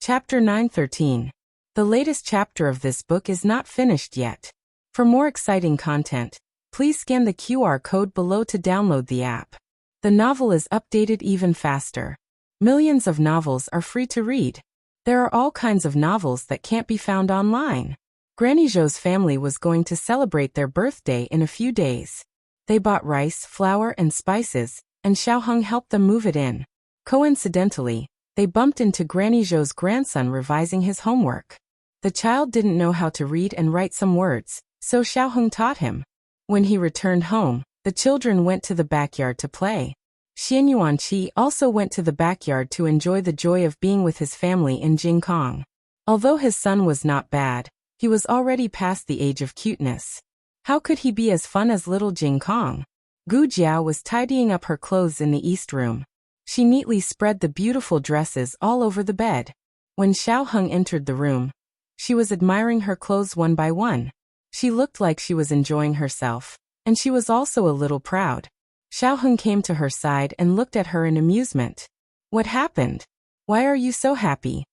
Chapter 913. The latest chapter of this book is not finished yet. For more exciting content, please scan the QR code below to download the app. The novel is updated even faster. Millions of novels are free to read. There are all kinds of novels that can't be found online. Granny Zhou's family was going to celebrate their birthday in a few days. They bought rice, flour, and spices, and Xiaoheng helped them move it in. Coincidentally, they bumped into Granny Zhou's grandson revising his homework. The child didn't know how to read and write some words, so Xiaoheng taught him. When he returned home, the children went to the backyard to play. Xian Yuanqi also went to the backyard to enjoy the joy of being with his family in Jingkong. Although his son was not bad, he was already past the age of cuteness. How could he be as fun as little Jingkong? Gu Jiao was tidying up her clothes in the east room. She neatly spread the beautiful dresses all over the bed. When Xiaoheng entered the room, she was admiring her clothes one by one. She looked like she was enjoying herself, and she was also a little proud. Xiaoheng came to her side and looked at her in amusement. What happened? Why are you so happy?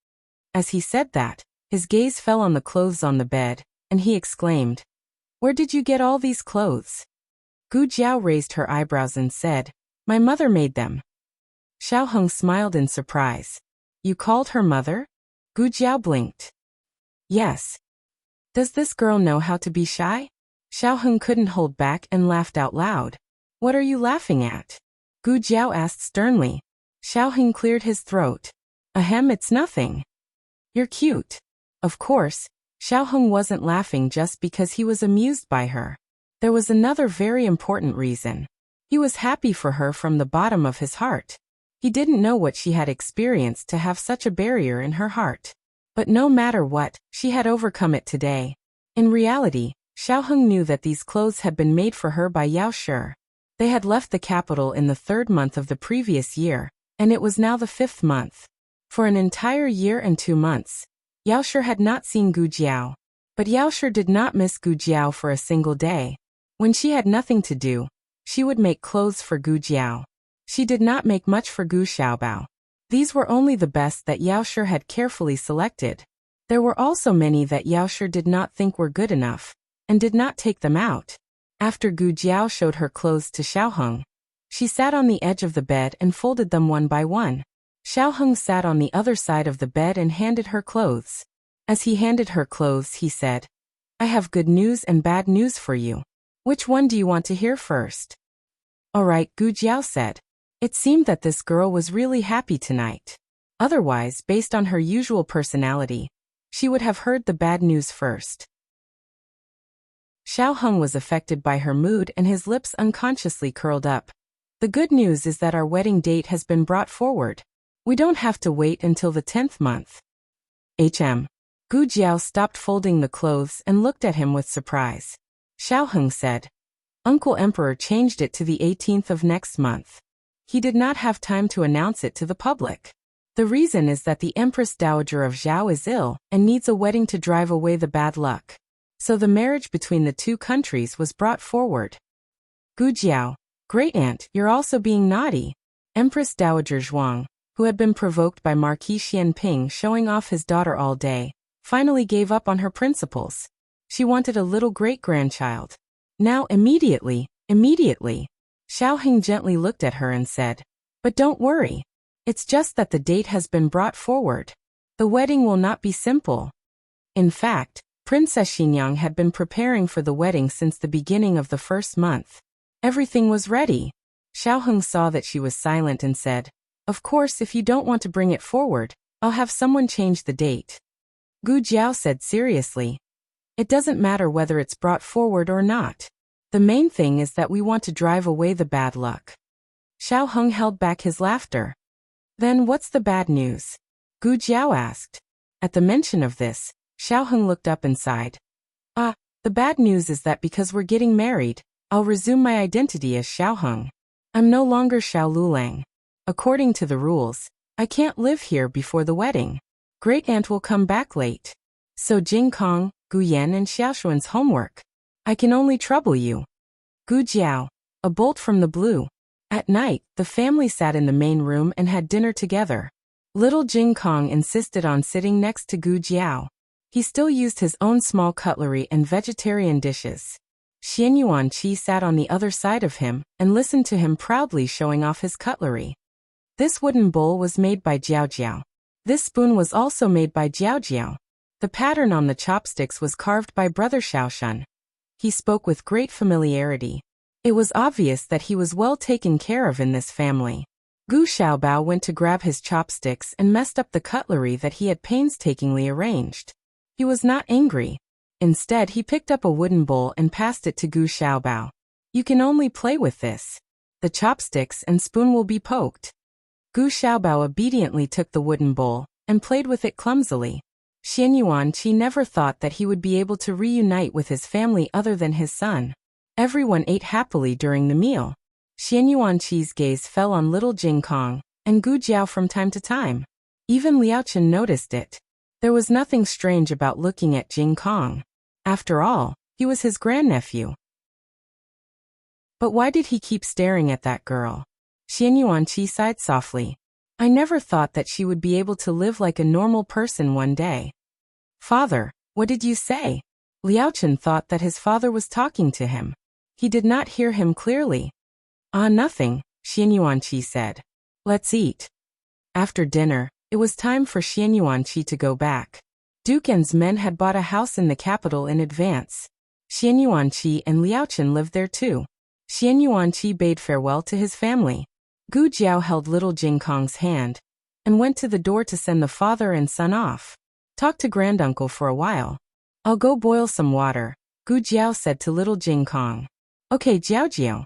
As he said that, his gaze fell on the clothes on the bed, and he exclaimed, "Where did you get all these clothes?" Gu Jiao raised her eyebrows and said, "My mother made them." Xiaoheng smiled in surprise. You called her mother? Gu Jiao blinked. Yes. Does this girl know how to be shy? Xiaoheng couldn't hold back and laughed out loud. What are you laughing at? Gu Jiao asked sternly. Xiaoheng cleared his throat. Ahem, it's nothing. You're cute. Of course, Xiaoheng wasn't laughing just because he was amused by her. There was another very important reason. He was happy for her from the bottom of his heart. He didn't know what she had experienced to have such a barrier in her heart. But no matter what, she had overcome it today. In reality, Xiaoheng knew that these clothes had been made for her by Yao Shi. They had left the capital in the 3rd month of the previous year, and it was now the 5th month. For an entire year and 2 months, Yao Shi had not seen Gu Jiao. But Yao Shi did not miss Gu Jiao for a single day. When she had nothing to do, she would make clothes for Gu Jiao. She did not make much for Gu Xiaobao. These were only the best that Yao Shi had carefully selected. There were also many that Yao Shi did not think were good enough, and did not take them out. After Gu Jiao showed her clothes to Xiaoheng, she sat on the edge of the bed and folded them one by one. Xiaoheng sat on the other side of the bed and handed her clothes. As he handed her clothes, he said, I have good news and bad news for you. Which one do you want to hear first? All right, Gu Jiao said. It seemed that this girl was really happy tonight. Otherwise, based on her usual personality, she would have heard the bad news first. Xiaoheng was affected by her mood and his lips unconsciously curled up. The good news is that our wedding date has been brought forward. We don't have to wait until the 10th month. Gu Jiao stopped folding the clothes and looked at him with surprise. Xiaoheng said, Uncle Emperor changed it to the 18th of next month. He did not have time to announce it to the public. The reason is that the Empress Dowager of Zhao is ill and needs a wedding to drive away the bad luck. So the marriage between the two countries was brought forward. Gu Jiao, Great Aunt, you're also being naughty. Empress Dowager Zhuang, who had been provoked by Marquis Xianping showing off his daughter all day, finally gave up on her principles. She wanted a little great-grandchild. Now immediately. Xiaoheng gently looked at her and said, But don't worry. It's just that the date has been brought forward. The wedding will not be simple. In fact, Princess Xinyang had been preparing for the wedding since the beginning of the 1st month. Everything was ready. Xiaoheng saw that she was silent and said, Of course, if you don't want to bring it forward, I'll have someone change the date. Gu Jiao said seriously, It doesn't matter whether it's brought forward or not. The main thing is that we want to drive away the bad luck. Xiaoheng held back his laughter. Then what's the bad news? Gu Jiao asked. At the mention of this, Xiaoheng looked up and sighed. The bad news is that because we're getting married, I'll resume my identity as Xiaoheng. I'm no longer Xiao Lulang. According to the rules, I can't live here before the wedding. Great Aunt will come back late. So Jingkong, Guyan and Xiaoshuan's homework. I can only trouble you. Gu Jiao, a bolt from the blue. At night, the family sat in the main room and had dinner together. Little Jing Kong insisted on sitting next to Gu Jiao. He still used his own small cutlery and vegetarian dishes. Xian Yuanqi sat on the other side of him and listened to him proudly showing off his cutlery. This wooden bowl was made by Jiao Jiao. This spoon was also made by Jiao Jiao. The pattern on the chopsticks was carved by Brother Xiaoshan. He spoke with great familiarity. It was obvious that he was well taken care of in this family. Gu Xiaobao went to grab his chopsticks and messed up the cutlery that he had painstakingly arranged. He was not angry. Instead, he picked up a wooden bowl and passed it to Gu Xiaobao. You can only play with this. The chopsticks and spoon will be poked. Gu Xiaobao obediently took the wooden bowl and played with it clumsily. Xian Yuanqi never thought that he would be able to reunite with his family other than his son. Everyone ate happily during the meal. Xian Yuanqi's gaze fell on little Jing Kong and Gu Jiao from time to time. Even Liao Chen noticed it. There was nothing strange about looking at Jing Kong. After all, he was his grandnephew. But why did he keep staring at that girl? Xian Yuanqi sighed softly. I never thought that she would be able to live like a normal person one day. Father, what did you say? Liao Chen thought that his father was talking to him. He did not hear him clearly. Nothing, Xian Yuanqi said. Let's eat. After dinner, it was time for Xian Yuanqi to go back. Duke N's men had bought a house in the capital in advance. Xian Yuanqi and Liao Chen lived there too. Xian Yuanqi bade farewell to his family. Gu Jiao held little Jing Kong's hand and went to the door to send the father and son off. Talk to granduncle for a while. I'll go boil some water, Gu Jiao said to little Jing Kong. Okay, Jiao Jiao.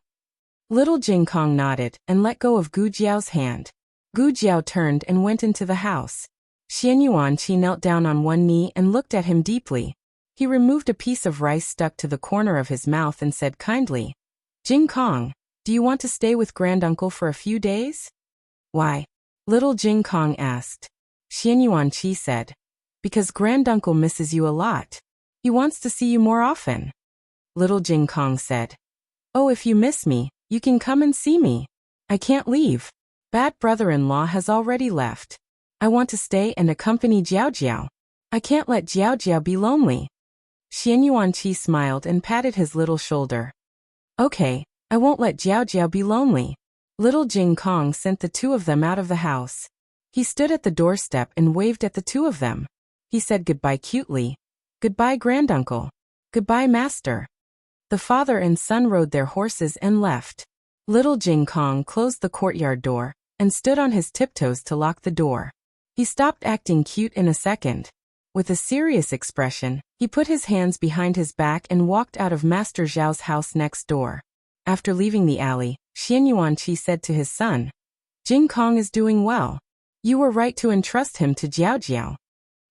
Little Jing Kong nodded and let go of Gu Jiao's hand. Gu Jiao turned and went into the house. Xian Yuanqi knelt down on one knee and looked at him deeply. He removed a piece of rice stuck to the corner of his mouth and said kindly, Jing Kong, do you want to stay with granduncle for a few days? Why? Little Jing Kong asked. Xian Yuanqi said, because granduncle misses you a lot. He wants to see you more often. Little Jing Kong said, oh, if you miss me, you can come and see me. I can't leave. Bad brother-in-law has already left. I want to stay and accompany Jiao Jiao. I can't let Jiao Jiao be lonely. Xian Yuanqi smiled and patted his little shoulder. Okay, I won't let Jiao Jiao be lonely. Little Jing Kong sent the two of them out of the house. He stood at the doorstep and waved at the two of them. He said goodbye cutely. Goodbye, granduncle. Goodbye, master. The father and son rode their horses and left. Little Jing Kong closed the courtyard door and stood on his tiptoes to lock the door. He stopped acting cute in a second. With a serious expression, he put his hands behind his back and walked out of Master Zhao's house next door. After leaving the alley, Xian Yuanqi said to his son, Jing Kong is doing well. You were right to entrust him to Jiao Jiao.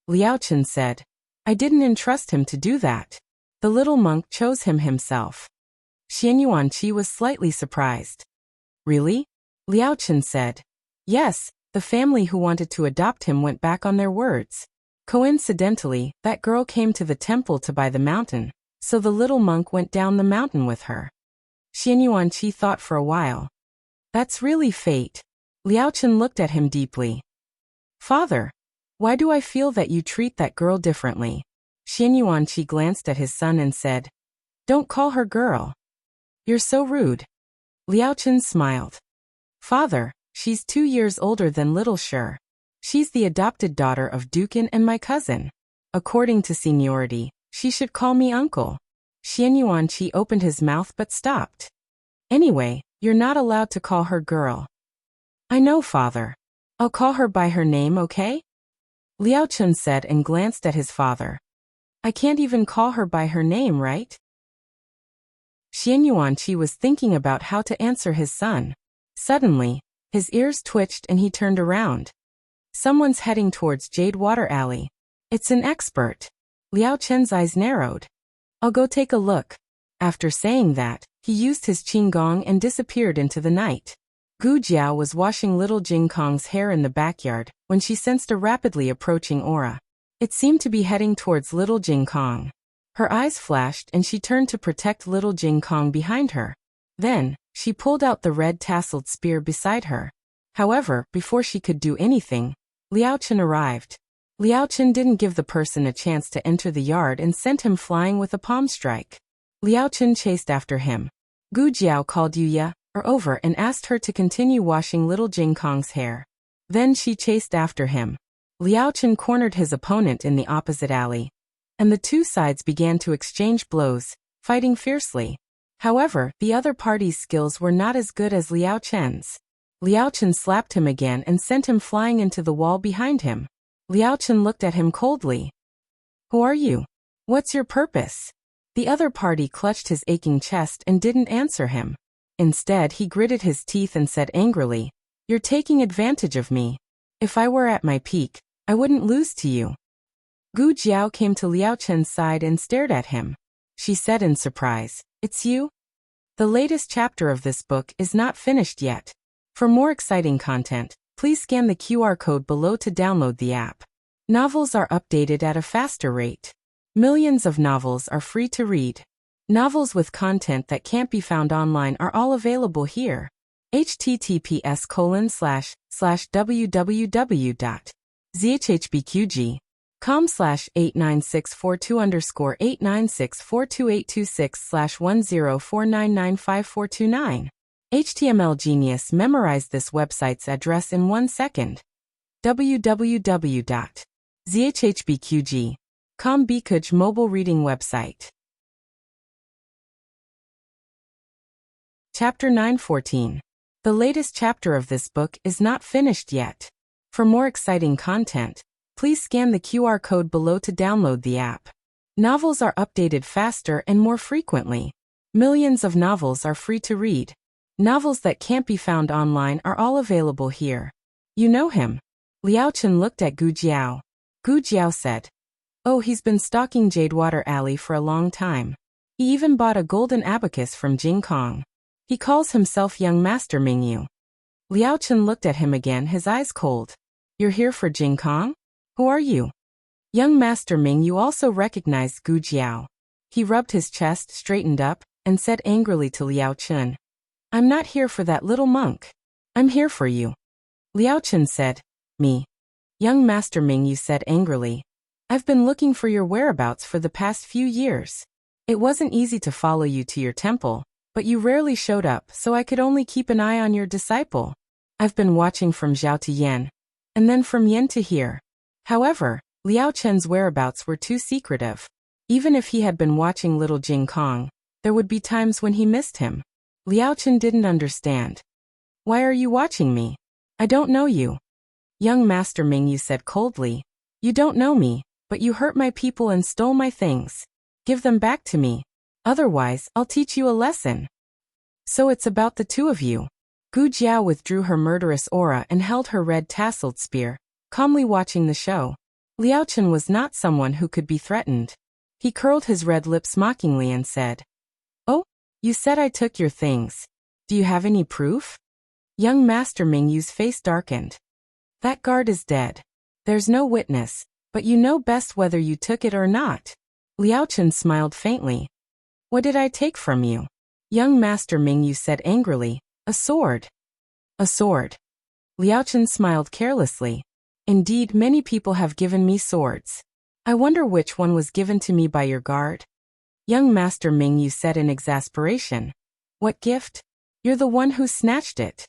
Liao Chen said, I didn't entrust him to do that. The little monk chose him himself. Xian Yuanqi was slightly surprised. Really? Liao Chen said. Yes, the family who wanted to adopt him went back on their words. Coincidentally, that girl came to the temple to buy the mountain, so the little monk went down the mountain with her. Xian Yuanqi thought for a while. That's really fate. Liao Chen looked at him deeply. Father, why do I feel that you treat that girl differently? Xian Yuanqi glanced at his son and said, Don't call her girl. You're so rude. Liao Chen smiled. Father, she's 2 years older than little Shi. She's the adopted daughter of Dukin and my cousin. According to seniority, she should call me uncle. Xian Yuanqi opened his mouth but stopped. Anyway, you're not allowed to call her girl. I know, father. I'll call her by her name, okay? Liao Chen said and glanced at his father. I can't even call her by her name, right? Xian Yuanqi was thinking about how to answer his son. Suddenly, his ears twitched and he turned around. Someone's heading towards Jade Water Alley. It's an expert. Liao Chen's eyes narrowed. I'll go take a look. After saying that, he used his qinggong and disappeared into the night. Gu Jiao was washing little Jing Kong's hair in the backyard when she sensed a rapidly approaching aura. It seemed to be heading towards little Jing Kong. Her eyes flashed and she turned to protect little Jing Kong behind her. Then, she pulled out the red tasseled spear beside her. However, before she could do anything, Liao Chen arrived. Liao Chen didn't give the person a chance to enter the yard and sent him flying with a palm strike. Liao Chen chased after him. Gu Jiao called Yuya over and asked her to continue washing little Jing Kong's hair. Then she chased after him. Liao Chen cornered his opponent in the opposite alley, and the two sides began to exchange blows, fighting fiercely. However, the other party's skills were not as good as Liao Chen's. Liao Chen slapped him again and sent him flying into the wall behind him. Liao Chen looked at him coldly. "Who are you? What's your purpose?" The other party clutched his aching chest and didn't answer him. Instead, he gritted his teeth and said angrily, "You're taking advantage of me. If I were at my peak, I wouldn't lose to you." Gu Jiao came to Liao Chen's side and stared at him. She said in surprise, "It's you?" The latest chapter of this book is not finished yet. For more exciting content, please scan the QR code below to download the app. Novels are updated at a faster rate. Millions of novels are free to read. Novels with content that can't be found online are all available here. https://www.zhbqg.com/89642_8964286/10499549. HTML Genius memorized this website's address in 1 second. www.zhbqg.com Bikuj mobile reading website. Chapter 914. The latest chapter of this book is not finished yet. For more exciting content, please scan the QR code below to download the app. Novels are updated faster and more frequently. Millions of novels are free to read. Novels that can't be found online are all available here. You know him. Liao Chen looked at Gu Jiao. Gu Jiao said, "Oh, he's been stalking Jadewater Alley for a long time. He even bought a golden abacus from Jing Kong. He calls himself Young Master Mingyu." Liao Chen looked at him again, his eyes cold. "You're here for Jing Kong? Who are you?" Young Master Mingyu also recognized Gu Jiao. He rubbed his chest, straightened up, and said angrily to Liao Chen, "I'm not here for that little monk. I'm here for you." Liao Chen said, "Me?" Young Master Mingyu said angrily, "I've been looking for your whereabouts for the past few years. It wasn't easy to follow you to your temple, but you rarely showed up, so I could only keep an eye on your disciple. I've been watching from Zhao to Yen, and then from Yen to here." However, Liao Chen's whereabouts were too secretive. Even if he had been watching little Jing Kong, there would be times when he missed him. Liao Chen didn't understand. "Why are you watching me? I don't know you." Young Master Mingyu said coldly, "You don't know me, but you hurt my people and stole my things. Give them back to me. Otherwise, I'll teach you a lesson." "So it's about the two of you." Gu Jiao withdrew her murderous aura and held her red tasseled spear, calmly watching the show. Liao Chen was not someone who could be threatened. He curled his red lips mockingly and said, "Oh, you said I took your things. Do you have any proof?" Young Master Mingyu's face darkened. "That guard is dead. There's no witness, but you know best whether you took it or not." Liao Chen smiled faintly. "What did I take from you?" Young Master Mingyu said angrily, "A sword." "A sword." Liao Chen smiled carelessly. "Indeed, many people have given me swords. I wonder which one was given to me by your guard." Young Master Mingyu said in exasperation, "What gift? You're the one who snatched it."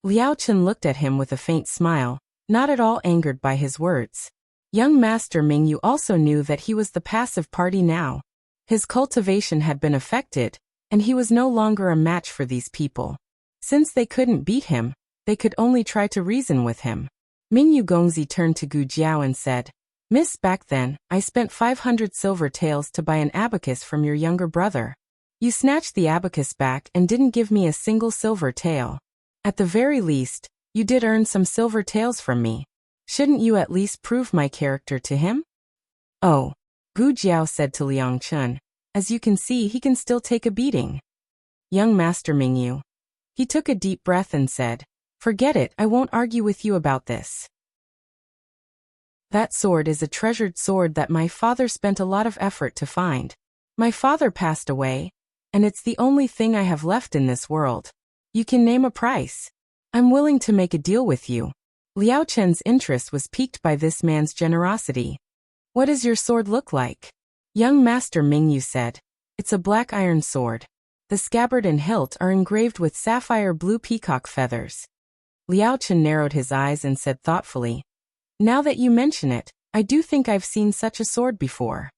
Liao Chen looked at him with a faint smile, not at all angered by his words. Young Master Mingyu also knew that he was the passive party now. His cultivation had been affected, and he was no longer a match for these people. Since they couldn't beat him, they could only try to reason with him. Mingyu Gongzi turned to Gu Jiao and said, "Miss, back then, I spent 500 silver taels to buy an abacus from your younger brother. You snatched the abacus back and didn't give me a single silver tael. At the very least, you did earn some silver taels from me. Shouldn't you at least prove my character to him?" "Oh," Gu Jiao said to Liang Chen, "as you can see, he can still take a beating." Young Master Mingyu. He took a deep breath and said, "Forget it, I won't argue with you about this. That sword is a treasured sword that my father spent a lot of effort to find. My father passed away, and it's the only thing I have left in this world. You can name a price. I'm willing to make a deal with you. Liao Chen's interest was piqued by this man's generosity. What does your sword look like? Young Master Mingyu said. It's a black iron sword. The scabbard and hilt are engraved with sapphire blue peacock feathers. Liao Chen narrowed his eyes and said thoughtfully, now that you mention it, I do think I've seen such a sword before.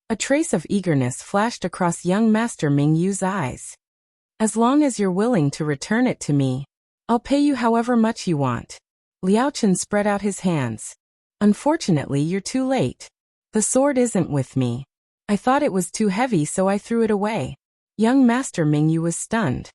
A trace of eagerness flashed across young Master Mingyu's eyes. As long as you're willing to return it to me, I'll pay you however much you want. Liao Chen spread out his hands. Unfortunately, you're too late. The sword isn't with me. I thought it was too heavy, so I threw it away. Young Master Mingyu was stunned.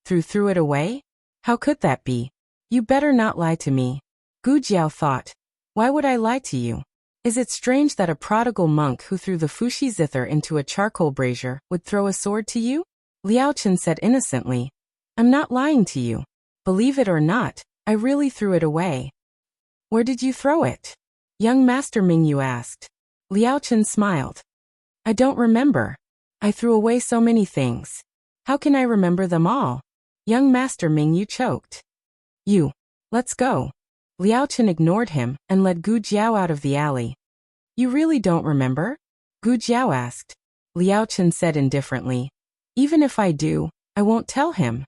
Threw it away? How could that be? You better not lie to me. Gu Jiao thought. Why would I lie to you? Is it strange that a prodigal monk who threw the Fushi zither into a charcoal brazier would throw a sword to you? Liao Chen said innocently. I'm not lying to you. Believe it or not, I really threw it away. Where did you throw it? Young Master Mingyu asked. Liao Chen smiled. I don't remember. I threw away so many things. How can I remember them all? Young Master Mingyu choked. Let's go. Liao Chen ignored him and led Gu Jiao out of the alley. You really don't remember? Gu Jiao asked. Liao Chen said indifferently. Even if I do, I won't tell him.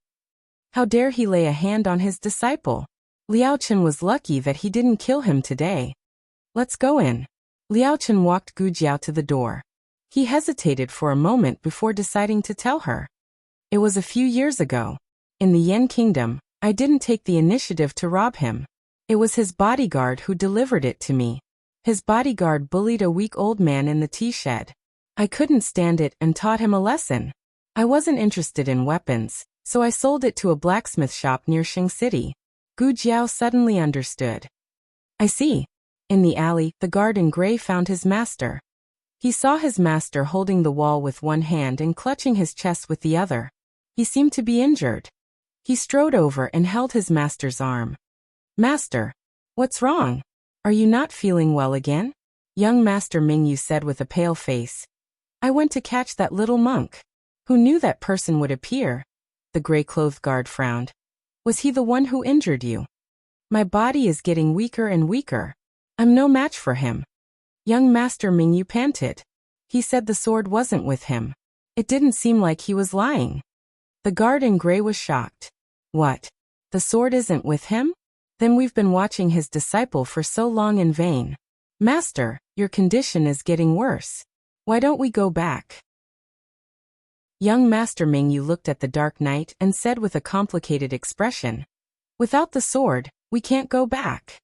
How dare he lay a hand on his disciple? Liao Chen was lucky that he didn't kill him today. Let's go in. Liao Chen walked Gu Jiao to the door. He hesitated for a moment before deciding to tell her. It was a few years ago. In the Yan Kingdom, I didn't take the initiative to rob him. It was his bodyguard who delivered it to me. His bodyguard bullied a weak old man in the tea shed. I couldn't stand it and taught him a lesson. I wasn't interested in weapons, so I sold it to a blacksmith shop near Xing City. Gu Jiao suddenly understood. I see. In the alley, the guard in gray found his master. He saw his master holding the wall with one hand and clutching his chest with the other. He seemed to be injured. He strode over and held his master's arm. Master, what's wrong? Are you not feeling well again? Young Master Mingyu said with a pale face. I went to catch that little monk. Who knew that person would appear? The gray-clothed guard frowned. Was he the one who injured you? My body is getting weaker and weaker. I'm no match for him. Young Master Mingyu panted. He said the sword wasn't with him. It didn't seem like he was lying. The guard in gray was shocked. What? The sword isn't with him? Then we've been watching his disciple for so long in vain. Master, your condition is getting worse. Why don't we go back? Young Master Mingyu looked at the dark night and said with a complicated expression. Without the sword, we can't go back.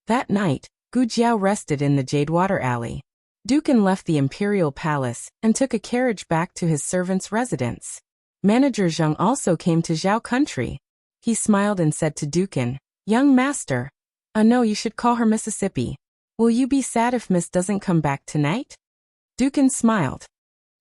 That night, Gu Jiao rested in the Jadewater Alley. Dukan left the imperial palace and took a carriage back to his servant's residence. Manager Zheng also came to Zhao country. He smiled and said to Dukan, Young master. No, you should call her Mississippi. Will you be sad if Miss doesn't come back tonight? Dukan smiled.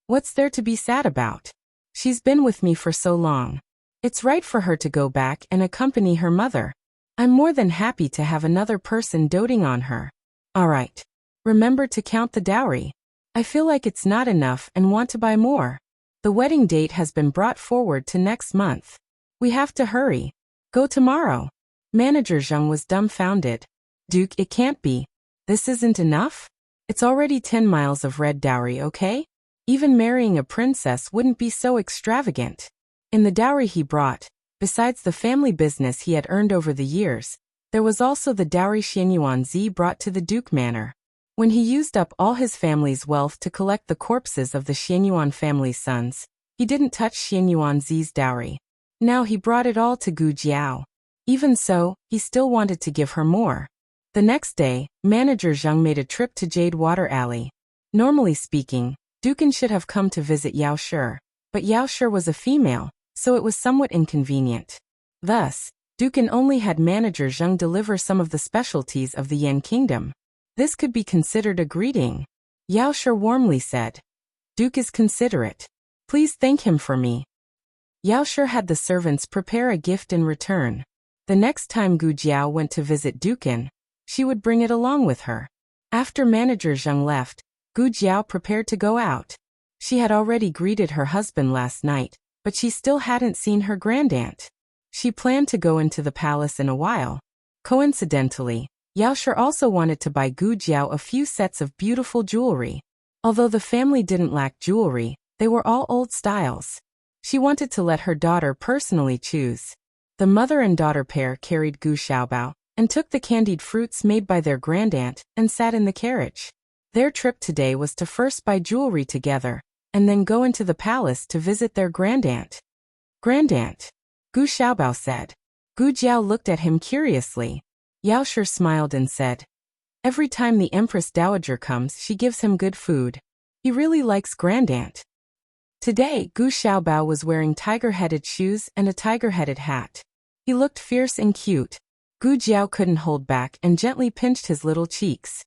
What's there to be sad about? She's been with me for so long. It's right for her to go back and accompany her mother. I'm more than happy to have another person doting on her. All right. Remember to count the dowry. I feel like it's not enough and want to buy more. The wedding date has been brought forward to next month. We have to hurry. Go tomorrow. Manager Zheng was dumbfounded. Duke, it can't be. This isn't enough? It's already 10 miles of red dowry, okay? Even marrying a princess wouldn't be so extravagant. In the dowry he brought, besides the family business he had earned over the years, there was also the dowry Xianyuan Zi brought to the Duke Manor. When he used up all his family's wealth to collect the corpses of the Xianyuan family's sons, he didn't touch Xianyuan Zi's dowry. Now he brought it all to Gu Jiao. Even so, he still wanted to give her more. The next day, Manager Zheng made a trip to Jadewater Alley. Normally speaking, Dukan should have come to visit Yao Shi, but Yao Shi was a female, so it was somewhat inconvenient. Thus, Dukan only had Manager Zheng deliver some of the specialties of the Yan Kingdom. This could be considered a greeting. Yao Shi warmly said, Duke is considerate. Please thank him for me. Yao Shi had the servants prepare a gift in return. The next time Gu Jiao went to visit Dukan, she would bring it along with her. After Manager Zheng left, Gu Jiao prepared to go out. She had already greeted her husband last night, but she still hadn't seen her grandaunt. She planned to go into the palace in a while. Coincidentally, Yaoshi also wanted to buy Gu Jiao a few sets of beautiful jewelry. Although the family didn't lack jewelry, they were all old styles. She wanted to let her daughter personally choose. The mother and daughter pair carried Gu Xiaobao and took the candied fruits made by their grandaunt and sat in the carriage. Their trip today was to first buy jewelry together and then go into the palace to visit their grandaunt. Grandaunt, Gu Xiaobao said. Gu Jiao looked at him curiously. Yaoshi smiled and said, "Every time the Empress Dowager comes, she gives him good food. He really likes grandaunt." Today, Gu Xiaobao was wearing tiger-headed shoes and a tiger-headed hat. He looked fierce and cute. Gu Jiao couldn't hold back and gently pinched his little cheeks.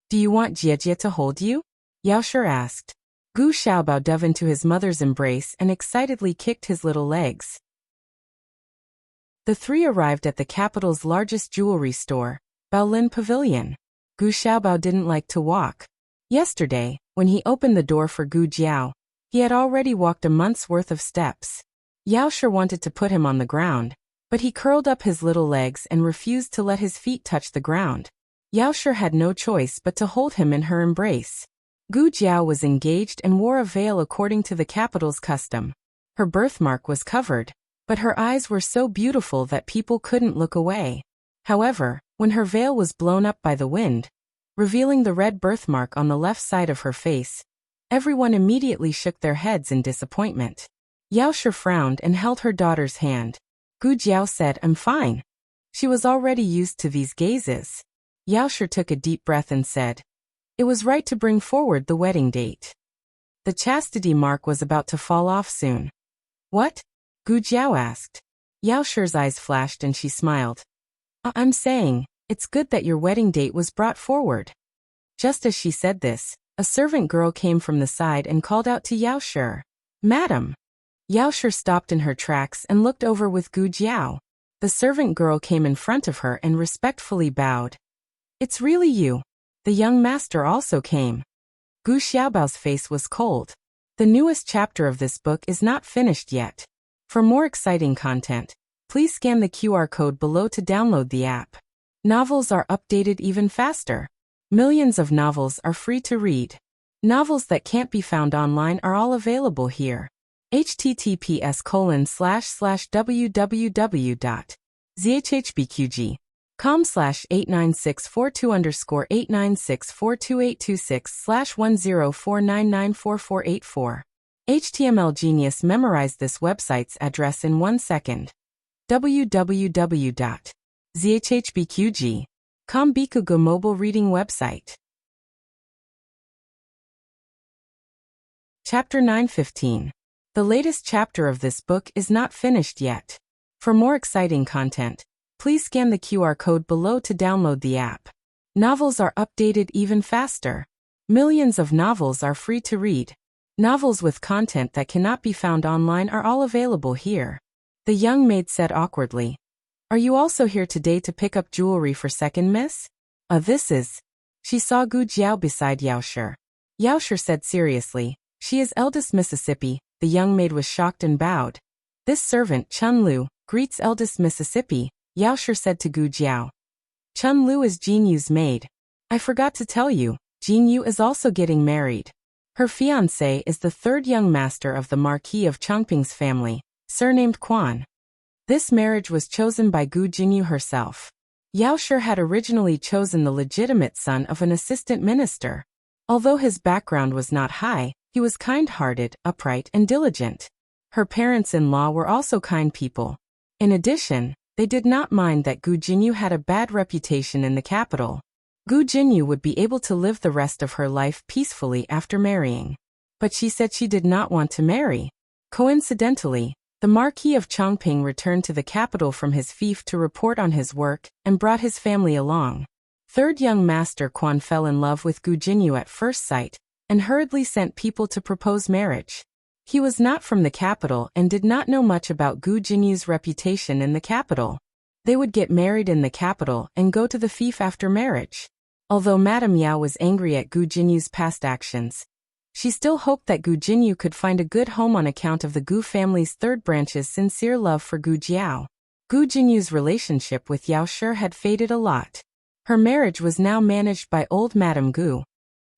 "Do you want Jiejie to hold you?" Yaoshi asked. Gu Xiaobao dove into his mother's embrace and excitedly kicked his little legs. The three arrived at the capital's largest jewelry store, Baolin Pavilion. Gu Xiaobao didn't like to walk. Yesterday, when he opened the door for Gu Jiao, he had already walked a month's worth of steps. Yaoshi wanted to put him on the ground, but he curled up his little legs and refused to let his feet touch the ground. Yaoshi had no choice but to hold him in her embrace. Gu Jiao was engaged and wore a veil according to the capital's custom. Her birthmark was covered, but her eyes were so beautiful that people couldn't look away. However, when her veil was blown up by the wind, revealing the red birthmark on the left side of her face, everyone immediately shook their heads in disappointment. Yaoshi frowned and held her daughter's hand. Gu Jiao said, "I'm fine." She was already used to these gazes. Yaoshi took a deep breath and said, "It was right to bring forward the wedding date." The chastity mark was about to fall off soon. "What?" Gu Jiao asked. Yaoshi's eyes flashed and she smiled. I'm saying, it's good that your wedding date was brought forward." Just as she said this, a servant girl came from the side and called out to Yaoshi, "Madam." Yaoshi stopped in her tracks and looked over with Gu Jiao. The servant girl came in front of her and respectfully bowed. "It's really you." The young master also came. Gu Xiaobao's face was cold. The newest chapter of this book is not finished yet. For more exciting content, please scan the QR code below to download the app. Novels are updated even faster. Millions of novels are free to read. Novels that can't be found online are all available here. https://www.zhhbqg.com/89642_8964226/1049944484. HTML Genius memorized this website's address in 1 second. www.zhhbqg.com Bikugo mobile reading website. Chapter 9:15. The latest chapter of this book is not finished yet. For more exciting content, please scan the QR code below to download the app. Novels are updated even faster. Millions of novels are free to read. Novels with content that cannot be found online are all available here. The young maid said awkwardly, "Are you also here today to pick up jewelry for second miss?" This is." She saw Gu Jiao beside Yaoshi. Yaoshi said seriously, "She is eldest Mississippi." The young maid was shocked and bowed. "This servant, Chun Lu, greets eldest Mississippi," Yaoshi said to Gu Jiao. "Chun Lu is Jin Yu's maid. I forgot to tell you, Jin Yu is also getting married. Her fiancé is the third young master of the Marquis of Chongping's family, surnamed Quan." This marriage was chosen by Gu Jinyu herself. Yaoshi had originally chosen the legitimate son of an assistant minister. Although his background was not high, he was kind-hearted, upright, and diligent. Her parents-in-law were also kind people. In addition, they did not mind that Gu Jinyu had a bad reputation in the capital. Gu Jinyu would be able to live the rest of her life peacefully after marrying. But she said she did not want to marry. Coincidentally, the Marquis of Chongping returned to the capital from his fief to report on his work and brought his family along. Third young master Quan fell in love with Gu Jinyu at first sight and hurriedly sent people to propose marriage. He was not from the capital and did not know much about Gu Jinyu's reputation in the capital. They would get married in the capital and go to the fief after marriage. Although Madame Yao was angry at Gu Jinyu's past actions, she still hoped that Gu Jinyu could find a good home on account of the Gu family's third branch's sincere love for Gu Jiao. Gu Jinyu's relationship with Yao Shi had faded a lot. Her marriage was now managed by old Madame Gu.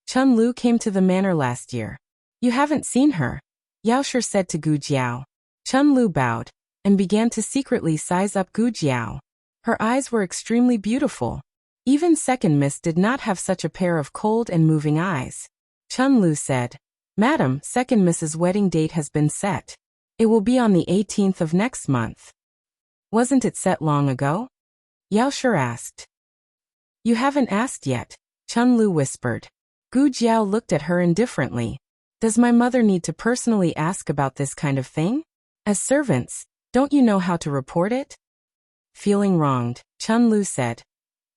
Chun Lu came to the manor last year. You haven't seen her, Yao Shi said to Gu Jiao. Chun Lu bowed and began to secretly size up Gu Jiao. Her eyes were extremely beautiful. Even Second Miss did not have such a pair of cold and moving eyes. Chun Lu said, Madam, Second Miss's wedding date has been set. It will be on the 18th of next month. Wasn't it set long ago? Yao Shi asked. You haven't asked yet, Chun Lu whispered. Gu Jiao looked at her indifferently. Does my mother need to personally ask about this kind of thing? As servants, don't you know how to report it? Feeling wronged, Chun Lu said.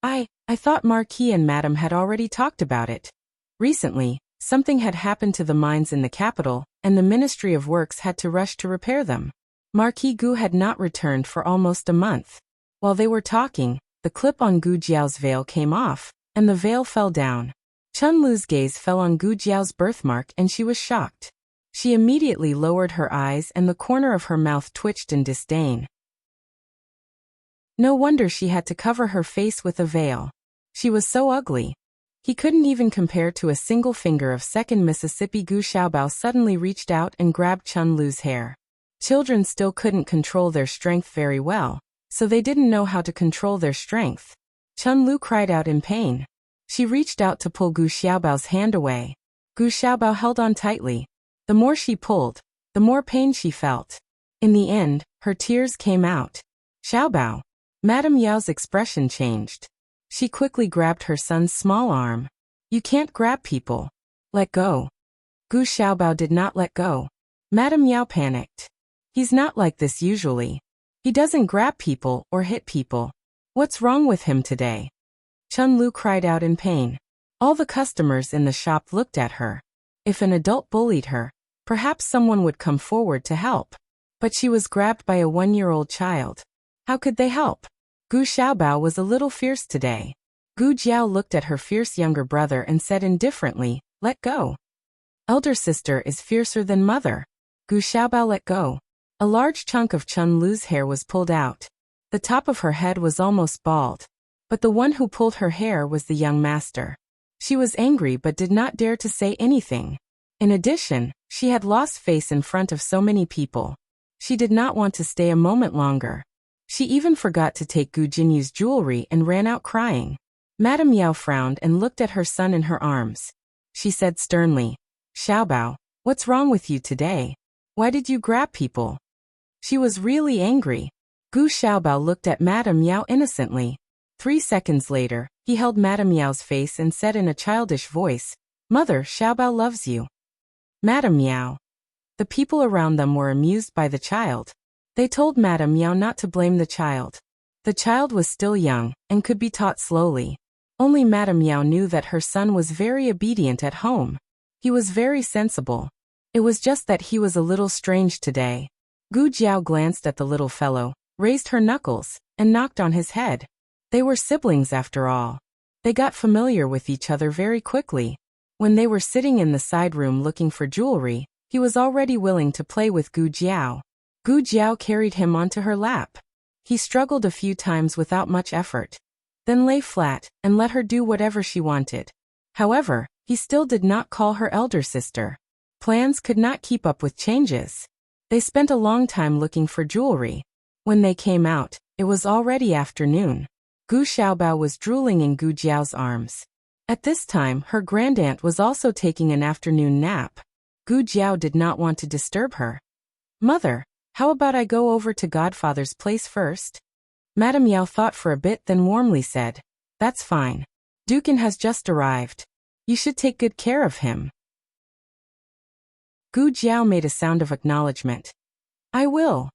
I thought Marquis and Madam had already talked about it. Recently, something had happened to the mines in the capital, and the Ministry of Works had to rush to repair them. Marquis Gu had not returned for almost a month. While they were talking, the clip on Gu Jiao's veil came off, and the veil fell down. Chun Lu's gaze fell on Gu Jiao's birthmark and she was shocked. She immediately lowered her eyes and the corner of her mouth twitched in disdain. No wonder she had to cover her face with a veil. She was so ugly. He couldn't even compare to a single finger of Second Mississippi. Gu Xiaobao suddenly reached out and grabbed Chun Lu's hair. Children still couldn't control their strength very well, so they didn't know how to control their strength. Chun Lu cried out in pain. She reached out to pull Gu Xiaobao's hand away. Gu Xiaobao held on tightly. The more she pulled, the more pain she felt. In the end, her tears came out. Xiaobao. Madame Yao's expression changed. She quickly grabbed her son's small arm. You can't grab people. Let go. Gu Xiaobao did not let go. Madame Yao panicked. He's not like this usually. He doesn't grab people or hit people. What's wrong with him today? Chun Lu cried out in pain. All the customers in the shop looked at her. If an adult bullied her, perhaps someone would come forward to help. But she was grabbed by a 1-year-old child. How could they help? Gu Xiaobao was a little fierce today. Gu Jiao looked at her fierce younger brother and said indifferently, let go. Elder sister is fiercer than mother. Gu Xiaobao let go. A large chunk of Chun Lu's hair was pulled out. The top of her head was almost bald. But the one who pulled her hair was the young master. She was angry but did not dare to say anything. In addition, she had lost face in front of so many people. She did not want to stay a moment longer. She even forgot to take Gu Jinyu's jewelry and ran out crying. Madame Yao frowned and looked at her son in her arms. She said sternly, Xiaobao, what's wrong with you today? Why did you grab people? She was really angry. Gu Xiaobao looked at Madame Yao innocently. 3 seconds later, he held Madame Yao's face and said in a childish voice, Mother, Xiaobao loves you. Madame Yao. The people around them were amused by the child. They told Madame Yao not to blame the child. The child was still young and could be taught slowly. Only Madame Yao knew that her son was very obedient at home. He was very sensible. It was just that he was a little strange today. Gu Jiao glanced at the little fellow, raised her knuckles, and knocked on his head. They were siblings after all. They got familiar with each other very quickly. When they were sitting in the side room looking for jewelry, he was already willing to play with Gu Jiao. Gu Jiao carried him onto her lap. He struggled a few times without much effort, then lay flat and let her do whatever she wanted. However, he still did not call her elder sister. Plans could not keep up with changes. They spent a long time looking for jewelry. When they came out, it was already afternoon. Gu Xiaobao was drooling in Gu Jiao's arms. At this time, her grandaunt was also taking an afternoon nap. Gu Jiao did not want to disturb her. Mother, how about I go over to Godfather's place first? Madame Yao thought for a bit then warmly said, That's fine. Dukin has just arrived. You should take good care of him. Gu Jiao made a sound of acknowledgement. I will.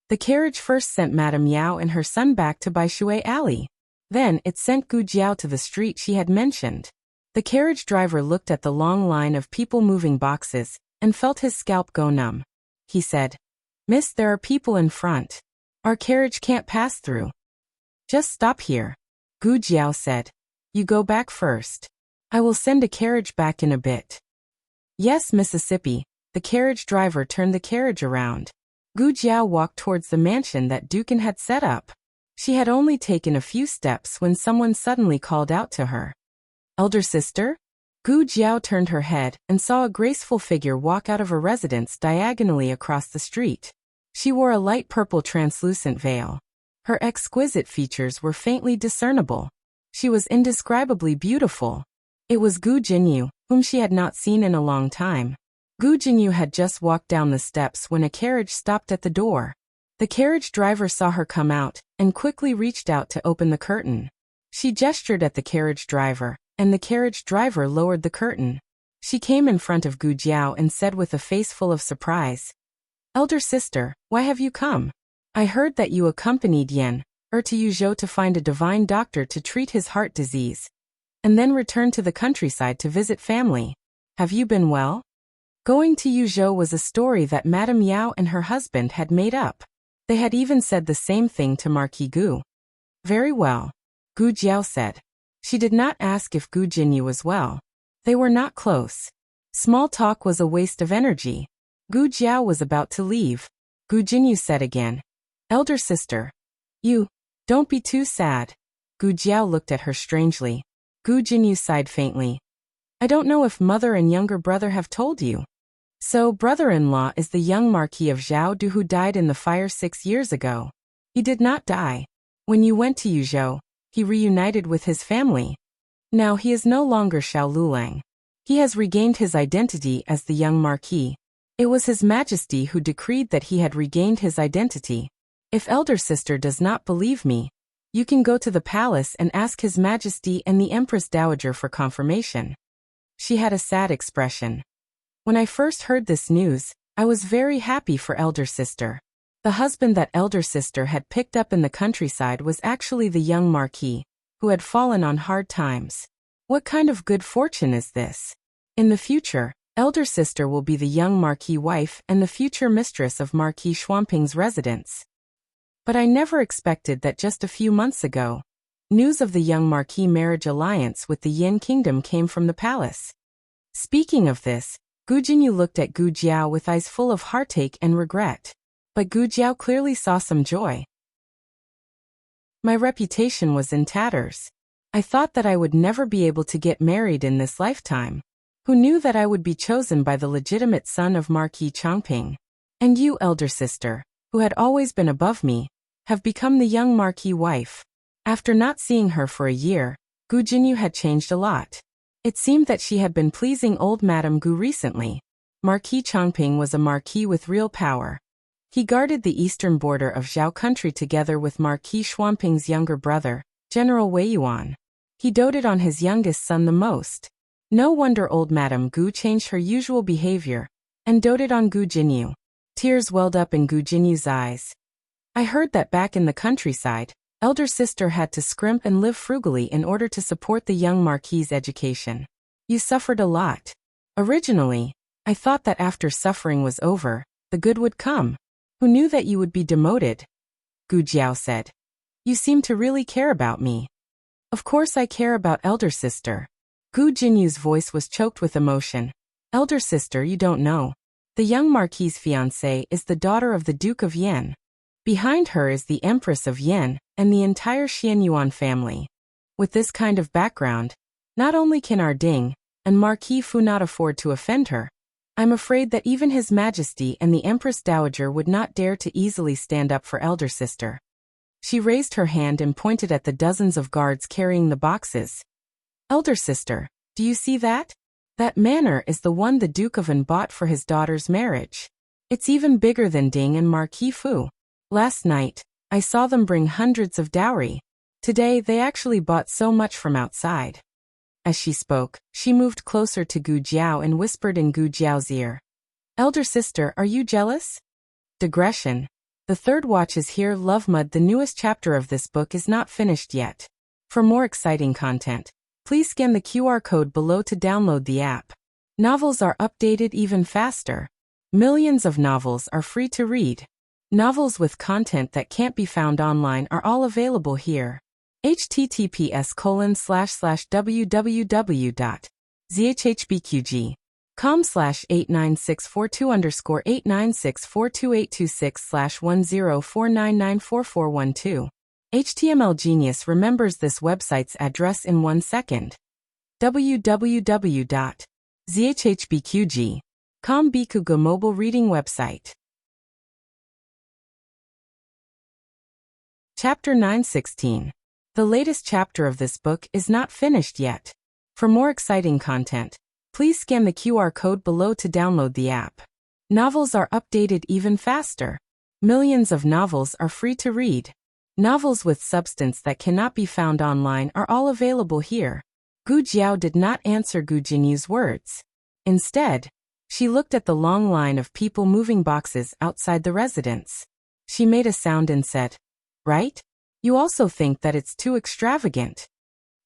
The carriage first sent Madame Yao and her son back to Baishui Alley. Then it sent Gu Jiao to the street she had mentioned. The carriage driver looked at the long line of people moving boxes and felt his scalp go numb. He said, Miss, there are people in front. Our carriage can't pass through. Just stop here. Gu Jiao said. You go back first. I will send a carriage back in a bit. Yes, Mississippi. The carriage driver turned the carriage around. Gu Jiao walked towards the mansion that Dukan had set up. She had only taken a few steps when someone suddenly called out to her. "Elder sister?" Gu Jiao turned her head and saw a graceful figure walk out of her residence diagonally across the street. She wore a light purple translucent veil. Her exquisite features were faintly discernible. She was indescribably beautiful. It was Gu Jinyu, whom she had not seen in a long time. Gu Jinyu had just walked down the steps when a carriage stopped at the door. The carriage driver saw her come out and quickly reached out to open the curtain. She gestured at the carriage driver, and the carriage driver lowered the curtain. She came in front of Gu Jiao and said with a face full of surprise, "Elder sister, why have you come? I heard that you accompanied Yen to Yuzhou to find a divine doctor to treat his heart disease, and then returned to the countryside to visit family. Have you been well?" Going to Yuzhou was a story that Madame Yao and her husband had made up. They had even said the same thing to Marquis Gu. "Very well," Gu Jiao said. She did not ask if Gu Jinyu was well. They were not close. Small talk was a waste of energy. Gu Jiao was about to leave. Gu Jinyu said again, "Elder sister. You, don't be too sad." Gu Jiao looked at her strangely. Gu Jinyu sighed faintly. "I don't know if mother and younger brother have told you. So brother-in-law is the young Marquis of Zhaodu who died in the fire 6 years ago. He did not die. When you went to Yuzhou, he reunited with his family. Now he is no longer Xiao Lulang. He has regained his identity as the young Marquis. It was His Majesty who decreed that he had regained his identity. If elder sister does not believe me, you can go to the palace and ask His Majesty and the Empress Dowager for confirmation." She had a sad expression. "When I first heard this news, I was very happy for elder sister. The husband that elder sister had picked up in the countryside was actually the young Marquis, who had fallen on hard times. What kind of good fortune is this? In the future, elder sister will be the young Marquis wife and the future mistress of Marquis Shuamping's residence. But I never expected that just a few months ago, news of the young Marquis marriage alliance with the Yin Kingdom came from the palace." Speaking of this, Gu Jinyu looked at Gu Jiao with eyes full of heartache and regret. But Gu Jiao clearly saw some joy. "My reputation was in tatters. I thought that I would never be able to get married in this lifetime. Who knew that I would be chosen by the legitimate son of Marquis Changping? And you, elder sister, who had always been above me, have become the young Marquis wife." After not seeing her for a year, Gu Jinyu had changed a lot. It seemed that she had been pleasing old Madame Gu recently. Marquis Changping was a marquis with real power. He guarded the eastern border of Zhao country together with Marquis Shuamping's younger brother, General Wei Yuan. He doted on his youngest son the most. No wonder old Madame Gu changed her usual behavior and doted on Gu Jinyu. Tears welled up in Gu Jinyu's eyes. "I heard that back in the countryside, elder sister had to scrimp and live frugally in order to support the young Marquis's education. You suffered a lot. Originally, I thought that after suffering was over, the good would come. Who knew that you would be demoted?" Gu Jiao said. "You seem to really care about me." "Of course I care about elder sister." Gu Jinyu's voice was choked with emotion. "Elder sister, you don't know. The young Marquis's fiancée is the daughter of the Duke of Yen. Behind her is the Empress of Yen and the entire Xianyuan family. With this kind of background, not only can our Ding and Marquis Fu not afford to offend her, I'm afraid that even His Majesty and the Empress Dowager would not dare to easily stand up for elder sister." She raised her hand and pointed at the dozens of guards carrying the boxes. "Elder sister, do you see that? That manor is the one the Duke of An bought for his daughter's marriage. It's even bigger than Ding and Marquis Fu. Last night, I saw them bring hundreds of dowry. Today they actually bought so much from outside." As she spoke, she moved closer to Gu Jiao and whispered in Gu Jiao's ear, "Elder sister, are you jealous?" Digression. The third watch is here. Love Mud. The newest chapter of this book is not finished yet. For more exciting content, please scan the QR code below to download the app. Novels are updated even faster. Millions of novels are free to read. Novels with content that can't be found online are all available here. https://www.zhhbqg com/89642_896422826/1049944412. HTML Genius remembers this website's address in 1 second. www.zhhbqg.com Bikuga mobile reading website. Chapter 916. The latest chapter of this book is not finished yet. For more exciting content, please scan the QR code below to download the app. Novels are updated even faster. Millions of novels are free to read. Novels with substance that cannot be found online are all available here. Gu Jiao did not answer Gu Jinyu's words. Instead, she looked at the long line of people moving boxes outside the residence. She made a sound and said, "Right? You also think that it's too extravagant."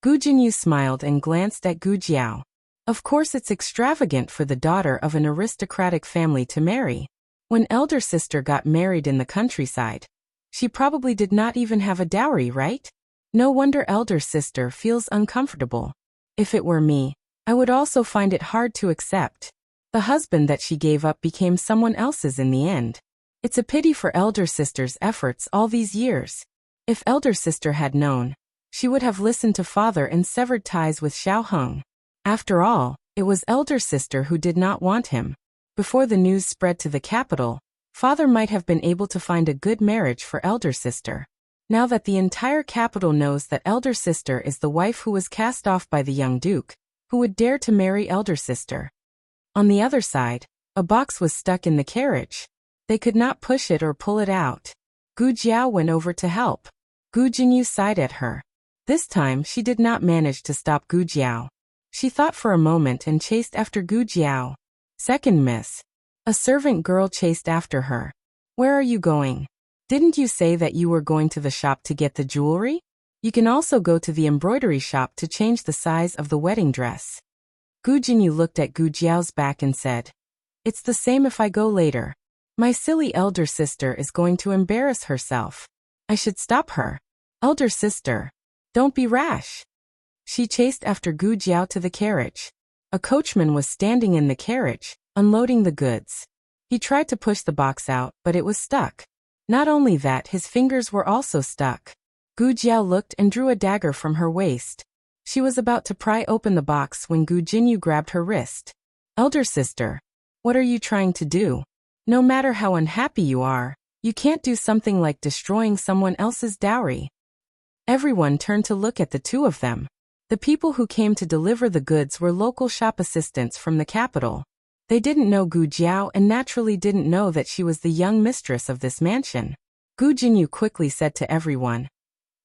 Gu Jinyu smiled and glanced at Gu Jiao. Of course it's extravagant for the daughter of an aristocratic family to marry. When elder sister got married in the countryside, she probably did not even have a dowry, right? No wonder elder sister feels uncomfortable. If it were me, I would also find it hard to accept. The husband that she gave up became someone else's in the end. It's a pity for elder sister's efforts all these years. If elder sister had known, she would have listened to father and severed ties with Xiao Heng. After all, it was elder sister who did not want him. Before the news spread to the capital, father might have been able to find a good marriage for elder sister. Now that the entire capital knows that elder sister is the wife who was cast off by the young duke, who would dare to marry elder sister? On the other side, a box was stuck in the carriage. They could not push it or pull it out. Gu Jiao went over to help. Gu Jinyu sighed at her. This time she did not manage to stop Gu Jiao. She thought for a moment and chased after Gu Jiao. "Second miss." A servant girl chased after her. "Where are you going? Didn't you say that you were going to the shop to get the jewelry? You can also go to the embroidery shop to change the size of the wedding dress." Gu Jinyu looked at Gu Jiao's back and said, "It's the same if I go later. My silly elder sister is going to embarrass herself. I should stop her. Elder sister, don't be rash." She chased after Gu Jiao to the carriage. A coachman was standing in the carriage, unloading the goods. He tried to push the box out, but it was stuck. Not only that, his fingers were also stuck. Gu Jiao looked and drew a dagger from her waist. She was about to pry open the box when Gu Jinyu grabbed her wrist. "Elder sister, what are you trying to do? No matter how unhappy you are, you can't do something like destroying someone else's dowry." Everyone turned to look at the two of them. The people who came to deliver the goods were local shop assistants from the capital. They didn't know Gu Jiao and naturally didn't know that she was the young mistress of this mansion. Gu Jinyu quickly said to everyone,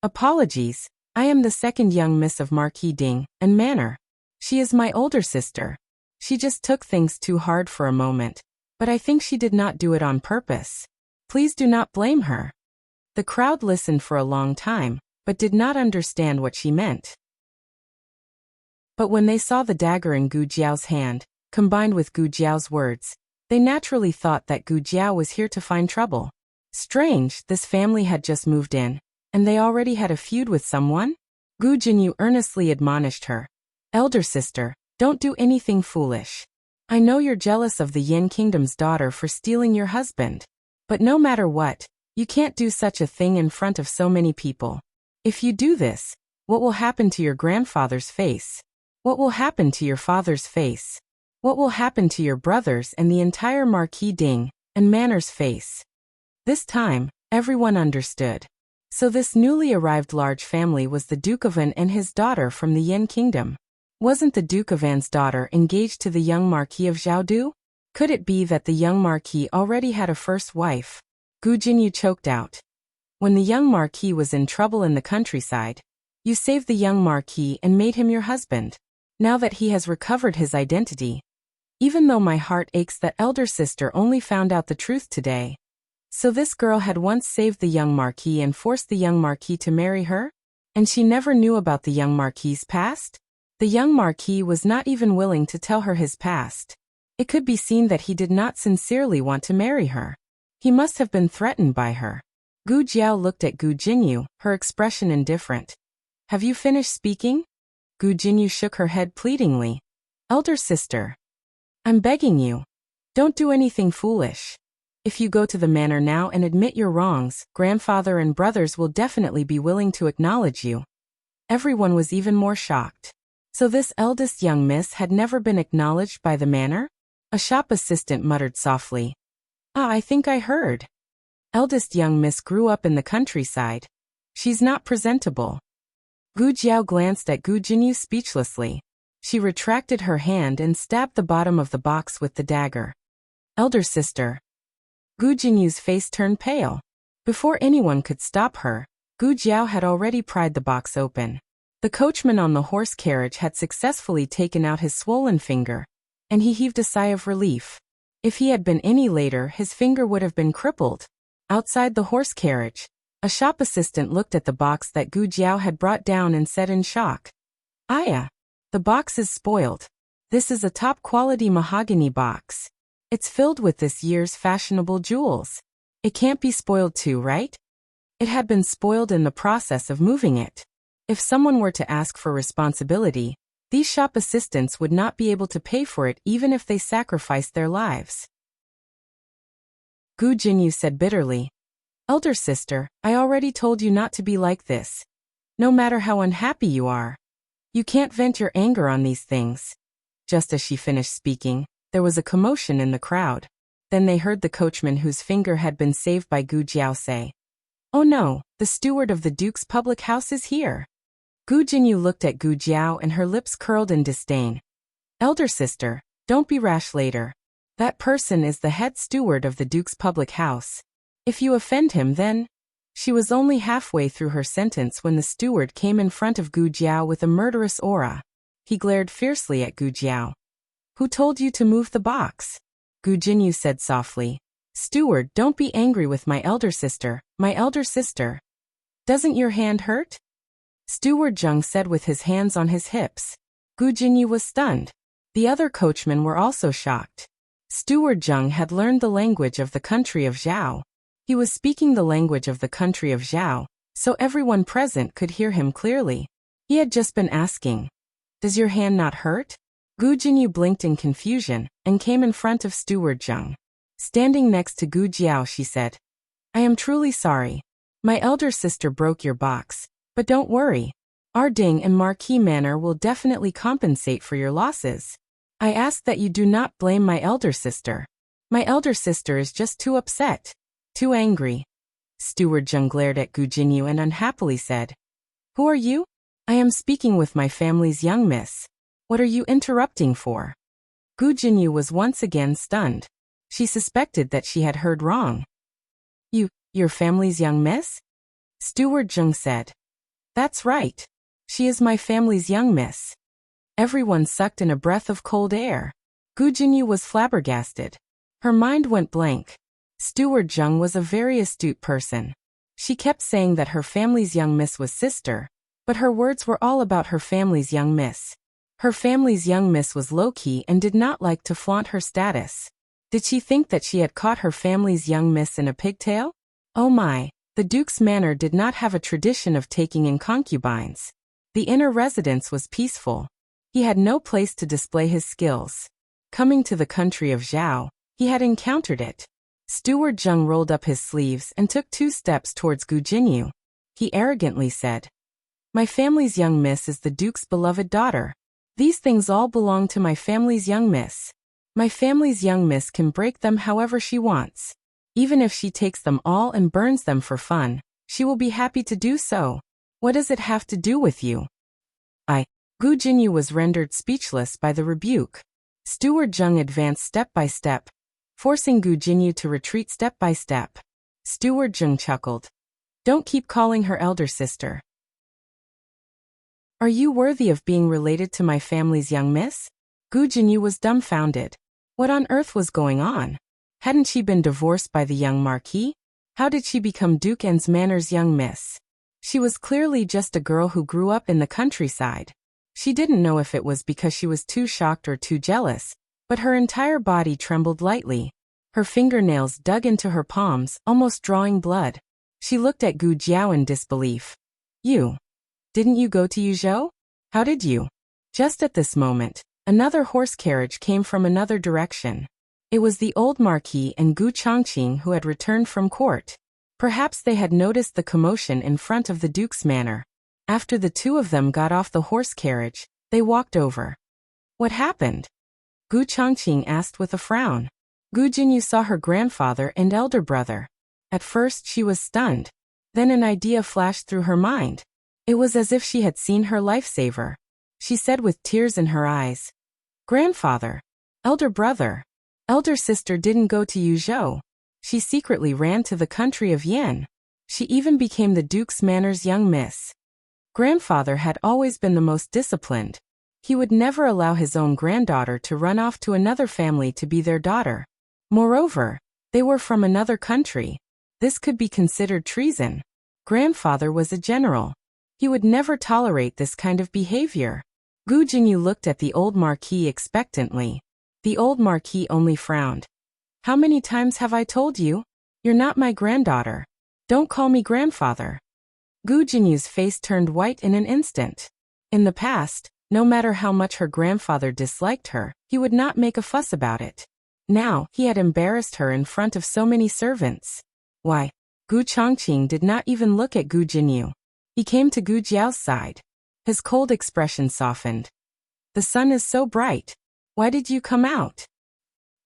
"Apologies, I am the second young miss of Marquis Ding and Manor. She is my older sister. She just took things too hard for a moment, but I think she did not do it on purpose. Please do not blame her." The crowd listened for a long time, but did not understand what she meant. But when they saw the dagger in Gu Jiao's hand, combined with Gu Jiao's words, they naturally thought that Gu Jiao was here to find trouble. Strange, this family had just moved in, and they already had a feud with someone? Gu Jinyu earnestly admonished her. "Elder sister, don't do anything foolish. I know you're jealous of the Yin Kingdom's daughter for stealing your husband. But no matter what, you can't do such a thing in front of so many people. If you do this, what will happen to your grandfather's face? What will happen to your father's face? What will happen to your brothers and the entire Marquis Ding and Manor's face?" This time, everyone understood. So this newly arrived large family was the Duke of An and his daughter from the Yin Kingdom. Wasn't the Duke of An's daughter engaged to the young Marquis of Zhaodu? Could it be that the young Marquis already had a first wife? Gu Jinyu choked out. "When the young Marquis was in trouble in the countryside, you saved the young Marquis and made him your husband. Now that he has recovered his identity, even though my heart aches that elder sister only found out the truth today. So this girl had once saved the young Marquis and forced the young Marquis to marry her? And she never knew about the young Marquis's past? The young Marquis was not even willing to tell her his past. It could be seen that he did not sincerely want to marry her. He must have been threatened by her." Gu Jiao looked at Gu Jinyu, her expression indifferent. "Have you finished speaking?" Gu Jinyu shook her head pleadingly. "Elder sister, I'm begging you. Don't do anything foolish. If you go to the manor now and admit your wrongs, grandfather and brothers will definitely be willing to acknowledge you. Everyone was even more shocked. So this eldest young miss had never been acknowledged by the manor? A shop assistant muttered softly. I think I heard. Eldest young miss grew up in the countryside. She's not presentable. Gu Jiao glanced at Gu Jinyu speechlessly. She retracted her hand and stabbed the bottom of the box with the dagger. Elder sister. Gu Jinyu's face turned pale. Before anyone could stop her, Gu Jiao had already pried the box open. The coachman on the horse carriage had successfully taken out his swollen finger, and he heaved a sigh of relief. If he had been any later, his finger would have been crippled. Outside the horse carriage, a shop assistant looked at the box that Gu Jiao had brought down and said in shock, "Aya, the box is spoiled. This is a top-quality mahogany box. It's filled with this year's fashionable jewels. It can't be spoiled too, right?" It had been spoiled in the process of moving it. If someone were to ask for responsibility, these shop assistants would not be able to pay for it even if they sacrificed their lives. Gu Jinyu said bitterly, "Elder sister, I already told you not to be like this. No matter how unhappy you are, you can't vent your anger on these things." Just as she finished speaking, there was a commotion in the crowd. Then they heard the coachman whose finger had been saved by Gu Jiao say, "Oh no, the steward of the Duke's public house is here." Gu Jinyu looked at Gu Jiao and her lips curled in disdain. "Elder sister, don't be rash later. That person is the head steward of the Duke's public house. If you offend him then—" She was only halfway through her sentence when the steward came in front of Gu Jiao with a murderous aura. He glared fiercely at Gu Jiao. "Who told you to move the box?" Gu Jinyu said softly. "Steward, don't be angry with my elder sister, my elder sister. Doesn't your hand hurt?" Steward Zheng said with his hands on his hips. Gu Jinyu was stunned. The other coachmen were also shocked. Steward Zheng had learned the language of the country of Zhao. He was speaking the language of the country of Zhao, so everyone present could hear him clearly. He had just been asking, "Does your hand not hurt?" Gu Jinyu blinked in confusion and came in front of Steward Zheng. Standing next to Gu Jiao, she said, "I am truly sorry. My elder sister broke your box, but don't worry. Our Ding and Marquis Manor will definitely compensate for your losses. I ask that you do not blame my elder sister. My elder sister is just too upset, too angry." Steward Zheng glared at Gu Jinyu and unhappily said, "Who are you?" "I am speaking with my family's young miss. What are you interrupting for?" Gu Jinyu was once again stunned. She suspected that she had heard wrong. Your family's young miss?" Steward Zheng said. "That's right. She is my family's young miss." Everyone sucked in a breath of cold air. Gu Jinyu was flabbergasted. Her mind went blank. Steward Zheng was a very astute person. She kept saying that her family's young miss was sister, but her words were all about her family's young miss. Her family's young miss was low-key and did not like to flaunt her status. Did she think that she had caught her family's young miss in a pigtail? Oh my, the Duke's manor did not have a tradition of taking in concubines. The inner residence was peaceful. He had no place to display his skills. Coming to the country of Zhao, he had encountered it. Steward Zheng rolled up his sleeves and took 2 steps towards Gu Jinyu. He arrogantly said, "My family's young miss is the Duke's beloved daughter. These things all belong to my family's young miss. My family's young miss can break them however she wants. Even if she takes them all and burns them for fun, she will be happy to do so. What does it have to do with you?" Gu Jinyu was rendered speechless by the rebuke. Steward Zheng advanced step by step, forcing Gu Jinyu to retreat step by step. Steward Zheng chuckled. "Don't keep calling her elder sister. Are you worthy of being related to my family's young miss?" Gu Jinyu was dumbfounded. What on earth was going on? Hadn't she been divorced by the young Marquis? How did she become Duke N's Manor's young miss? She was clearly just a girl who grew up in the countryside. She didn't know if it was because she was too shocked or too jealous, but her entire body trembled lightly. Her fingernails dug into her palms, almost drawing blood. She looked at Gu Jiao in disbelief. Didn't you go to Yuzhou? How did you?" Just at this moment, Another horse carriage came from another direction. It was the old Marquis and Gu Chongqing who had returned from court. Perhaps they had noticed the commotion in front of the Duke's manor. After the two of them got off the horse carriage, they walked over. What happened? Gu Chongqing asked with a frown. Gu Jinyu saw her grandfather and elder brother. At first she was stunned. Then an idea flashed through her mind. It was as if she had seen her lifesaver. She said with tears in her eyes, "Grandfather, elder brother, elder sister didn't go to Yuzhou. She secretly ran to the country of Yan. She even became the Duke's manor's young miss." Grandfather had always been the most disciplined. He would never allow his own granddaughter to run off to another family to be their daughter. Moreover, they were from another country. This could be considered treason. Grandfather was a general. He would never tolerate this kind of behavior. Gu Jinyu looked at the old Marquis expectantly. The old Marquis only frowned. "How many times have I told you? You're not my granddaughter. Don't call me grandfather." Gu Jinyu's face turned white in an instant. In the past, no matter how much her grandfather disliked her, he would not make a fuss about it. Now, he had embarrassed her in front of so many servants. Why? Gu Chongqing did not even look at Gu Jinyu. He came to Gu Jiao's side. His cold expression softened. "The sun is so bright. Why did you come out?"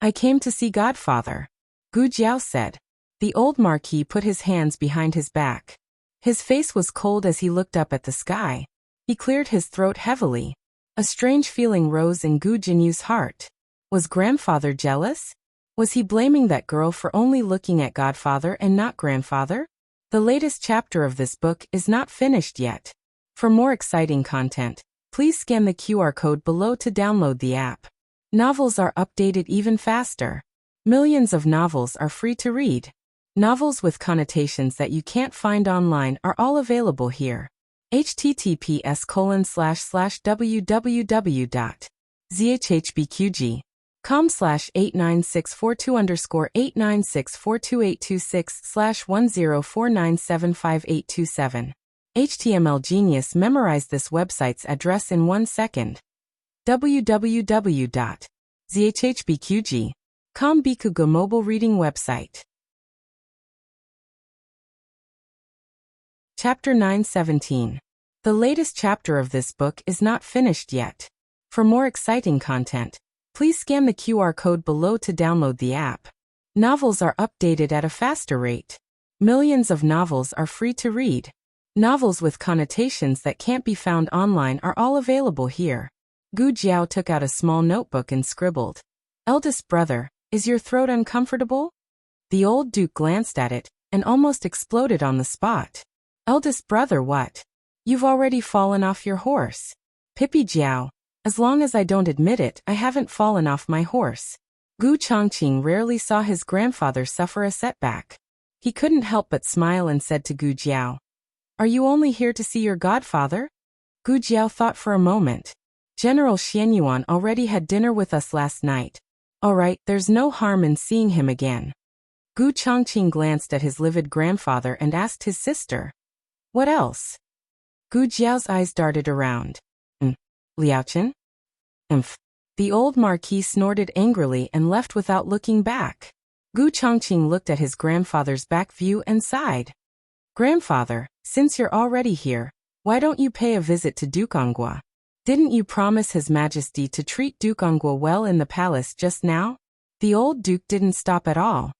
"I came to see Godfather," Gu Jiao said. The old Marquis put his hands behind his back. His face was cold as he looked up at the sky. He cleared his throat heavily. A strange feeling rose in Gu Jinyu's heart. Was grandfather jealous? Was he blaming that girl for only looking at Godfather and not grandfather? The latest chapter of this book is not finished yet. For more exciting content, please scan the QR code below to download the app. Novels are updated even faster. Millions of novels are free to read. Novels with connotations that you can't find online are all available here. https://www.zhbqg.com/89642_8964286/10497587. HTML Genius memorized this website's address in 1 second. www.zhbqg.com Bikugo mobile reading website. Chapter 917. The latest chapter of this book is not finished yet. For more exciting content, please scan the QR code below to download the app. Novels are updated at a faster rate. Millions of novels are free to read. Novels with connotations that can't be found online are all available here. Gu Jiao took out a small notebook and scribbled, "Eldest brother, is your throat uncomfortable?" The old Duke glanced at it and almost exploded on the spot. "Eldest brother what? You've already fallen off your horse." "Pippi Jiao, as long as I don't admit it, I haven't fallen off my horse." Gu Chongqing rarely saw his grandfather suffer a setback. He couldn't help but smile and said to Gu Jiao, "Are you only here to see your godfather?" Gu Jiao thought for a moment. "General Xianyuan already had dinner with us last night. All right, there's no harm in seeing him again." Gu Chongqing glanced at his livid grandfather and asked his sister, "What else?" Gu Jiao's eyes darted around. Liaochen? Umph. The old Marquis snorted angrily and left without looking back. Gu Chongqing looked at his grandfather's back view and sighed. "Grandfather, since you're already here, why don't you pay a visit to Duke Ongwa? Didn't you promise His Majesty to treat Duke Ongwa well in the palace just now?" The old Duke didn't stop at all.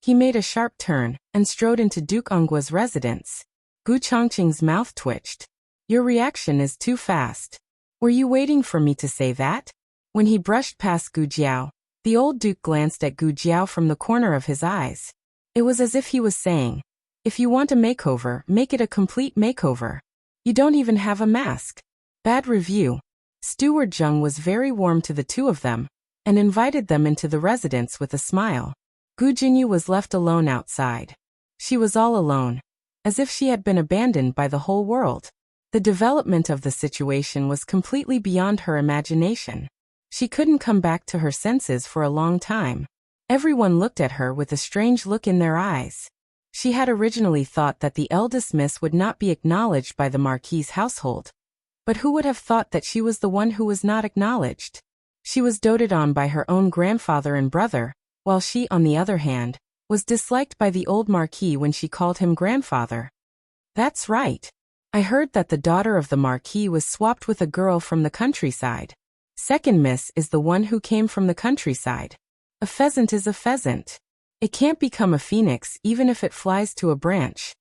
He made a sharp turn and strode into Duke Ongwa's residence. Gu Chongqing's mouth twitched. "Your reaction is too fast. Were you waiting for me to say that?" When he brushed past Gu Jiao, the old Duke glanced at Gu Jiao from the corner of his eyes. It was as if he was saying, "If you want a makeover, make it a complete makeover. You don't even have a mask." Bad review. Steward Zheng was very warm to the two of them and invited them into the residence with a smile. Gu Jinyu was left alone outside. She was all alone, as if she had been abandoned by the whole world. The development of the situation was completely beyond her imagination. She couldn't come back to her senses for a long time. Everyone looked at her with a strange look in their eyes. She had originally thought that the eldest miss would not be acknowledged by the Marquis's household. But who would have thought that she was the one who was not acknowledged? She was doted on by her own grandfather and brother, while she, on the other hand, was disliked by the old Marquis when she called him grandfather. That's right. I heard that the daughter of the Marquis was swapped with a girl from the countryside. Second miss is the one who came from the countryside. A pheasant is a pheasant. It can't become a phoenix even if it flies to a branch.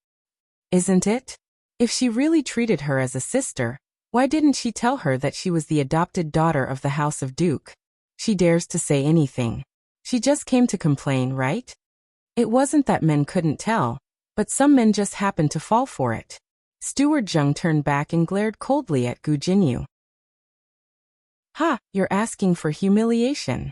Isn't it? If she really treated her as a sister, why didn't she tell her that she was the adopted daughter of the House of Duke? She dares to say anything. She just came to complain, right? It wasn't that men couldn't tell, but some men just happened to fall for it. Steward Zheng turned back and glared coldly at Gu Jinyu. Ha, you're asking for humiliation.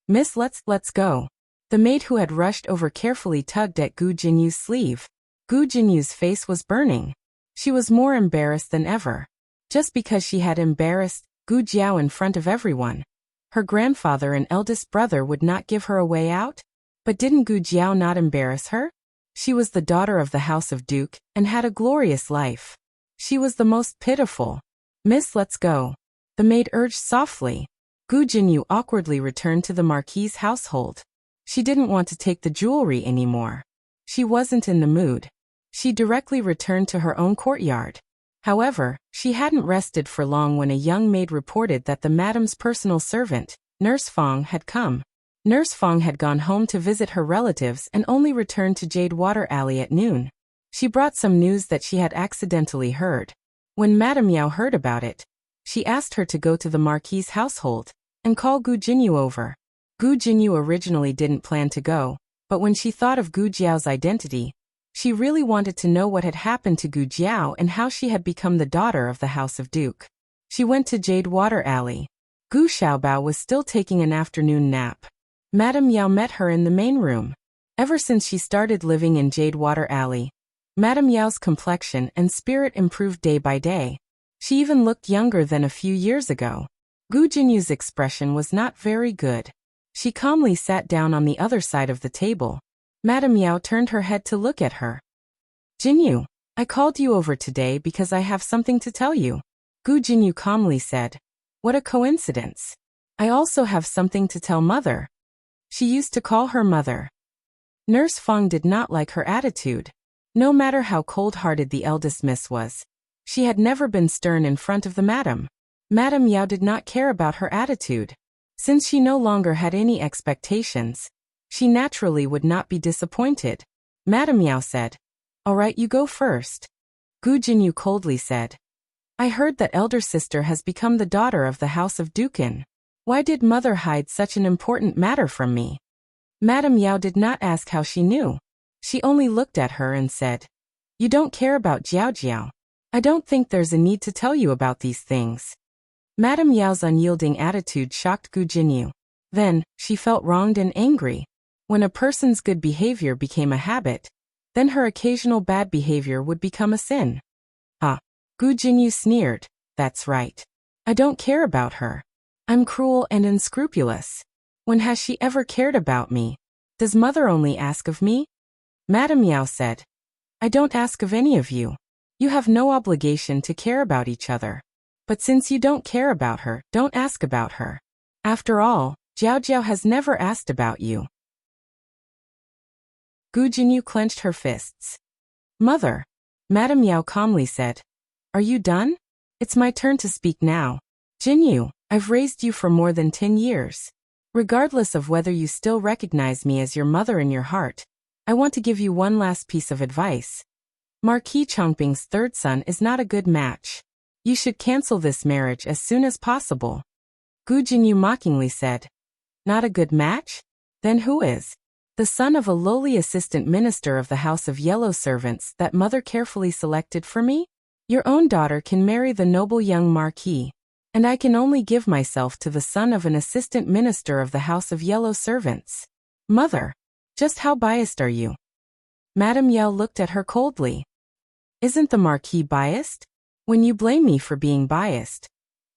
Miss, let's go. The maid who had rushed over carefully tugged at Gu Jinyu's sleeve. Gu Jinyu's face was burning. She was more embarrassed than ever. Just because she had embarrassed Gu Jiao in front of everyone. Her grandfather and eldest brother would not give her a way out? But didn't Gu Jiao not embarrass her? She was the daughter of the House of Duke and had a glorious life. She was the most pitiful. Miss, let's go. The maid urged softly. Gu Jinyu awkwardly returned to the Marquis's household. She didn't want to take the jewelry anymore. She wasn't in the mood. She directly returned to her own courtyard. However, she hadn't rested for long when a young maid reported that the madam's personal servant, Nurse Fong, had come. Nurse Fong had gone home to visit her relatives and only returned to Jade Water Alley at noon. She brought some news that she had accidentally heard. When Madame Yao heard about it, she asked her to go to the Marquis's household and call Gu Jinyu over. Gu Jinyu originally didn't plan to go, but when she thought of Gu Jiao's identity, she really wanted to know what had happened to Gu Jiao and how she had become the daughter of the House of Duke. She went to Jade Water Alley. Gu Xiaobao was still taking an afternoon nap. Madame Yao met her in the main room. Ever since she started living in Jade Water Alley, Madame Yao's complexion and spirit improved day by day. She even looked younger than a few years ago. Gu Jinyu's expression was not very good. She calmly sat down on the other side of the table. Madame Yao turned her head to look at her. Jinyu, I called you over today because I have something to tell you. Gu Jinyu calmly said. What a coincidence. I also have something to tell Mother. She used to call her mother. Nurse Fong did not like her attitude. No matter how cold-hearted the eldest miss was, she had never been stern in front of the madam. Madame Yao did not care about her attitude. Since she no longer had any expectations, she naturally would not be disappointed. Madame Yao said, All right, you go first. Gu Jinyu coldly said, I heard that elder sister has become the daughter of the House of Dukin. Why did Mother hide such an important matter from me? Madame Yao did not ask how she knew. She only looked at her and said, You don't care about Jiao Jiao. I don't think there's a need to tell you about these things. Madame Yao's unyielding attitude shocked Gu Jinyu. Then, she felt wronged and angry. When a person's good behavior became a habit, then her occasional bad behavior would become a sin. Ah, Gu Jinyu sneered. That's right. I don't care about her. I'm cruel and unscrupulous. When has she ever cared about me? Does Mother only ask of me? Madame Yao said, I don't ask of any of you. You have no obligation to care about each other. But since you don't care about her, don't ask about her. After all, Jiao Jiao has never asked about you. Gu Jinyu clenched her fists. Mother, Madame Yao calmly said, Are you done? It's my turn to speak now. Jinyu, I've raised you for more than 10 years. Regardless of whether you still recognize me as your mother in your heart, I want to give you one last piece of advice. Marquis Chongping's third son is not a good match. You should cancel this marriage as soon as possible. Gu Jinyu mockingly said, Not a good match? Then who is? The son of a lowly assistant minister of the House of Yellow Servants that Mother carefully selected for me? Your own daughter can marry the noble young Marquis. And I can only give myself to the son of an assistant minister of the House of Yellow Servants. Mother, just how biased are you? Madame Yao looked at her coldly. Isn't the Marquis biased? When you blame me for being biased,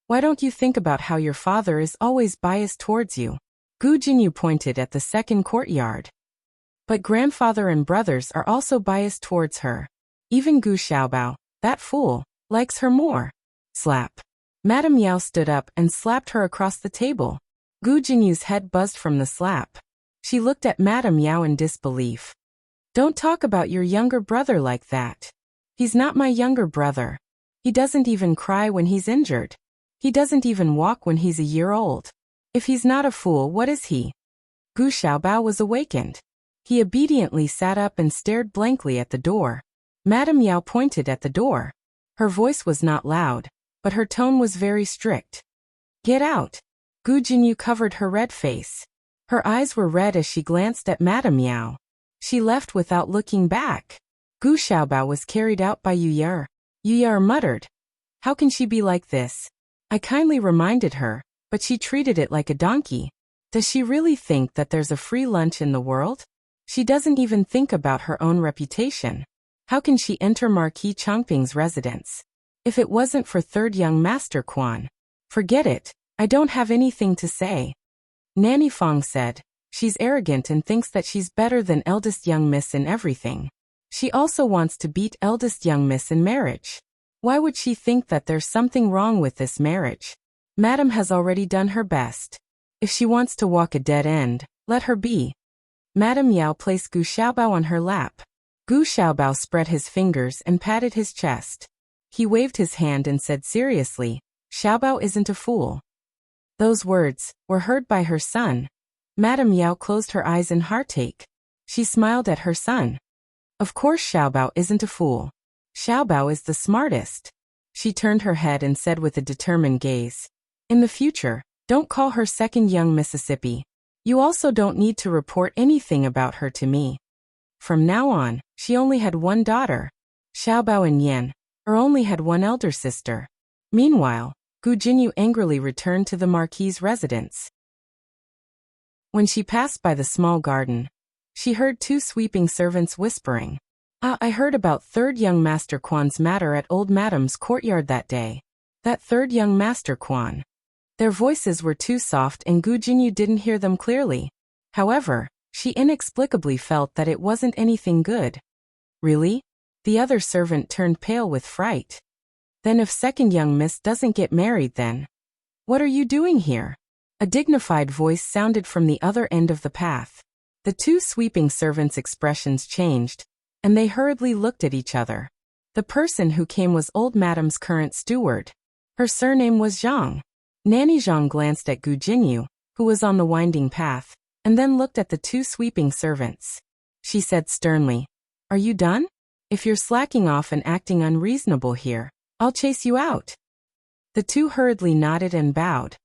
why don't you think about how your father is always biased towards you? Gu Jinyu pointed at the second courtyard. But grandfather and brothers are also biased towards her. Even Gu Xiaobao, that fool, likes her more. Slap. Madame Yao stood up and slapped her across the table. Gu Jinyu's head buzzed from the slap. She looked at Madame Yao in disbelief. Don't talk about your younger brother like that. He's not my younger brother. He doesn't even cry when he's injured. He doesn't even walk when he's a year old. If he's not a fool, what is he? Gu Xiaobao was awakened. He obediently sat up and stared blankly at the door. Madame Yao pointed at the door. Her voice was not loud, but her tone was very strict. Get out. Gu Jinyu covered her red face. Her eyes were red as she glanced at Madame Yao. She left without looking back. Gu Xiaobao was carried out by Yu Yer. Yu Yer muttered. How can she be like this? I kindly reminded her, but she treated it like a donkey. Does she really think that there's a free lunch in the world? She doesn't even think about her own reputation. How can she enter Marquis Changping's residence? If it wasn't for third young Master Quan. Forget it, I don't have anything to say. Nanny Fong said. She's arrogant and thinks that she's better than eldest young miss in everything. She also wants to beat eldest young miss in marriage. Why would she think that there's something wrong with this marriage? Madam has already done her best. If she wants to walk a dead end, let her be. Madame Yao placed Gu Xiaobao on her lap. Gu Xiaobao spread his fingers and patted his chest. He waved his hand and said seriously, Xiaobao isn't a fool. Those words were heard by her son. Madame Yao closed her eyes in heartache. She smiled at her son. Of course Xiaobao isn't a fool. Xiaobao is the smartest. She turned her head and said with a determined gaze. In the future, don't call her second young Mississippi. You also don't need to report anything about her to me. From now on, she only had one daughter. Xiaobao and Yan, only had one elder sister. Meanwhile, Gu Jinyu angrily returned to the Marquis's residence. When she passed by the small garden, she heard two sweeping servants whispering. I heard about third young Master Quan's matter at old Madam's courtyard that day. That third young Master Quan. Their voices were too soft and Gu Jinyu didn't hear them clearly. However, she inexplicably felt that it wasn't anything good. Really? The other servant turned pale with fright. Then if second young miss doesn't get married then? What are you doing here? A dignified voice sounded from the other end of the path. The two sweeping servants' expressions changed, and they hurriedly looked at each other. The person who came was old Madam's current steward. Her surname was Zhang. Nanny Zhang glanced at Gu Jinyu, who was on the winding path, and then looked at the two sweeping servants. She said sternly, Are you done? If you're slacking off and acting unreasonable here, I'll chase you out. The two hurriedly nodded and bowed.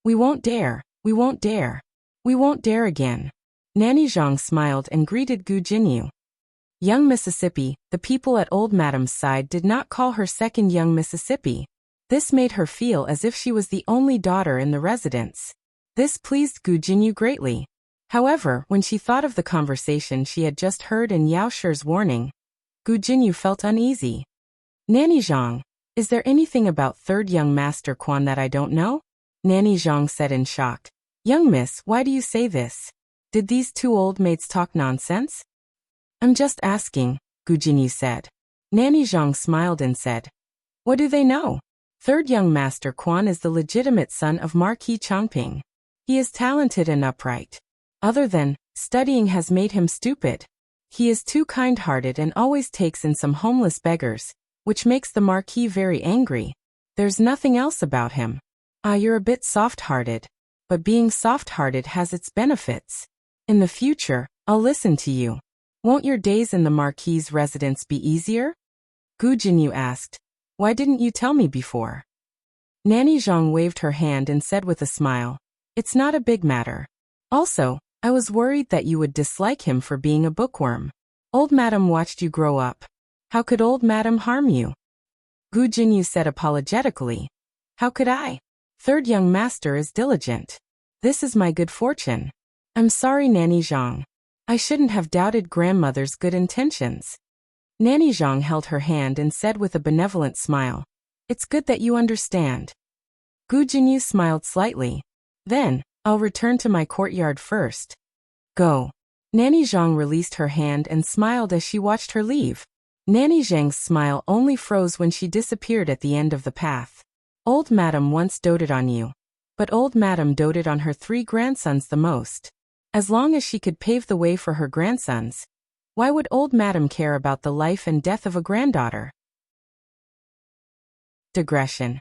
We won't dare, we won't dare. We won't dare again. Nanny Zhang smiled and greeted Gu Jinyu. Young Mississippi, the people at old Madam's side did not call her second young Mississippi. This made her feel as if she was the only daughter in the residence. This pleased Gu Jinyu greatly. However, when she thought of the conversation she had just heard and Yao Shi's warning, Gu Jinyu felt uneasy. Nanny Zhang, is there anything about third young Master Quan that I don't know? Nanny Zhang said in shock. Young miss, why do you say this? Did these two old maids talk nonsense? I'm just asking, Gu Jinyu said. Nanny Zhang smiled and said, What do they know? Third young Master Quan is the legitimate son of Marquis Changping. He is talented and upright. Other than studying has made him stupid. He is too kind-hearted and always takes in some homeless beggars, which makes the Marquis very angry. There's nothing else about him. You're a bit soft-hearted. But being soft-hearted has its benefits. In the future, I'll listen to you. Won't your days in the Marquis's residence be easier? Gu Jinyu asked. Why didn't you tell me before? Nanny Zhang waved her hand and said with a smile. It's not a big matter. Also, I was worried that you would dislike him for being a bookworm. Old Madam watched you grow up. How could old Madam harm you? Gu Jinyu said apologetically. How could I? Third young master is diligent. This is my good fortune. I'm sorry, Nanny Zhang. I shouldn't have doubted grandmother's good intentions. Nanny Zhang held her hand and said with a benevolent smile. It's good that you understand. Gu Jinyu smiled slightly. Then, I'll return to my courtyard first. Go. Nanny Zhang released her hand and smiled as she watched her leave. Nanny Zhang's smile only froze when she disappeared at the end of the path. Old Madam once doted on you. But old Madam doted on her 3 grandsons the most. As long as she could pave the way for her grandsons, why would old Madam care about the life and death of a granddaughter? Digression.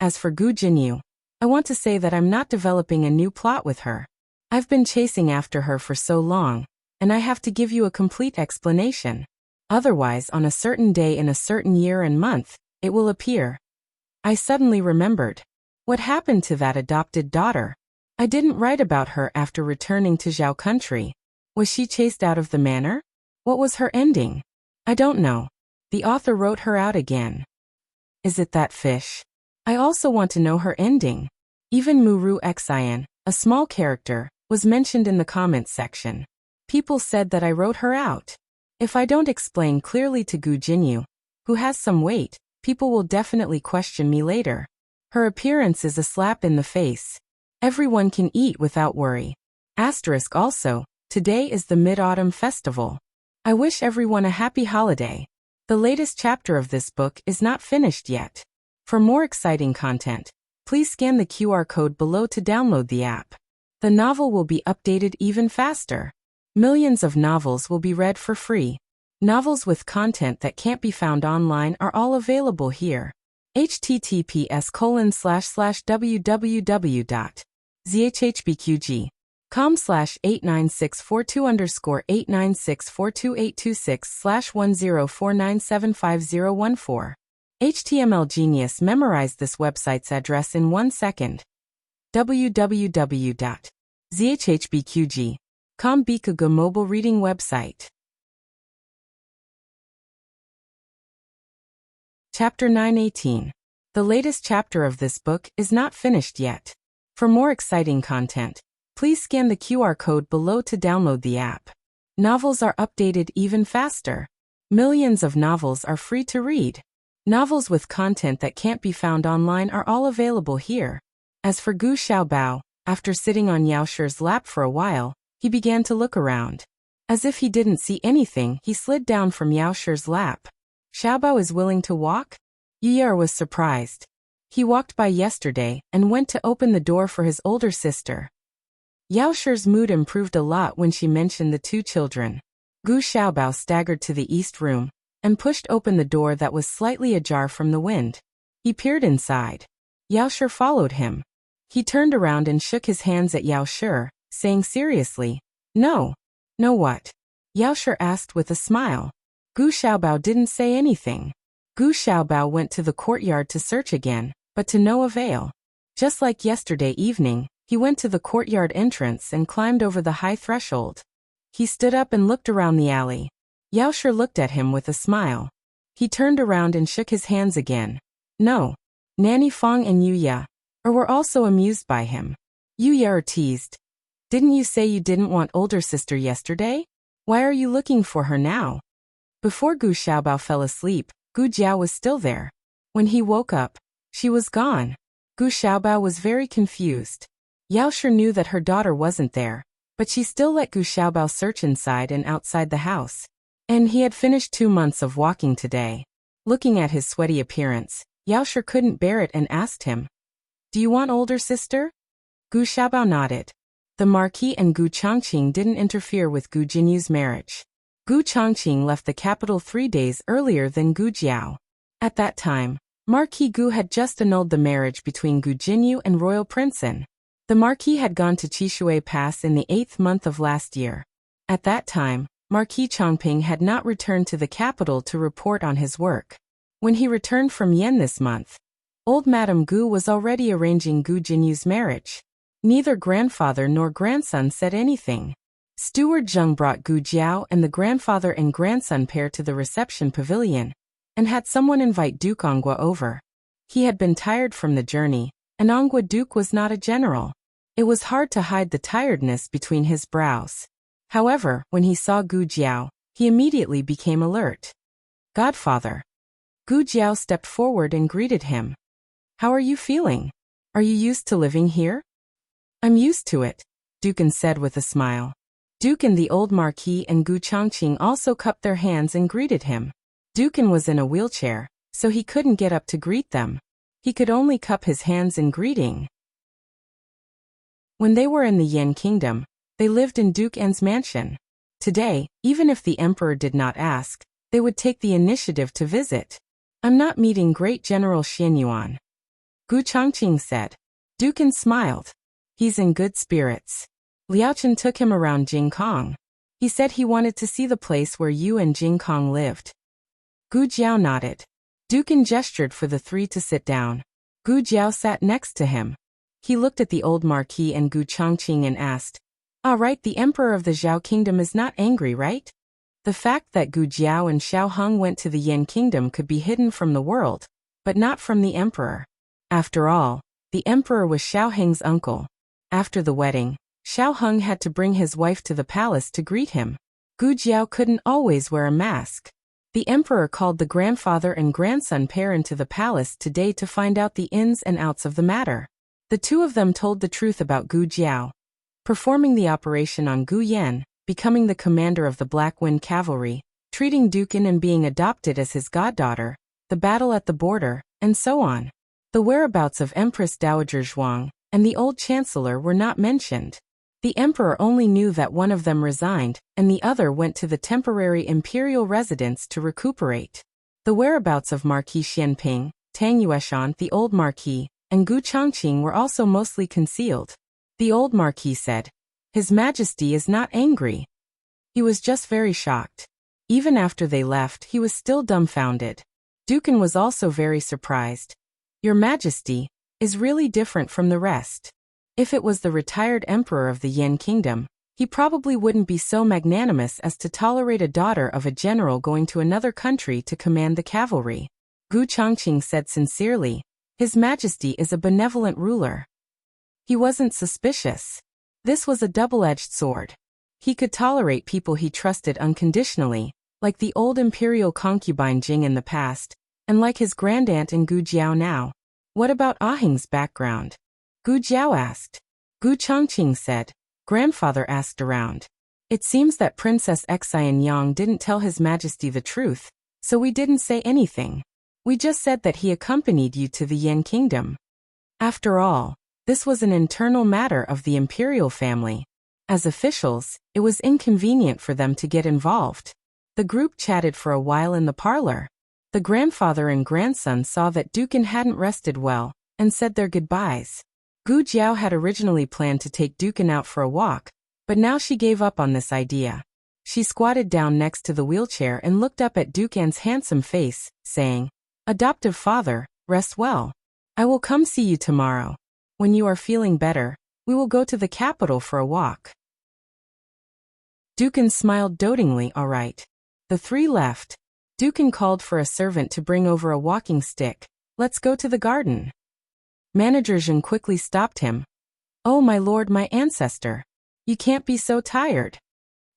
As for Gu Jinyu, I want to say that I'm not developing a new plot with her. I've been chasing after her for so long, and I have to give you a complete explanation. Otherwise, on a certain day in a certain year and month, it will appear. I suddenly remembered. What happened to that adopted daughter? I didn't write about her after returning to Zhao country. Was she chased out of the manor? What was her ending? I don't know. The author wrote her out again. Is it that fish? I also want to know her ending. Even Muru Xian, a small character, was mentioned in the comments section. People said that I wrote her out. If I don't explain clearly to Gu Jinyu, who has some weight, people will definitely question me later. Her appearance is a slap in the face. Everyone can eat without worry. Asterisk also, today is the Mid-Autumn Festival. I wish everyone a happy holiday. The latest chapter of this book is not finished yet. For more exciting content, please scan the QR code below to download the app. The novel will be updated even faster. Millions of novels will be read for free. Novels with content that can't be found online are all available here. https://www.zhhbqg.com/89642_8964286/10497514. HTML Genius memorized this website's address in 1 second. www.zhhbqg.com Bikuga mobile reading website. Chapter 918. The latest chapter of this book is not finished yet. For more exciting content, please scan the QR code below to download the app. Novels are updated even faster. Millions of novels are free to read. Novels with content that can't be found online are all available here. As for Gu Xiaobao, after sitting on Yao Shi's lap for a while, he began to look around. As if he didn't see anything, he slid down from Yao Shi's lap. Xiaobao is willing to walk? Yuya was surprised. He walked by yesterday and went to open the door for his older sister. Yao Shi's mood improved a lot when she mentioned the 2 children. Gu Xiaobao staggered to the east room and pushed open the door that was slightly ajar from the wind. He peered inside. Yao Shi followed him. He turned around and shook his hands at Yao Shi, saying seriously, "No." "No what?" Yao Shi asked with a smile. Gu Xiaobao didn't say anything. Gu Xiaobao went to the courtyard to search again, but to no avail. Just like yesterday evening, he went to the courtyard entrance and climbed over the high threshold. He stood up and looked around the alley. Yao Shi looked at him with a smile. He turned around and shook his hands again. No. Nanny Fong and Yuya were also amused by him. Yuya teased. "Didn't you say you didn't want older sister yesterday? Why are you looking for her now?" Before Gu Xiaobao fell asleep, Gu Jiao was still there. When he woke up, she was gone. Gu Xiaobao was very confused. Yao Shi knew that her daughter wasn't there, but she still let Gu Xiaobao search inside and outside the house. And he had finished 2 months of walking today. Looking at his sweaty appearance, Yao Shi couldn't bear it and asked him, "Do you want older sister?" Gu Xiaobao nodded. The Marquis and Gu Changqing didn't interfere with Gu Jinyu's marriage. Gu Changqing left the capital 3 days earlier than Gu Jiao. At that time, Marquis Gu had just annulled the marriage between Gu Jinyu and Royal Princeton. The Marquis had gone to Chishui Pass in the 8th month of last year. At that time, Marquis Chongping had not returned to the capital to report on his work. When he returned from Yen this month, old Madame Gu was already arranging Gu Jinyu's marriage. Neither grandfather nor grandson said anything. Steward Zheng brought Gu Jiao and the grandfather and grandson pair to the reception pavilion, and had someone invite Duke Ongwa over. He had been tired from the journey, and Ongwa Duke was not a general. It was hard to hide the tiredness between his brows. However, when he saw Gu Jiao, he immediately became alert. "Godfather." Gu Jiao stepped forward and greeted him. "How are you feeling? Are you used to living here?" "I'm used to it," Dukan said with a smile. Dukan the old Marquis and Gu Changqing also cupped their hands and greeted him. Dukan was in a wheelchair, so he couldn't get up to greet them. He could only cup his hands in greeting. When they were in the Yin Kingdom, they lived in Duke N's mansion. Today, even if the emperor did not ask, they would take the initiative to visit. I'm not meeting Great General Xianyuan, Gu Chongqing said. Duke N smiled. He's in good spirits. Liaochen took him around Jingkong. He said he wanted to see the place where you and Jingkong lived. Gu Jiao nodded. Duke N gestured for the three to sit down. Gu Jiao sat next to him. He looked at the old marquis and Gu Chongqing and asked, "All right, the emperor of the Zhao kingdom is not angry, right?" The fact that Gu Jiao and Xiao Heng went to the Yin kingdom could be hidden from the world, but not from the emperor. After all, the emperor was Xiao Heng's uncle. After the wedding, Xiao Heng had to bring his wife to the palace to greet him. Gu Jiao couldn't always wear a mask. The emperor called the grandfather and grandson pair into the palace today to find out the ins and outs of the matter. The two of them told the truth about Gu Jiao performing the operation on Gu Yan, becoming the commander of the Black Wind Cavalry, treating Duke N and being adopted as his goddaughter, the battle at the border, and so on. The whereabouts of Empress Dowager Zhuang and the old chancellor were not mentioned. The emperor only knew that one of them resigned, and the other went to the temporary imperial residence to recuperate. The whereabouts of Marquis Xianping, Tang Yueshan, the old marquis, and Gu Chongqing were also mostly concealed. The old marquis said, "His Majesty is not angry." He was just very shocked. Even after they left, he was still dumbfounded. Duke N was also very surprised. "Your Majesty is really different from the rest." If it was the retired emperor of the Yin Kingdom, he probably wouldn't be so magnanimous as to tolerate a daughter of a general going to another country to command the cavalry. Gu Chongqing said sincerely, "His Majesty is a benevolent ruler." He wasn't suspicious. This was a double-edged sword. He could tolerate people he trusted unconditionally, like the old imperial concubine Jing in the past, and like his grandaunt in Gu Jiao now. What about Aheng's background? Gu Jiao asked. Gu Chongqing said. Grandfather asked around. It seems that Princess Xian Yang didn't tell His Majesty the truth, so we didn't say anything. We just said that he accompanied you to the Yin Kingdom. After all, this was an internal matter of the imperial family. As officials, it was inconvenient for them to get involved. The group chatted for a while in the parlor. The grandfather and grandson saw that Duke N hadn't rested well, and said their goodbyes. Gu Jiao had originally planned to take Duke N out for a walk, but now she gave up on this idea. She squatted down next to the wheelchair and looked up at Duke N's handsome face, saying, "Adoptive father, rest well. I will come see you tomorrow. When you are feeling better, we will go to the capital for a walk." Duke N smiled dotingly. All right. The three left. Duke N called for a servant to bring over a walking stick. Let's go to the garden. Manager Zhen quickly stopped him. "Oh my lord, my ancestor. You can't be so tired."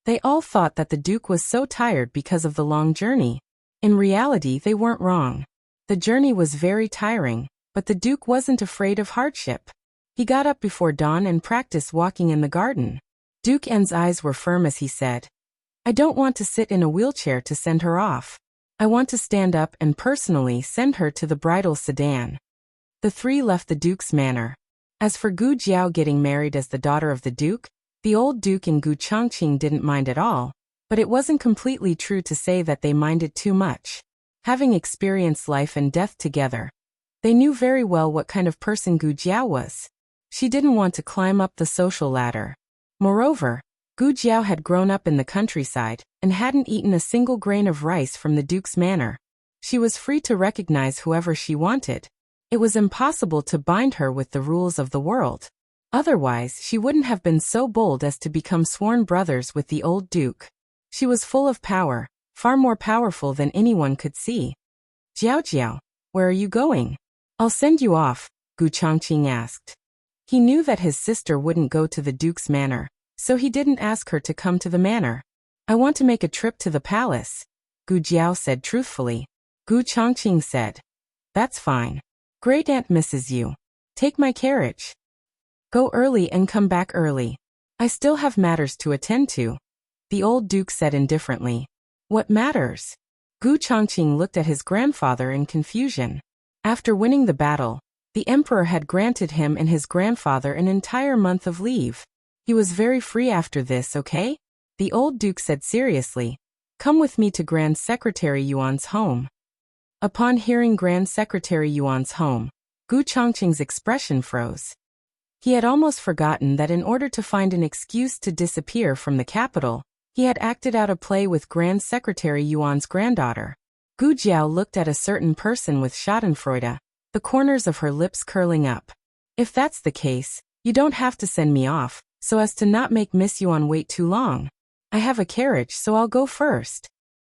They all thought that the Duke was so tired because of the long journey. In reality, they weren't wrong. The journey was very tiring, but the Duke wasn't afraid of hardship. He got up before dawn and practiced walking in the garden. Duke N's eyes were firm as he said, "I don't want to sit in a wheelchair to send her off. I want to stand up and personally send her to the bridal sedan." The three left the Duke's manor. As for Gu Jiao getting married as the daughter of the Duke, the old Duke and Gu Chongqing didn't mind at all, but it wasn't completely true to say that they minded too much. Having experienced life and death together, they knew very well what kind of person Gu Jiao was. She didn't want to climb up the social ladder. Moreover, Gu Jiao had grown up in the countryside and hadn't eaten a single grain of rice from the Duke's manor. She was free to recognize whoever she wanted. It was impossible to bind her with the rules of the world. Otherwise, she wouldn't have been so bold as to become sworn brothers with the old Duke. She was full of power, far more powerful than anyone could see. "Jiao Jiao, where are you going?" "I'll send you off," Gu Chongqing asked. He knew that his sister wouldn't go to the Duke's manor, so he didn't ask her to come to the manor. "I want to make a trip to the palace," Gu Jiao said truthfully. Gu Chongqing said, "That's fine. Great aunt misses you. Take my carriage. Go early and come back early. I still have matters to attend to," the old Duke said indifferently. "What matters?" Gu Chongqing looked at his grandfather in confusion. After winning the battle, The emperor had granted him and his grandfather an entire month of leave. He was very free after this, okay? The old duke said seriously. Come with me to Grand Secretary Yuan's home. Upon hearing Grand Secretary Yuan's home, Gu Chongqing's expression froze. He had almost forgotten that in order to find an excuse to disappear from the capital, he had acted out a play with Grand Secretary Yuan's granddaughter. Gu Jiao looked at a certain person with schadenfreude, the corners of her lips curling up. If that's the case, you don't have to send me off, so as to not make Miss Yuan wait too long. I have a carriage, so I'll go first.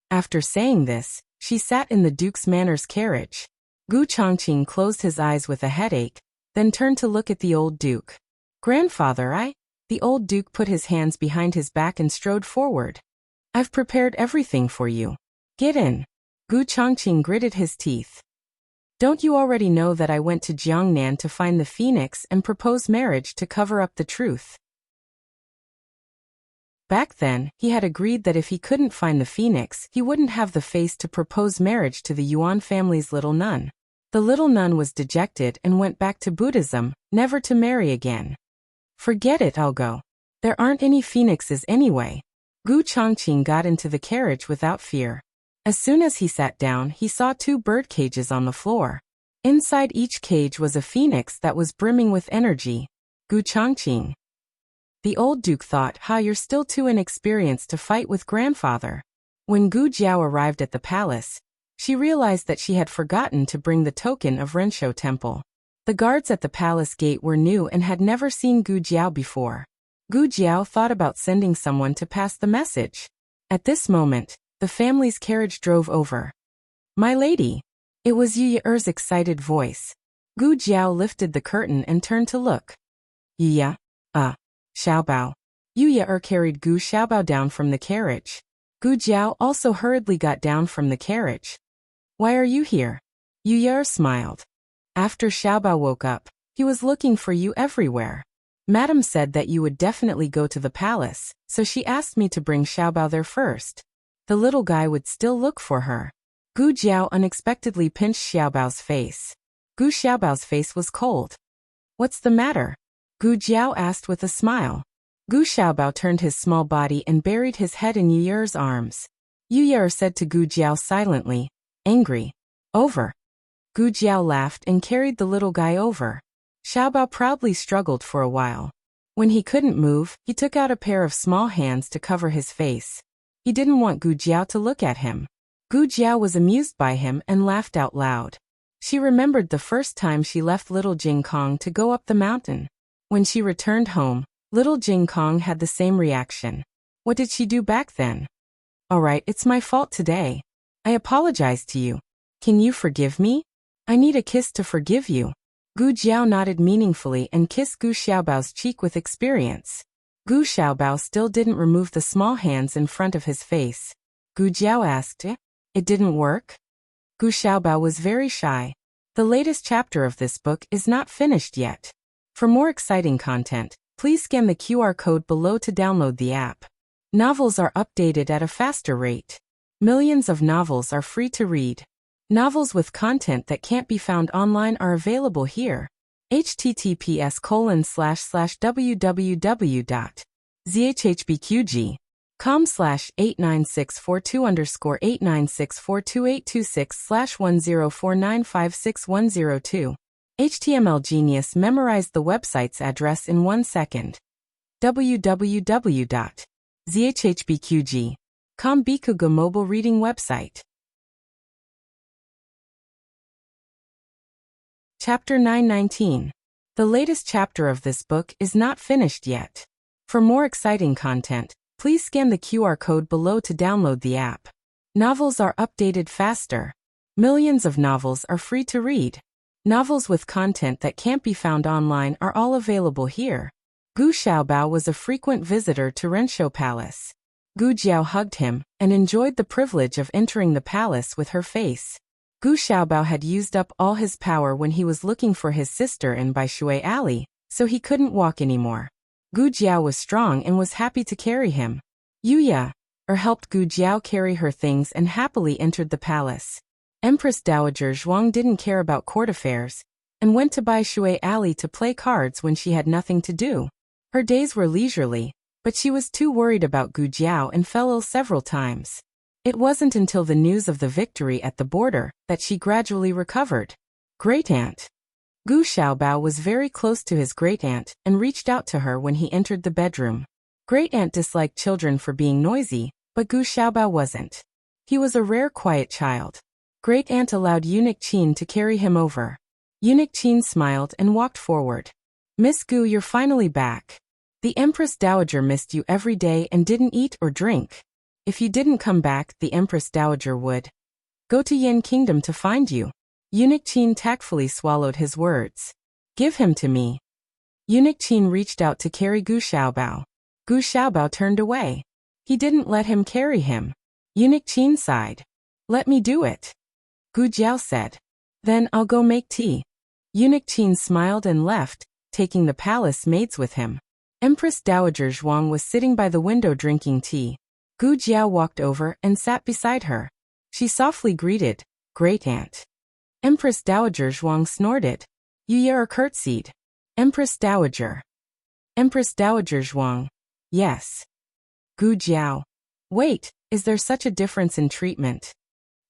After saying this, she sat in the Duke's Manners carriage. Gu Chongqing closed his eyes with a headache, then turned to look at the old Duke. Grandfather, The old Duke put his hands behind his back and strode forward. I've prepared everything for you. Get in. Gu Chongqing gritted his teeth. Don't you already know that I went to Jiangnan to find the phoenix and propose marriage to cover up the truth? Back then, he had agreed that if he couldn't find the phoenix, he wouldn't have the face to propose marriage to the Yuan family's little nun. The little nun was dejected and went back to Buddhism, never to marry again. Forget it, I'll go. There aren't any phoenixes anyway. Gu Chongqing got into the carriage without fear. As soon as he sat down, he saw 2 bird cages on the floor. Inside each cage was a phoenix that was brimming with energy. Gu Chongqing. The old Duke thought, you're still too inexperienced to fight with grandfather. When Gu Jiao arrived at the palace, she realized that she had forgotten to bring the token of Renshou Temple. The guards at the palace gate were new and had never seen Gu Jiao before. Gu Jiao thought about sending someone to pass the message. At this moment, the family's carriage drove over. My lady. It was Yu Ye's excited voice. Gu Jiao lifted the curtain and turned to look. Yu Xiaobao. Yu Ye carried Gu Xiaobao down from the carriage. Gu Jiao also hurriedly got down from the carriage. Why are you here? Yu Ye smiled. After Xiaobao woke up, he was looking for you everywhere. Madam said that you would definitely go to the palace, so she asked me to bring Xiaobao there first. The little guy would still look for her. Gu Jiao unexpectedly pinched Xiaobao's face. Gu Xiaobao's face was cold. What's the matter? Gu Jiao asked with a smile. Gu Xiaobao turned his small body and buried his head in Yu Ye's arms. Yu Ye said to Gu Jiao silently, angry. Over. Gu Jiao laughed and carried the little guy over. Xiaobao proudly struggled for a while. When he couldn't move, he took out a pair of small hands to cover his face. He didn't want Gu Jiao to look at him. Gu Jiao was amused by him and laughed out loud. She remembered the first time she left little Jing Kong to go up the mountain. When she returned home, little Jing Kong had the same reaction. What did she do back then? All right, it's my fault today. I apologize to you. Can you forgive me? I need a kiss to forgive you. Gu Jiao nodded meaningfully and kissed Gu Xiaobao's cheek with experience. Gu Xiaobao still didn't remove the small hands in front of his face. Gu Jiao asked, It didn't work? Gu Xiaobao was very shy. The latest chapter of this book is not finished yet. For more exciting content, please scan the QR code below to download the app. Novels are updated at a faster rate. Millions of novels are free to read. Novels with content that can't be found online are available here. https://www.zhhbqg.com/89642_8964226/1049561002. HTML Genius memorized the website's address in 1 second. www.zhhbqg.com Bikuga mobile reading website. Chapter 919. The latest chapter of this book is not finished yet. For more exciting content, please scan the QR code below to download the app. Novels are updated faster. Millions of novels are free to read. Novels with content that can't be found online are all available here. Gu Xiaobao was a frequent visitor to Renshou Palace. Gu Jiao hugged him and enjoyed the privilege of entering the palace with her face. Gu Xiaobao had used up all his power when he was looking for his sister in Baishui Alley, so he couldn't walk anymore. Gu Jiao was strong and was happy to carry him. Yu Ye helped Gu Jiao carry her things and happily entered the palace. Empress Dowager Zhuang didn't care about court affairs. and went to Bai Shui Alley to play cards when she had nothing to do. Her days were leisurely, but she was too worried about Gu Jiao and fell ill several times. It wasn't until the news of the victory at the border that she gradually recovered. Great-aunt. Gu Xiaobao was very close to his great-aunt and reached out to her when he entered the bedroom. Great-aunt disliked children for being noisy, but Gu Xiaobao wasn't. He was a rare quiet child. Great-aunt allowed Eunuch Qin to carry him over. Eunuch Qin smiled and walked forward. Miss Gu, you're finally back. The Empress Dowager missed you every day and didn't eat or drink. If you didn't come back, the Empress Dowager would go to Yin Kingdom to find you. Eunuch Qin tactfully swallowed his words. Give him to me. Eunuch Qin reached out to carry Gu Xiaobao. Gu Xiaobao turned away. He didn't let him carry him. Eunuch Qin sighed. Let me do it. Gu Jiao said. Then I'll go make tea. Eunuch Qin smiled and left, taking the palace maids with him. Empress Dowager Zhuang was sitting by the window drinking tea. Gu Jiao walked over and sat beside her. She softly greeted, Great-aunt. Empress Dowager Zhuang snorted. Yuya curtsied. Empress Dowager. Empress Dowager Zhuang. Yes. Gu Jiao. Wait, is there such a difference in treatment?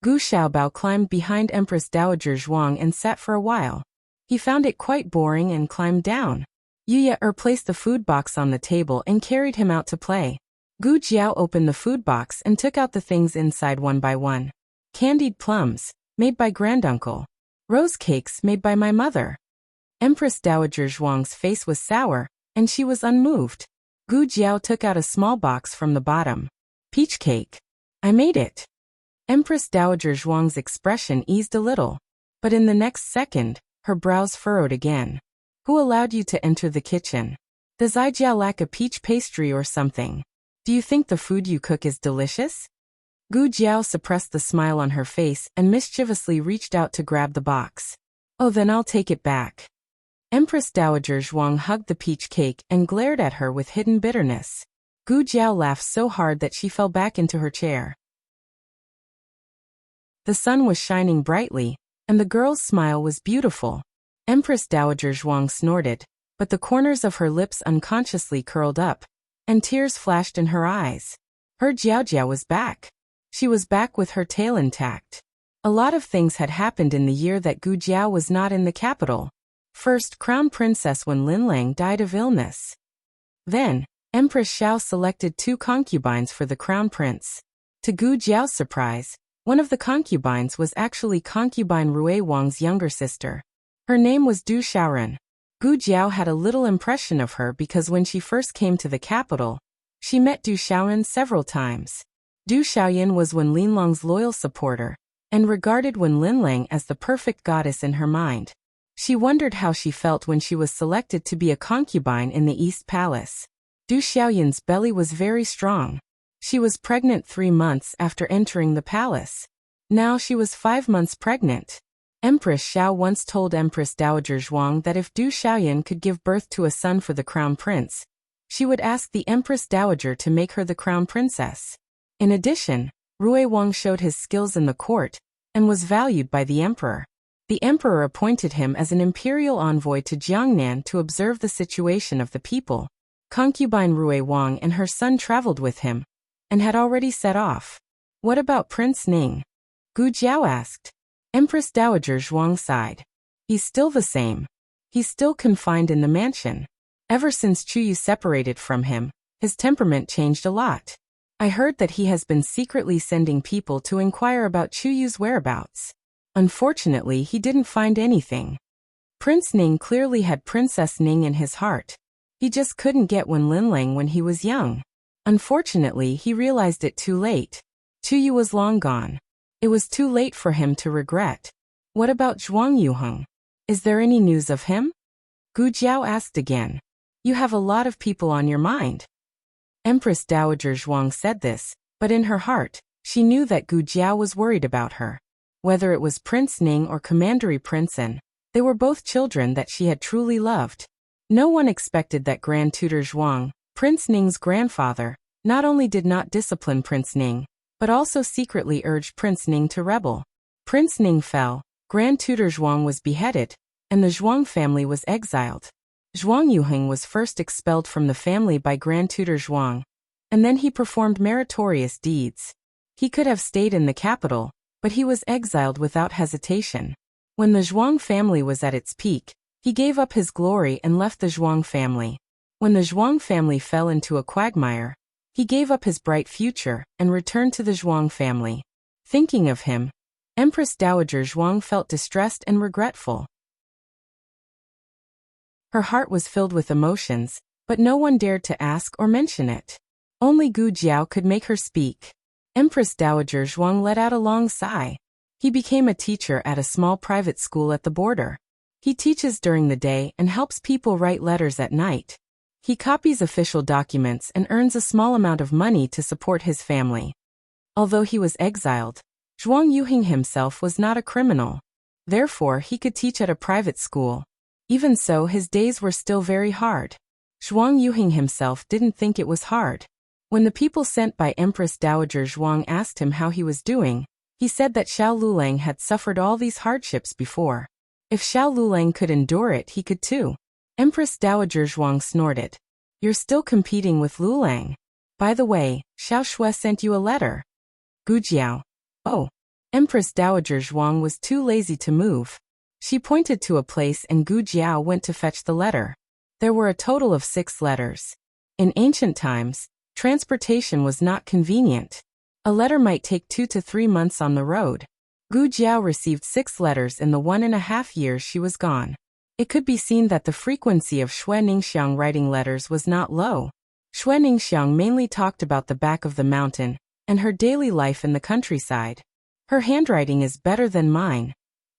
Gu Xiaobao climbed behind Empress Dowager Zhuang and sat for a while. He found it quite boring and climbed down. Yuya placed the food box on the table and carried him out to play. Gu Jiao opened the food box and took out the things inside one by one. Candied plums, made by granduncle. Rose cakes made by my mother. Empress Dowager Zhuang's face was sour, and she was unmoved. Gu Jiao took out a small box from the bottom. Peach cake. I made it. Empress Dowager Zhuang's expression eased a little. But in the next second, her brows furrowed again. Who allowed you to enter the kitchen? Does Ijiao lack a peach pastry or something? Do you think the food you cook is delicious? Gu Jiao suppressed the smile on her face and mischievously reached out to grab the box. Oh, then I'll take it back. Empress Dowager Zhuang hugged the peach cake and glared at her with hidden bitterness. Gu Jiao laughed so hard that she fell back into her chair. The sun was shining brightly, and the girl's smile was beautiful. Empress Dowager Zhuang snorted, but the corners of her lips unconsciously curled up, and tears flashed in her eyes. Her Jiao was back. She was back with her tail intact. A lot of things had happened in the year that Gu Jiao was not in the capital. First, Crown Princess Wen Linlang died of illness. Then, Empress Xiao selected 2 concubines for the crown prince. To Gu Jiao's surprise, one of the concubines was actually concubine Rui Wang's younger sister. Her name was Du Xiaoran. Gu Jiao had a little impression of her because when she first came to the capital, she met Du Xiaoran several times. Du Xiaoyan was Wen Linlang's loyal supporter, and regarded Wen Linlang as the perfect goddess in her mind. She wondered how she felt when she was selected to be a concubine in the East Palace. Du Xiaoyan's belly was very strong. She was pregnant 3 months after entering the palace. Now she was 5 months pregnant. Empress Xiao once told Empress Dowager Zhuang that if Du Xiaoyan could give birth to a son for the crown prince, she would ask the Empress Dowager to make her the crown princess. In addition, Rui Wang showed his skills in the court, and was valued by the emperor. The emperor appointed him as an imperial envoy to Jiangnan to observe the situation of the people. Concubine Rui Wang and her son traveled with him, and had already set off. What about Prince Ning? Gu Jiao asked. Empress Dowager Zhuang sighed. He's still the same. He's still confined in the mansion. Ever since Chuyu separated from him, his temperament changed a lot. I heard that he has been secretly sending people to inquire about Chuyu's whereabouts. Unfortunately, he didn't find anything. Prince Ning clearly had Princess Ning in his heart. He just couldn't get Wen Linlang when he was young. Unfortunately, he realized it too late. Chuyu was long gone. It was too late for him to regret. What about Zhuang Yuheng? Is there any news of him? Gu Jiao asked again. You have a lot of people on your mind. Empress Dowager Zhuang said this, but in her heart, she knew that Gu Jiao was worried about her. Whether it was Prince Ning or Commandery Princein, they were both children that she had truly loved. No one expected that Grand Tutor Zhuang, Prince Ning's grandfather, not only did not discipline Prince Ning, but also secretly urged Prince Ning to rebel. Prince Ning fell, Grand Tutor Zhuang was beheaded, and the Zhuang family was exiled. Zhuang Yuheng was first expelled from the family by Grand Tutor Zhuang, and then he performed meritorious deeds. He could have stayed in the capital, but he was exiled without hesitation. When the Zhuang family was at its peak, he gave up his glory and left the Zhuang family. When the Zhuang family fell into a quagmire, he gave up his bright future and returned to the Zhuang family. Thinking of him, Empress Dowager Zhuang felt distressed and regretful. Her heart was filled with emotions, but no one dared to ask or mention it. Only Gu Jiao could make her speak. Empress Dowager Zhuang let out a long sigh. He became a teacher at a small private school at the border. He teaches during the day and helps people write letters at night. He copies official documents and earns a small amount of money to support his family. Although he was exiled, Zhuang Yuheng himself was not a criminal. Therefore, he could teach at a private school. Even so, his days were still very hard. Zhuang Yuheng himself didn't think it was hard. When the people sent by Empress Dowager Zhuang asked him how he was doing, he said that Xiao Lulang had suffered all these hardships before. If Xiao Lulang could endure it, he could too. Empress Dowager Zhuang snorted. You're still competing with Lulang. By the way, Xiao Shui sent you a letter. Gu Jiao. Oh. Empress Dowager Zhuang was too lazy to move. She pointed to a place and Gu Jiao went to fetch the letter. There were a total of 6 letters. In ancient times, transportation was not convenient. A letter might take 2 to 3 months on the road. Gu Jiao received 6 letters in the 1.5 years she was gone. It could be seen that the frequency of Xue Ningxiang writing letters was not low. Xue Ningxiang mainly talked about the back of the mountain and her daily life in the countryside. Her handwriting is better than mine,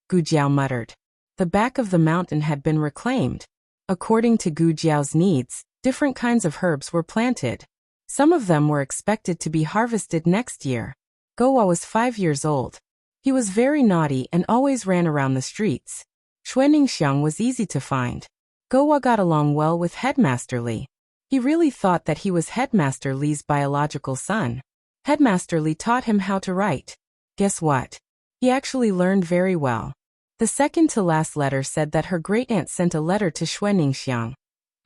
Gu Jiao muttered. The back of the mountain had been reclaimed. According to Gu Jiao's needs, different kinds of herbs were planted. Some of them were expected to be harvested next year. Gowa was 5 years old. He was very naughty and always ran around the streets. Xue Ningxiang was easy to find. Gowa got along well with Headmaster Li. He really thought that he was Headmaster Li's biological son. Headmaster Li taught him how to write. Guess what? He actually learned very well. The second to last letter said that her great-aunt sent a letter to Xue Ningxiang,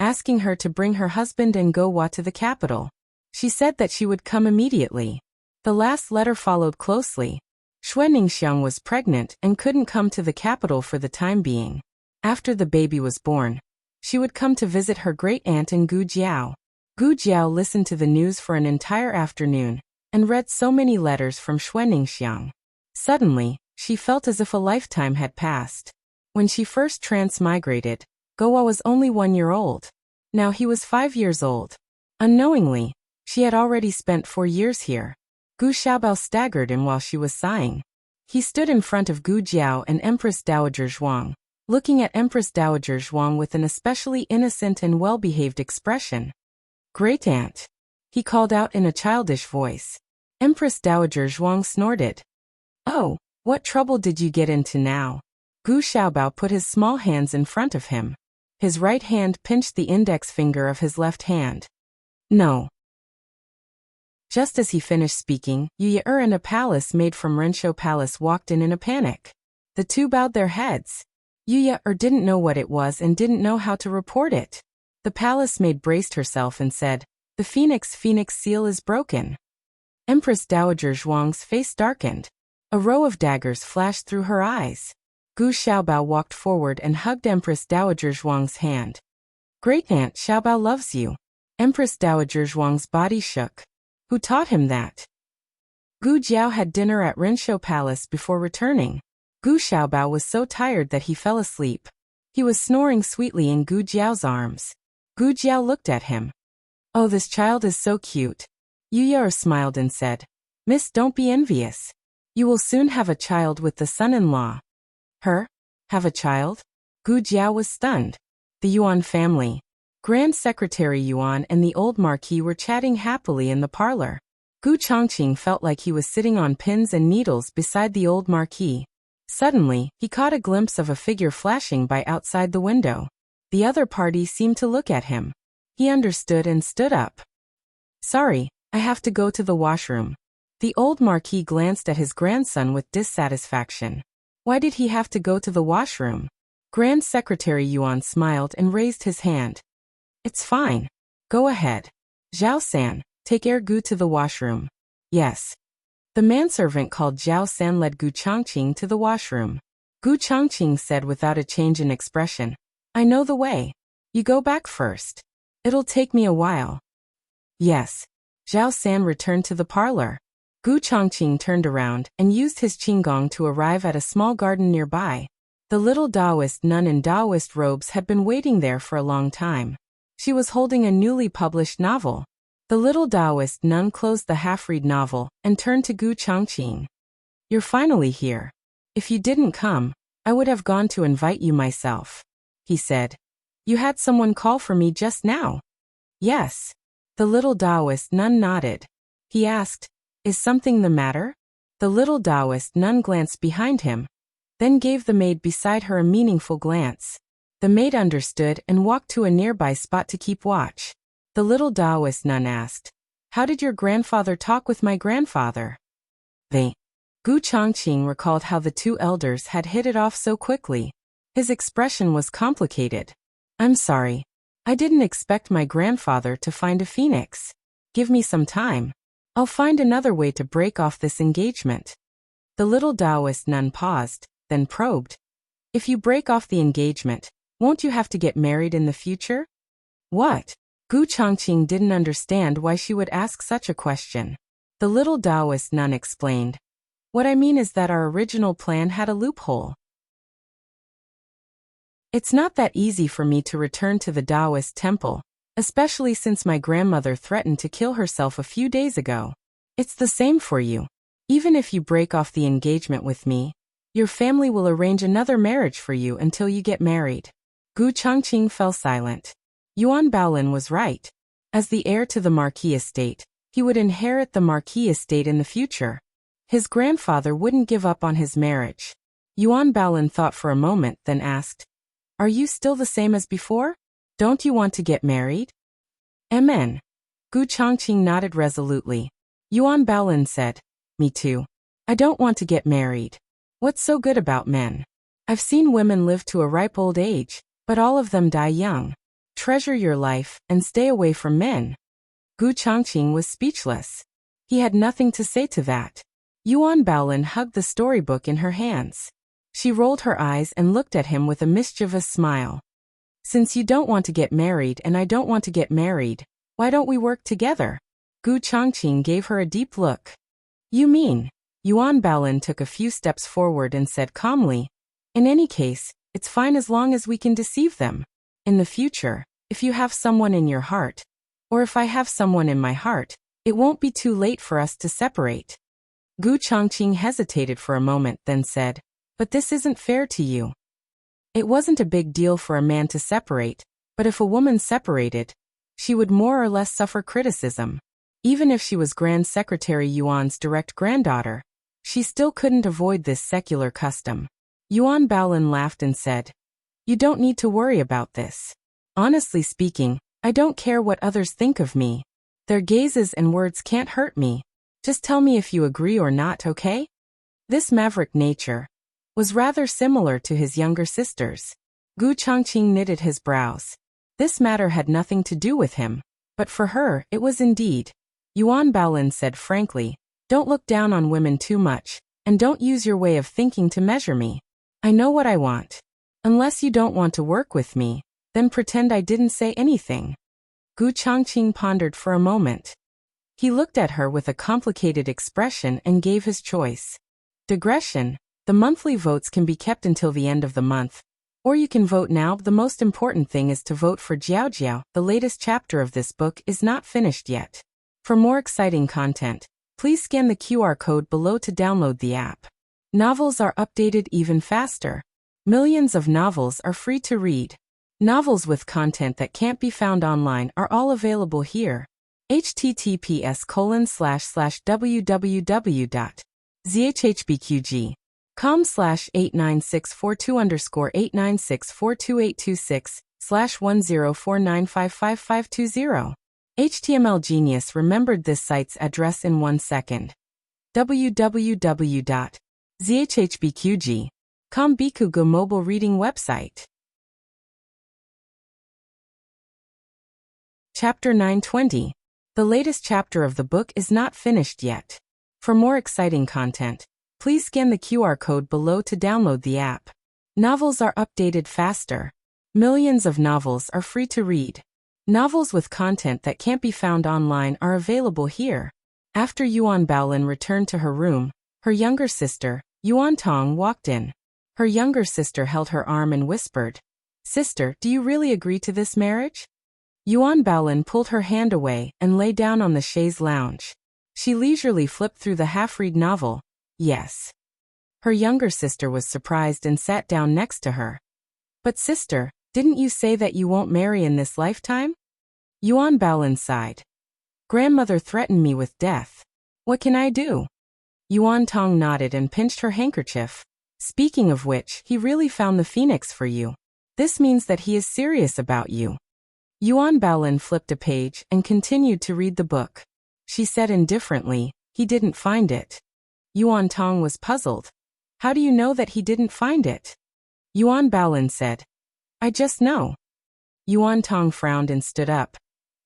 asking her to bring her husband and Gowa to the capital. She said that she would come immediately. The last letter followed closely. Xue Ningxiang was pregnant and couldn't come to the capital for the time being. After the baby was born, she would come to visit her great-aunt in Gu Jiao. Gu Jiao listened to the news for an entire afternoon and read so many letters from Xue Ningxiang. Suddenly, she felt as if a lifetime had passed. When she first transmigrated, Gowa was only 1 year old. Now he was 5 years old. Unknowingly, she had already spent 4 years here. Gu Xiaobao staggered in while she was sighing. He stood in front of Gu Jiao and Empress Dowager Zhuang, looking at Empress Dowager Zhuang with an especially innocent and well-behaved expression. Great-aunt, he called out in a childish voice. Empress Dowager Zhuang snorted. Oh, what trouble did you get into now? Gu Xiaobao put his small hands in front of him. His right hand pinched the index finger of his left hand. No. Just as he finished speaking, Yu and a palace made from Renshou Palace walked in a panic. The two bowed their heads. Yu didn't know what it was and didn't know how to report it. The palace maid braced herself and said, "The phoenix seal is broken." Empress Dowager Zhuang's face darkened. A row of daggers flashed through her eyes. Gu Xiaobao walked forward and hugged Empress Dowager Zhuang's hand. Great-aunt Xiaobao loves you. Empress Dowager Zhuang's body shook. Who taught him that? Gu Jiao had dinner at Renshou Palace before returning. Gu Xiaobao was so tired that he fell asleep. He was snoring sweetly in Gu Jiao's arms. Gu Jiao looked at him. Oh, this child is so cute. Yu smiled and said, Miss, don't be envious. You will soon have a child with the son-in-law. Her? Have a child? Gu Jiao was stunned. The Yuan family. Grand Secretary Yuan and the old Marquis were chatting happily in the parlor. Gu Chongqing felt like he was sitting on pins and needles beside the old Marquis. Suddenly, he caught a glimpse of a figure flashing by outside the window. The other party seemed to look at him. He understood and stood up. Sorry, I have to go to the washroom. The old Marquis glanced at his grandson with dissatisfaction. Why did he have to go to the washroom? Grand Secretary Yuan smiled and raised his hand. It's fine. Go ahead. Zhao-san, take Gu to the washroom. Yes. The manservant called Zhao-san led Gu Changqing to the washroom. Gu Changqing said without a change in expression, I know the way. You go back first. It'll take me a while. Yes. Zhao-san returned to the parlor. Gu Changqing turned around and used his qinggong to arrive at a small garden nearby. The little Taoist nun in Taoist robes had been waiting there for a long time. She was holding a newly published novel. The little Taoist nun closed the half-read novel and turned to Gu Changqing. You're finally here. If you didn't come, I would have gone to invite you myself, he said. You had someone call for me just now? Yes. The little Taoist nun nodded. He asked, Is something the matter? The little Taoist nun glanced behind him, then gave the maid beside her a meaningful glance. The maid understood and walked to a nearby spot to keep watch. The little Taoist nun asked, How did your grandfather talk with my grandfather? Gu Changqing recalled how the two elders had hit it off so quickly. His expression was complicated. I'm sorry. I didn't expect my grandfather to find a phoenix. Give me some time. I'll find another way to break off this engagement. The little Taoist nun paused, then probed. If you break off the engagement, won't you have to get married in the future? What? Gu Changqing didn't understand why she would ask such a question. The little Taoist nun explained. What I mean is that our original plan had a loophole. It's not that easy for me to return to the Taoist temple, especially since my grandmother threatened to kill herself a few days ago. It's the same for you. Even if you break off the engagement with me, your family will arrange another marriage for you until you get married. Gu Changqing fell silent. Yuan Baolin was right. As the heir to the Marquis estate, he would inherit the Marquis estate in the future. His grandfather wouldn't give up on his marriage. Yuan Baolin thought for a moment, then asked, Are you still the same as before? Don't you want to get married? Amen. Gu Changqing nodded resolutely. Yuan Baolin said, Me too. I don't want to get married. What's so good about men? I've seen women live to a ripe old age, but all of them die young. Treasure your life and stay away from men. Gu Changqing was speechless. He had nothing to say to that. Yuan Baolin hugged the storybook in her hands. She rolled her eyes and looked at him with a mischievous smile. Since you don't want to get married and I don't want to get married, why don't we work together? Gu Changqing gave her a deep look. You mean? Yuan Baolin took a few steps forward and said calmly, In any case, it's fine as long as we can deceive them. In the future, if you have someone in your heart, or if I have someone in my heart, it won't be too late for us to separate. Gu Changqing hesitated for a moment, then said, But this isn't fair to you. It wasn't a big deal for a man to separate, but if a woman separated, she would more or less suffer criticism. Even if she was Grand Secretary Yuan's direct granddaughter, she still couldn't avoid this secular custom. Yuan Baolin laughed and said, You don't need to worry about this. Honestly speaking, I don't care what others think of me. Their gazes and words can't hurt me. Just tell me if you agree or not, okay? This maverick nature was rather similar to his younger sisters. Gu Changqing knitted his brows. This matter had nothing to do with him, but for her it was indeed. Yuan Baolin said frankly, Don't look down on women too much, and don't use your way of thinking to measure me. I know what I want. Unless you don't want to work with me, then pretend I didn't say anything. Gu Changqing pondered for a moment. He looked at her with a complicated expression and gave his choice. Digression. The monthly votes can be kept until the end of the month. Or you can vote now. The most important thing is to vote for Jiao Jiao. The latest chapter of this book is not finished yet. For more exciting content, please scan the QR code below to download the app. Novels are updated even faster. Millions of novels are free to read. Novels with content that can't be found online are all available here. https://www.zhhbqg.com/89642_8964286/1049555520. HTML Genius remembered this site's address in 1 second. www.zhhbqg.com Kombikuga mobile reading website. Chapter 920. The latest chapter of the book is not finished yet. For more exciting content, please scan the QR code below to download the app. Novels are updated faster. Millions of novels are free to read. Novels with content that can't be found online are available here. After Yuan Baolin returned to her room, her younger sister, Yuan Tong, walked in. Her younger sister held her arm and whispered, "Sister, do you really agree to this marriage?" Yuan Baolin pulled her hand away and lay down on the chaise lounge. She leisurely flipped through the half-read novel. Yes. Her younger sister was surprised and sat down next to her. "But sister, didn't you say that you won't marry in this lifetime?" Yuan Baolin sighed. "Grandmother threatened me with death. What can I do?" Yuan Tong nodded and pinched her handkerchief. "Speaking of which, he really found the phoenix for you. This means that he is serious about you." Yuan Baolin flipped a page and continued to read the book. She said indifferently, "He didn't find it." Yuan Tong was puzzled. "How do you know that he didn't find it?" Yuan Baolin said, "I just know." Yuan Tong frowned and stood up.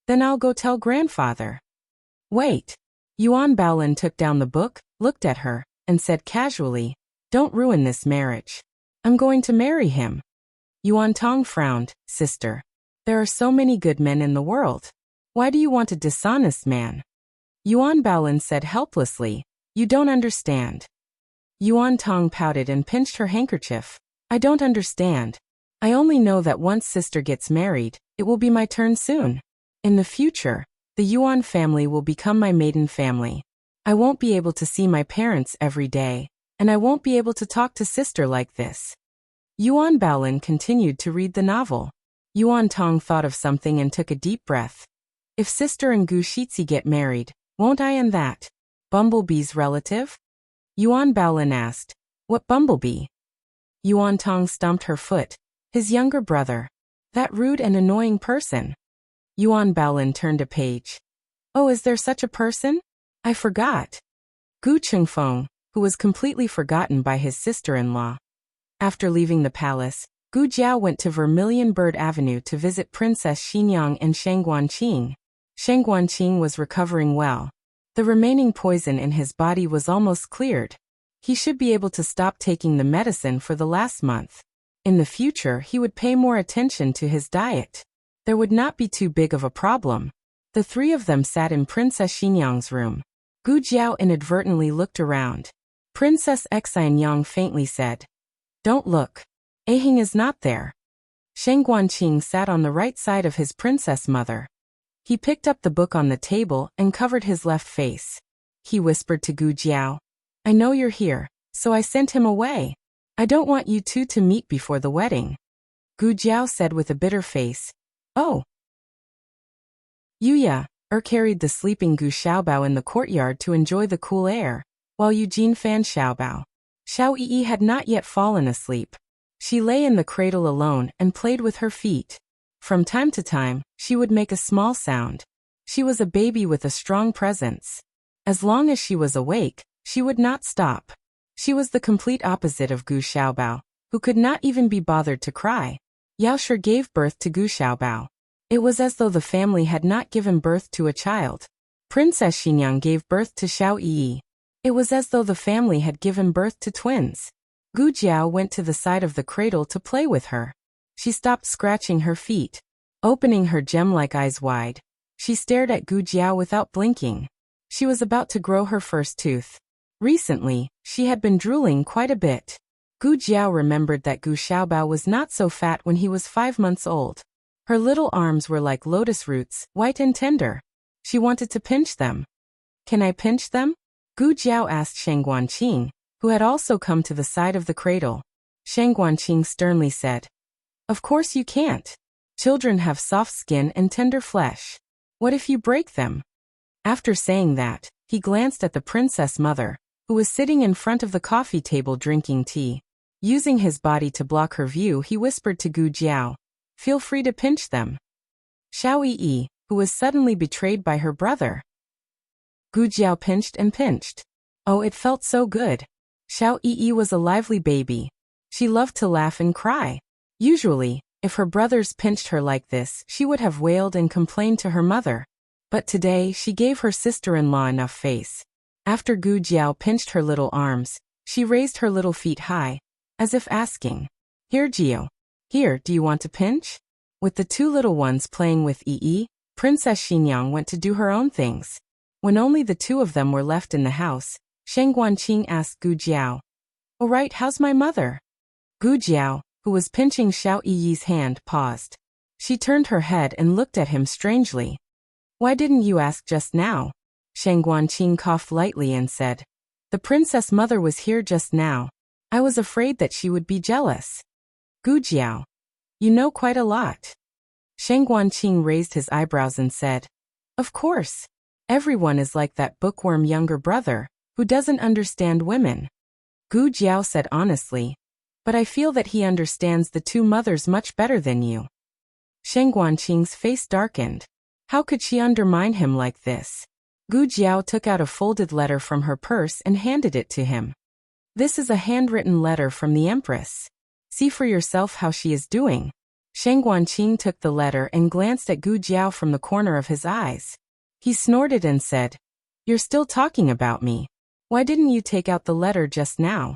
"Then I'll go tell grandfather." "Wait." Yuan Baolin took down the book, looked at her, and said casually, "Don't ruin this marriage. I'm going to marry him." Yuan Tong frowned. "Sister, there are so many good men in the world. Why do you want a dishonest man?" Yuan Baolin said helplessly, "You don't understand." Yuan Tong pouted and pinched her handkerchief. "I don't understand. I only know that once sister gets married, it will be my turn soon. In the future, the Yuan family will become my maiden family. I won't be able to see my parents every day, and I won't be able to talk to sister like this." Yuan Baolin continued to read the novel. Yuan Tong thought of something and took a deep breath. "If sister and Gu Shitzi get married, won't I and that Bumblebee's relative?" Yuan Baolin asked, "What bumblebee?" Yuan Tong stomped her foot. "His younger brother. That rude and annoying person." Yuan Baolin turned a page. "Oh, is there such a person? I forgot." Gu Chengfeng, who was completely forgotten by his sister-in-law. After leaving the palace, Gu Jiao went to Vermilion Bird Avenue to visit Princess Xinyang and Shang Guanqing. Shang Guanqing was recovering well. The remaining poison in his body was almost cleared. He should be able to stop taking the medicine for the last month. In the future, he would pay more attention to his diet. There would not be too big of a problem. The three of them sat in Princess Xinyang's room. Gu Jiao inadvertently looked around. Princess Xinyang faintly said, "Don't look. Ahing is not there." Shang Guanqing sat on the right side of his princess mother. He picked up the book on the table and covered his left face. He whispered to Gu Jiao, "I know you're here, so I sent him away. I don't want you two to meet before the wedding." Gu Jiao said with a bitter face, "Oh." Yuya carried the sleeping Gu Xiaobao in the courtyard to enjoy the cool air, while Eugene fanned Xiaobao. Xiao Yi had not yet fallen asleep. She lay in the cradle alone and played with her feet. From time to time, she would make a small sound. She was a baby with a strong presence. As long as she was awake, she would not stop. She was the complete opposite of Gu Xiaobao, who could not even be bothered to cry. Yao Shi gave birth to Gu Xiaobao. It was as though the family had not given birth to a child. Princess Xinyang gave birth to Xiao Yi. It was as though the family had given birth to twins. Gu Jiao went to the side of the cradle to play with her. She stopped scratching her feet. Opening her gem-like eyes wide, she stared at Gu Jiao without blinking. She was about to grow her first tooth. Recently, she had been drooling quite a bit. Gu Jiao remembered that Gu Xiaobao was not so fat when he was 5 months old. Her little arms were like lotus roots, white and tender. She wanted to pinch them. "Can I pinch them?" Gu Jiao asked Shang Guanqing, who had also come to the side of the cradle. Shang Guanqing sternly said, "Of course you can't. Children have soft skin and tender flesh. What if you break them?" After saying that, he glanced at the princess mother, who was sitting in front of the coffee table drinking tea. Using his body to block her view, he whispered to Gu Jiao, "Feel free to pinch them." Xiao Yi, who was suddenly betrayed by her brother. Gu Jiao pinched and pinched. Oh, it felt so good. Xiao Yi was a lively baby. She loved to laugh and cry. Usually, if her brothers pinched her like this, she would have wailed and complained to her mother. But today, she gave her sister-in-law enough face. After Gu Jiao pinched her little arms, she raised her little feet high, as if asking, "Here, Jiao. Here, do you want to pinch?" With the two little ones playing with Yi, Princess Xinyang went to do her own things. When only the two of them were left in the house, Sheng Guanqing asked Gu Jiao, "All right, how's my mother?" Gu Jiao, who was pinching Xiao Yi's hand, paused. She turned her head and looked at him strangely. "Why didn't you ask just now?" Sheng Guanqing coughed lightly and said, "The princess mother was here just now. I was afraid that she would be jealous." "Gu Jiao, you know quite a lot." Sheng Guanqing raised his eyebrows and said, "Of course. Everyone is like that bookworm younger brother, who doesn't understand women." Gu Jiao said honestly, "But I feel that he understands the two mothers much better than you." Sheng Guanqing's face darkened. How could she undermine him like this? Gu Jiao took out a folded letter from her purse and handed it to him. "This is a handwritten letter from the Empress. See for yourself how she is doing." Sheng Guanqing took the letter and glanced at Gu Jiao from the corner of his eyes. He snorted and said, "You're still talking about me. Why didn't you take out the letter just now?"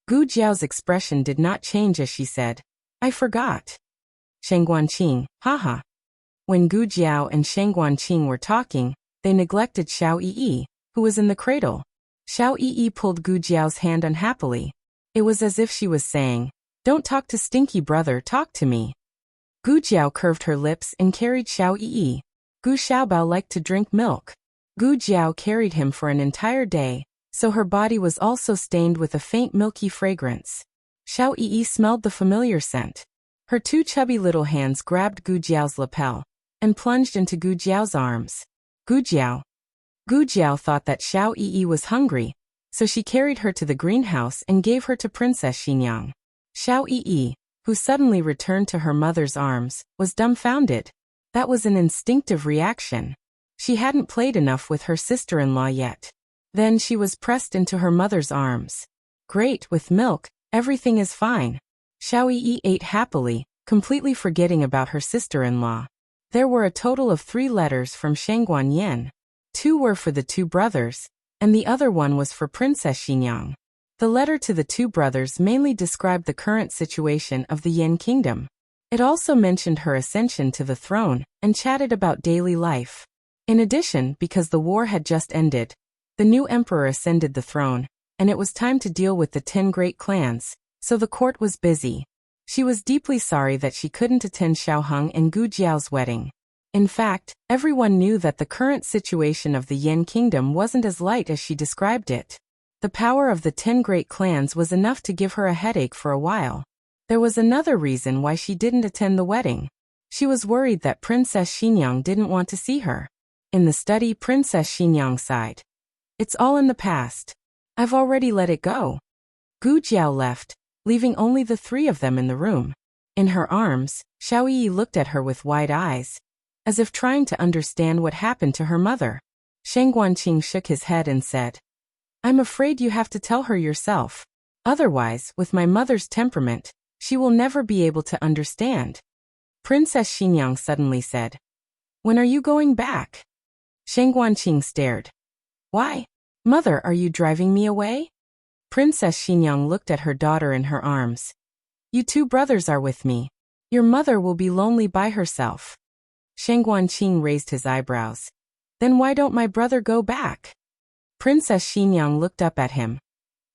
Gu Jiao's expression did not change as she said, "I forgot." Sheng Guanqing, haha. When Gu Jiao and Sheng Guanqing were talking, they neglected Xiao Yi, who was in the cradle. Xiao Yi pulled Gu Jiao's hand unhappily. It was as if she was saying, "Don't talk to stinky brother, talk to me." Gu Jiao curved her lips and carried Xiao Yi. Gu Xiaobao liked to drink milk. Gu Jiao carried him for an entire day, so her body was also stained with a faint milky fragrance. Xiao Yi smelled the familiar scent. Her two chubby little hands grabbed Gu Jiao's lapel and plunged into Gu Jiao's arms. Gu Jiao. Gu Jiao thought that Xiao Yi was hungry, so she carried her to the greenhouse and gave her to Princess Xinyang. Xiao Yi, who suddenly returned to her mother's arms, was dumbfounded. That was an instinctive reaction. She hadn't played enough with her sister-in-law yet. Then she was pressed into her mother's arms. "Great, with milk, everything is fine." Xiao Yi ate happily, completely forgetting about her sister-in-law. There were a total of 3 letters from Sheng Guanyin. 2 were for the 2 brothers, and the other one was for Princess Xinyang. The letter to the 2 brothers mainly described the current situation of the Yin kingdom. It also mentioned her ascension to the throne and chatted about daily life. In addition, because the war had just ended, the new emperor ascended the throne, and it was time to deal with the 10 great clans, so the court was busy. She was deeply sorry that she couldn't attend Xiaoheng and Gu Jiao's wedding. In fact, everyone knew that the current situation of the Yin kingdom wasn't as light as she described it. The power of the 10 great clans was enough to give her a headache for a while. There was another reason why she didn't attend the wedding. She was worried that Princess Xinyang didn't want to see her. In the study, Princess Xinyang sighed. "It's all in the past. I've already let it go." Gu Jiao left, leaving only the 3 of them in the room. In her arms, Xiao Yi looked at her with wide eyes, as if trying to understand what happened to her mother. Sheng Guanqing shook his head and said, "I'm afraid you have to tell her yourself. Otherwise, with my mother's temperament, she will never be able to understand." Princess Xinyang suddenly said, "When are you going back?" Sheng Guanqing stared. "Why? Mother, are you driving me away?" Princess Xinyang looked at her daughter in her arms. "You 2 brothers are with me. Your mother will be lonely by herself." Sheng Guanqing raised his eyebrows. "Then why don't my brother go back?" Princess Xinyang looked up at him.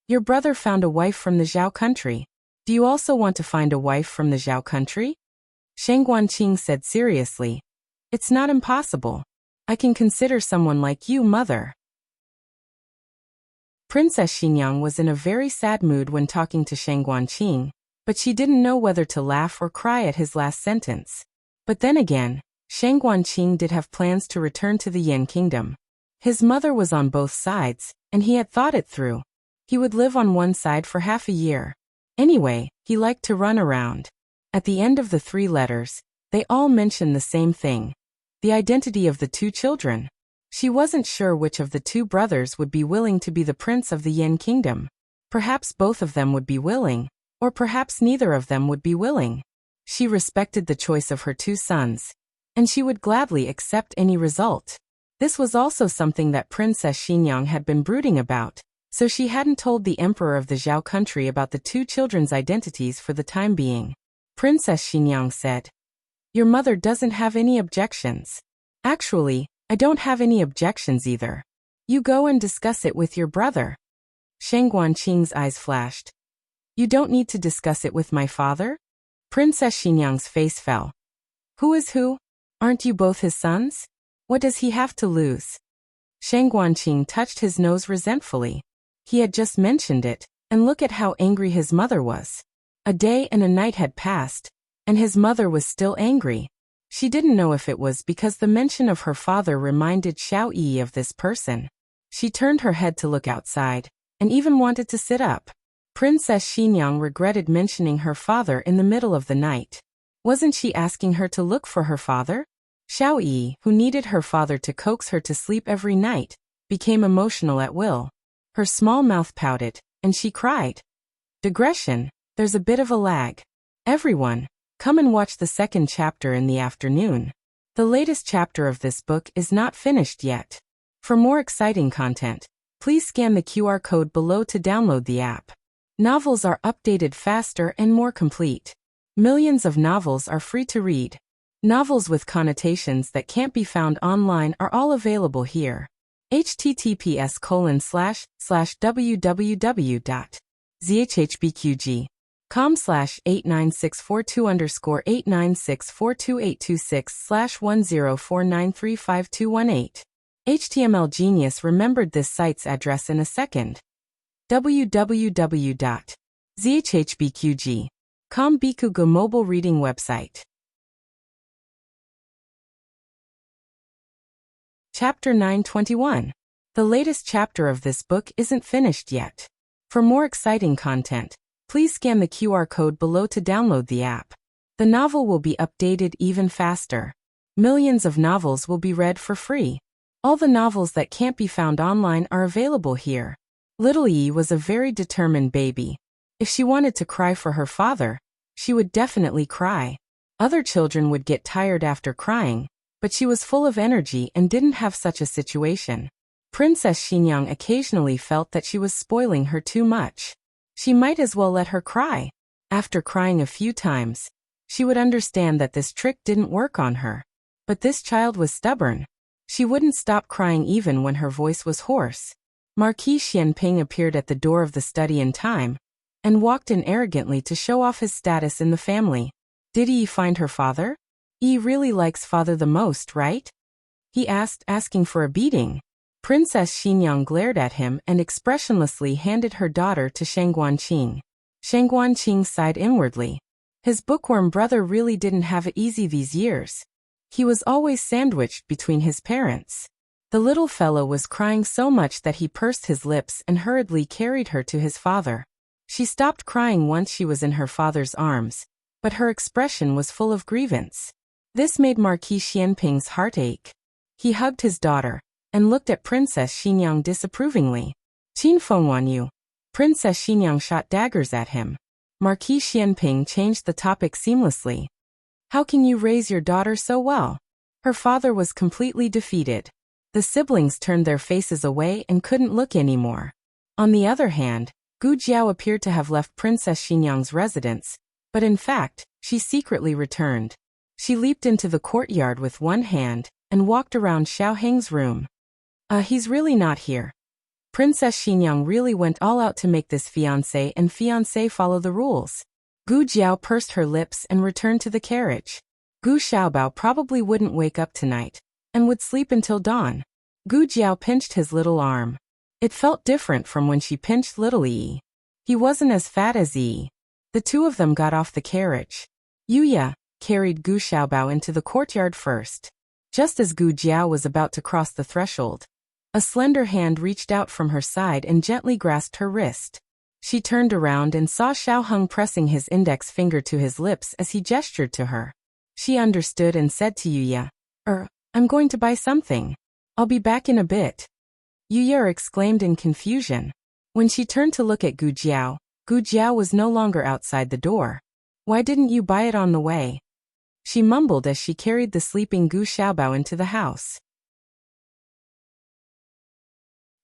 "Your brother found a wife from the Zhao country. Do you also want to find a wife from the Zhao country?" Sheng Guanqing said seriously, "It's not impossible. I can consider someone like you, mother." Princess Xinyang was in a very sad mood when talking to Sheng Guanqing, but she didn't know whether to laugh or cry at his last sentence. But then again, Sheng Guanqing did have plans to return to the Yin kingdom. His mother was on both sides, and he had thought it through. He would live on one side for half a year. Anyway, he liked to run around. At the end of the 3 letters, they all mentioned the same thing: the identity of the 2 children. She wasn't sure which of the 2 brothers would be willing to be the prince of the Yin kingdom. Perhaps both of them would be willing, or perhaps neither of them would be willing. She respected the choice of her two sons, and she would gladly accept any result. This was also something that Princess Xinyang had been brooding about, so she hadn't told the emperor of the Zhao country about the two children's identities for the time being. Princess Xinyang said, "Your mother doesn't have any objections." "Actually, I don't have any objections either. You go and discuss it with your brother." Shang Guanqing's eyes flashed. "You don't need to discuss it with my father?" Princess Xinyang's face fell. "Who is who? Aren't you both his sons? What does he have to lose?" Shang Guanqing touched his nose resentfully. He had just mentioned it, and look at how angry his mother was. A day and a night had passed, and his mother was still angry. She didn't know if it was because the mention of her father reminded Xiao Yi of this person. She turned her head to look outside, and even wanted to sit up. Princess Xinyang regretted mentioning her father in the middle of the night. Wasn't she asking her to look for her father? Xiao Yi, who needed her father to coax her to sleep every night, became emotional at will. Her small mouth pouted, and she cried. Digression, there's a bit of a lag. Everyone, come and watch the second chapter in the afternoon. The latest chapter of this book is not finished yet. For more exciting content, please scan the QR code below to download the app. Novels are updated faster and more complete. Millions of novels are free to read. Novels with connotations that can't be found online are all available here. https://www.zhbqg.com/89642_8964286/10493521 HTML Genius remembered this site's address in a second. www.zhbqg.com Bikugo mobile reading website. Chapter 921. The latest chapter of this book isn't finished yet. For more exciting content, please scan the QR code below to download the app. The novel will be updated even faster. Millions of novels will be read for free. All the novels that can't be found online are available here. Little Yi was a very determined baby. If she wanted to cry for her father, she would definitely cry. Other children would get tired after crying, but she was full of energy and didn't have such a situation. Princess Xinyang occasionally felt that she was spoiling her too much. She might as well let her cry. After crying a few times, she would understand that this trick didn't work on her. But this child was stubborn. She wouldn't stop crying even when her voice was hoarse. Marquis Xianping appeared at the door of the study in time, and walked in arrogantly to show off his status in the family. Did Yi find her father? Yi really likes father the most, right? He asked, asking for a beating. Princess Xinyang glared at him and expressionlessly handed her daughter to Shang Guanqing. Shang Guanqing sighed inwardly. His bookworm brother really didn't have it easy these years. He was always sandwiched between his parents. The little fellow was crying so much that he pursed his lips and hurriedly carried her to his father. She stopped crying once she was in her father's arms, but her expression was full of grievance. This made Marquis Xianping's heart ache. He hugged his daughter, and looked at Princess Xinyang disapprovingly. Qin Fengwan you. Princess Xinyang shot daggers at him. Marquis Xianping changed the topic seamlessly. How can you raise your daughter so well? Her father was completely defeated. The siblings turned their faces away and couldn't look anymore. On the other hand, Gu Jiao appeared to have left Princess Xinyang's residence, but in fact, she secretly returned. She leaped into the courtyard with one hand, and walked around Xiao Heng's room. He's really not here. Princess Xinyang really went all out to make this fiancé and fiancé follow the rules. Gu Jiao pursed her lips and returned to the carriage. Gu Xiaobao probably wouldn't wake up tonight, and would sleep until dawn. Gu Jiao pinched his little arm. It felt different from when she pinched little Yi. He wasn't as fat as Yi. The two of them got off the carriage. Yuya carried Gu Xiaobao into the courtyard first. Just as Gu Jiao was about to cross the threshold, a slender hand reached out from her side and gently grasped her wrist. She turned around and saw Xiao Heng pressing his index finger to his lips as he gestured to her. She understood and said to Yuya, I'm going to buy something. I'll be back in a bit. Yuya exclaimed in confusion. When she turned to look at Gu Jiao was no longer outside the door. Why didn't you buy it on the way? She mumbled as she carried the sleeping Gu Xiaobao into the house.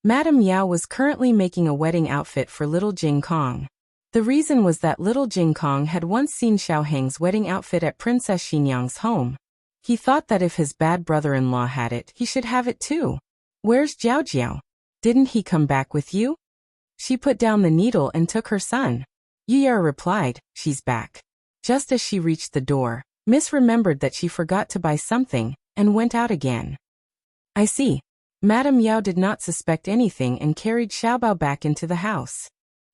Madame Yao was currently making a wedding outfit for little Jing Kong. The reason was that little Jing Kong had once seen Xiao Heng's wedding outfit at Princess Xinyang's home. He thought that if his bad brother-in-law had it, he should have it too. Where's Jiao Jiao? Didn't he come back with you? She put down the needle and took her son. Yuya replied, she's back. Just as she reached the door, Miss remembered that she forgot to buy something, and went out again. I see. Madame Yao did not suspect anything and carried Xiaobao back into the house.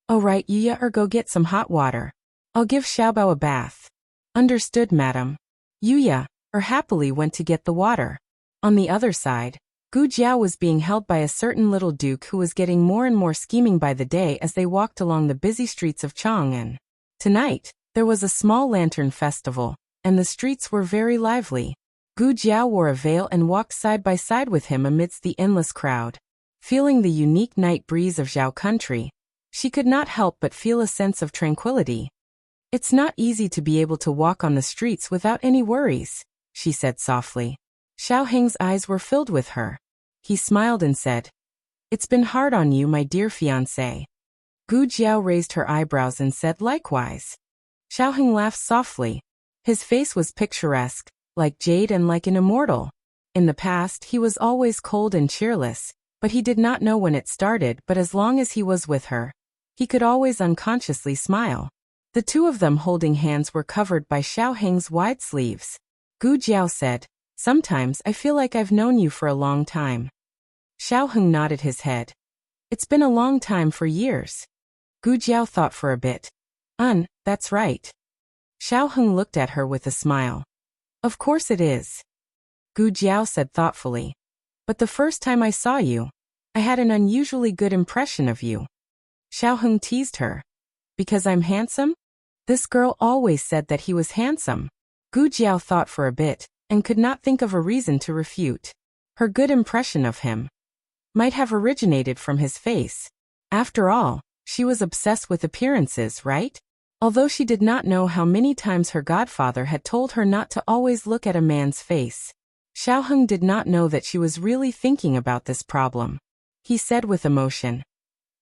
Oh right, Yuya, or go get some hot water. I'll give Xiaobao a bath. Understood, madam. Yuya, or happily went to get the water. On the other side, Gu Jiao was being held by a certain little duke who was getting more and more scheming by the day as they walked along the busy streets of Chang'an. Tonight, there was a small lantern festival, and the streets were very lively. Gu Jiao wore a veil and walked side by side with him amidst the endless crowd. Feeling the unique night breeze of Zhao country, she could not help but feel a sense of tranquility. It's not easy to be able to walk on the streets without any worries, she said softly. Xiao Heng's eyes were filled with her. He smiled and said, It's been hard on you, my dear fiancé. Gu Jiao raised her eyebrows and said likewise. Xiao Heng laughed softly. His face was picturesque, like jade and like an immortal. In the past he was always cold and cheerless, but he did not know when it started, but as long as he was with her, he could always unconsciously smile. The two of them holding hands were covered by Xiao Heng's wide sleeves. Gu Jiao said, Sometimes I feel like I've known you for a long time. Xiao Heng nodded his head. It's been a long time, for years. Gu Jiao thought for a bit. That's right. Xiao Heng looked at her with a smile. Of course it is. Gu Jiao said thoughtfully. But the first time I saw you, I had an unusually good impression of you. Xiao Heng teased her. Because I'm handsome? This girl always said that he was handsome. Gu Jiao thought for a bit, and could not think of a reason to refute. Her good impression of him might have originated from his face. After all, she was obsessed with appearances, right? Although she did not know how many times her godfather had told her not to always look at a man's face, Xiao Heng did not know that she was really thinking about this problem. He said with emotion,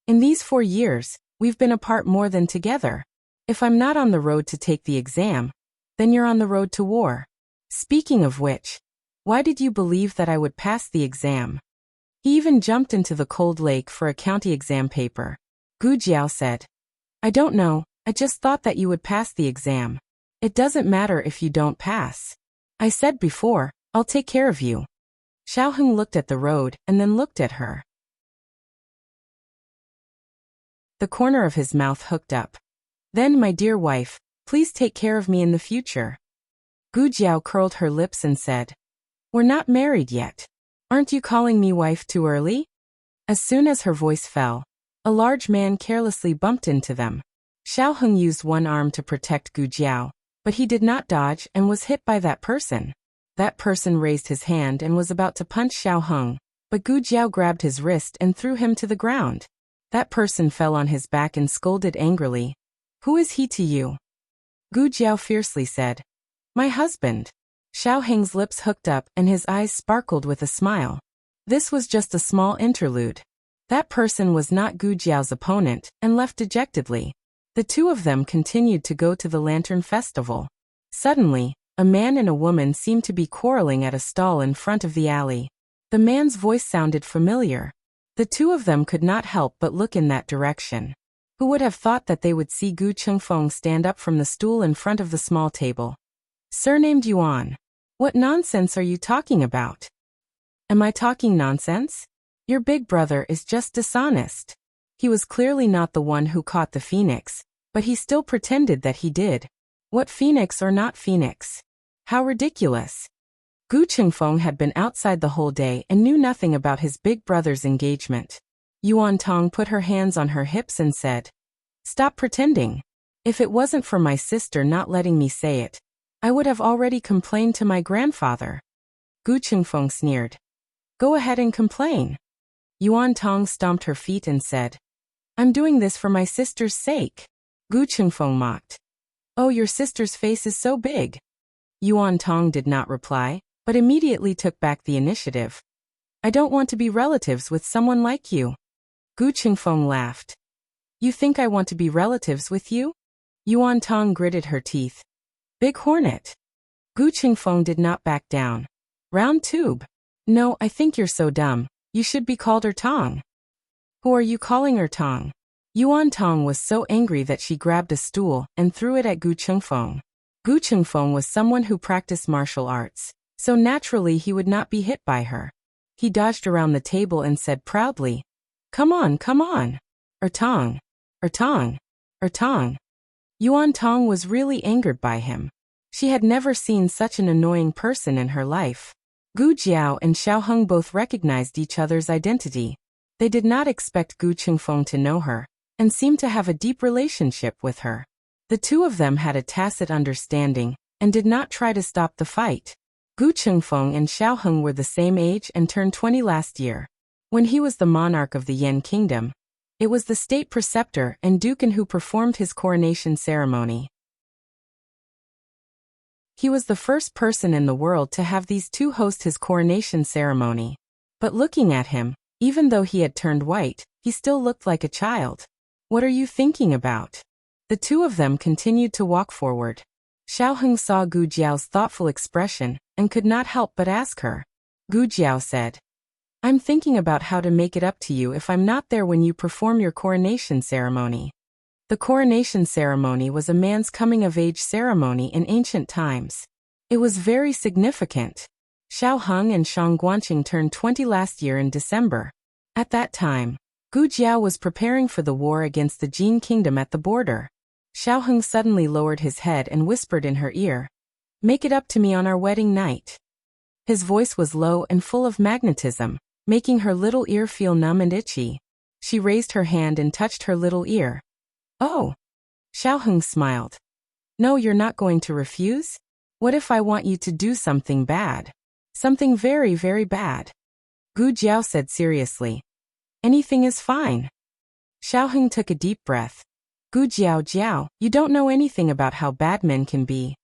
In these 4 years, we've been apart more than together. If I'm not on the road to take the exam, then you're on the road to war. Speaking of which, why did you believe that I would pass the exam? He even jumped into the cold lake for a county exam paper. Gu Jiao said, I don't know. I just thought that you would pass the exam. It doesn't matter if you don't pass. I said before, I'll take care of you. Xiao Heng looked at the road and then looked at her. The corner of his mouth hooked up. Then, my dear wife, please take care of me in the future. Gu Jiao curled her lips and said, We're not married yet. Aren't you calling me wife too early? As soon as her voice fell, a large man carelessly bumped into them. Xiao Heng used one arm to protect Gu Jiao, but he did not dodge and was hit by that person. That person raised his hand and was about to punch Xiao Heng, but Gu Jiao grabbed his wrist and threw him to the ground. That person fell on his back and scolded angrily. Who is he to you? Gu Jiao fiercely said, My husband. Xiao Heng's lips hooked up and his eyes sparkled with a smile. This was just a small interlude. That person was not Gu Jiao's opponent and left dejectedly. The two of them continued to go to the lantern festival. Suddenly, a man and a woman seemed to be quarreling at a stall in front of the alley. The man's voice sounded familiar. The two of them could not help but look in that direction. Who would have thought that they would see Gu Chengfeng stand up from the stool in front of the small table? Surnamed Yuan. What nonsense are you talking about? Am I talking nonsense? Your big brother is just dishonest. He was clearly not the one who caught the phoenix, but he still pretended that he did. What phoenix or not phoenix? How ridiculous. Gu Chengfeng had been outside the whole day and knew nothing about his big brother's engagement. Yuan Tong put her hands on her hips and said, Stop pretending. If it wasn't for my sister not letting me say it, I would have already complained to my grandfather. Gu Chengfeng sneered. Go ahead and complain. Yuan Tong stomped her feet and said, I'm doing this for my sister's sake. Gu Chengfeng mocked. Oh, your sister's face is so big. Yuan Tong did not reply, but immediately took back the initiative. I don't want to be relatives with someone like you. Gu Chengfeng laughed. You think I want to be relatives with you? Yuan Tong gritted her teeth. Big hornet. Gu Chengfeng did not back down. Round tube. No, I think you're so dumb. You should be called Tong. Who are you calling Tong? Yuan Tong was so angry that she grabbed a stool and threw it at Gu Chengfeng. Gu Chengfeng was someone who practiced martial arts, so naturally he would not be hit by her. He dodged around the table and said proudly, Come on, come on. Tong. Tong. Tong. Yuan Tong was really angered by him. She had never seen such an annoying person in her life. Gu Jiao and Xiao Heng both recognized each other's identity. They did not expect Gu Chengfeng to know her, and seemed to have a deep relationship with her. The two of them had a tacit understanding, and did not try to stop the fight. Gu Chengfeng and Xiao Heng were the same age and turned 20 last year. When he was the monarch of the Yan Kingdom, it was the state preceptor and Dukan who performed his coronation ceremony. He was the first person in the world to have these two host his coronation ceremony. But looking at him, even though he had turned white, he still looked like a child. What are you thinking about? The two of them continued to walk forward. Xiao Heng saw Gu Jiao's thoughtful expression and could not help but ask her. Gu Jiao said, I'm thinking about how to make it up to you if I'm not there when you perform your coronation ceremony. The coronation ceremony was a man's coming-of-age ceremony in ancient times. It was very significant. Xiao Heng and Shang Guanqing turned 20 last year in December. At that time, Gu Jiao was preparing for the war against the Jin kingdom at the border. Xiao Heng suddenly lowered his head and whispered in her ear, Make it up to me on our wedding night. His voice was low and full of magnetism, making her little ear feel numb and itchy. She raised her hand and touched her little ear. Oh! Xiao Heng smiled. No, you're not going to refuse? What if I want you to do something bad? Something very, very bad. Gu Jiao said seriously. Anything is fine. Xiao Heng took a deep breath. Gu Jiao, you don't know anything about how bad men can be.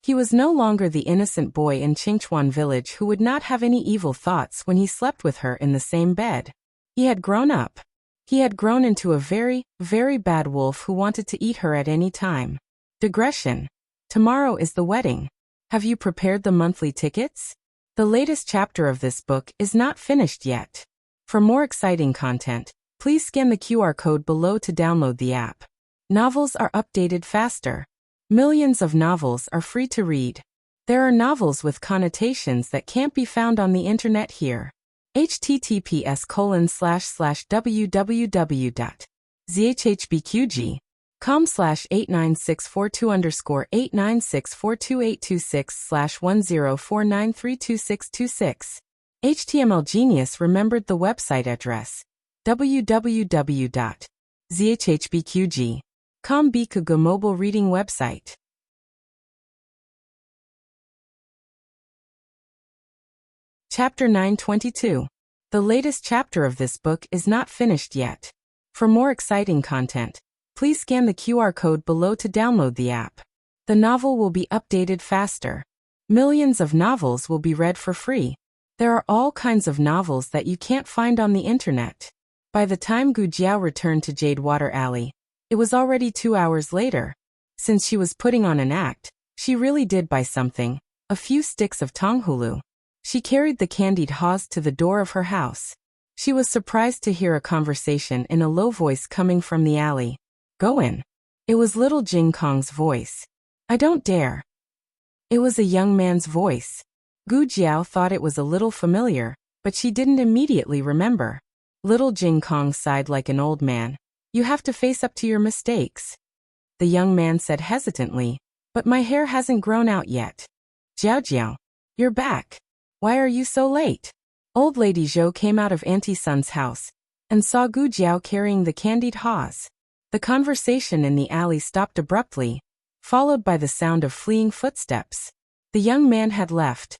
He was no longer the innocent boy in Qingchuan village who would not have any evil thoughts when he slept with her in the same bed. He had grown up. He had grown into a very, very bad wolf who wanted to eat her at any time. Digression. Tomorrow is the wedding. Have you prepared the monthly tickets? The latest chapter of this book is not finished yet. For more exciting content, please scan the QR code below to download the app. Novels are updated faster. Millions of novels are free to read. There are novels with connotations that can't be found on the internet here. https://www.zhhbqg.com/89642_8964226/1049322626. HTML Genius remembered the website address. www.zhhbqg.com Bikuga mobile reading website. Chapter 922. The latest chapter of this book is not finished yet. For more exciting content, please scan the QR code below to download the app. The novel will be updated faster. Millions of novels will be read for free. There are all kinds of novels that you can't find on the internet. By the time Gu Jiao returned to Jade Water Alley, it was already 2 hours later. Since she was putting on an act, she really did buy something, a few sticks of tonghulu. She carried the candied haws to the door of her house. She was surprised to hear a conversation in a low voice coming from the alley. Go in. It was little Jing Kong's voice. I don't dare. It was a young man's voice. Gu Jiao thought it was a little familiar, but she didn't immediately remember. Little Jing Kong sighed like an old man. You have to face up to your mistakes. The young man said hesitantly, but my hair hasn't grown out yet. Jiao Jiao, you're back. Why are you so late? Old Lady Zhou came out of Auntie Sun's house and saw Gu Jiao carrying the candied haws. The conversation in the alley stopped abruptly, followed by the sound of fleeing footsteps. The young man had left.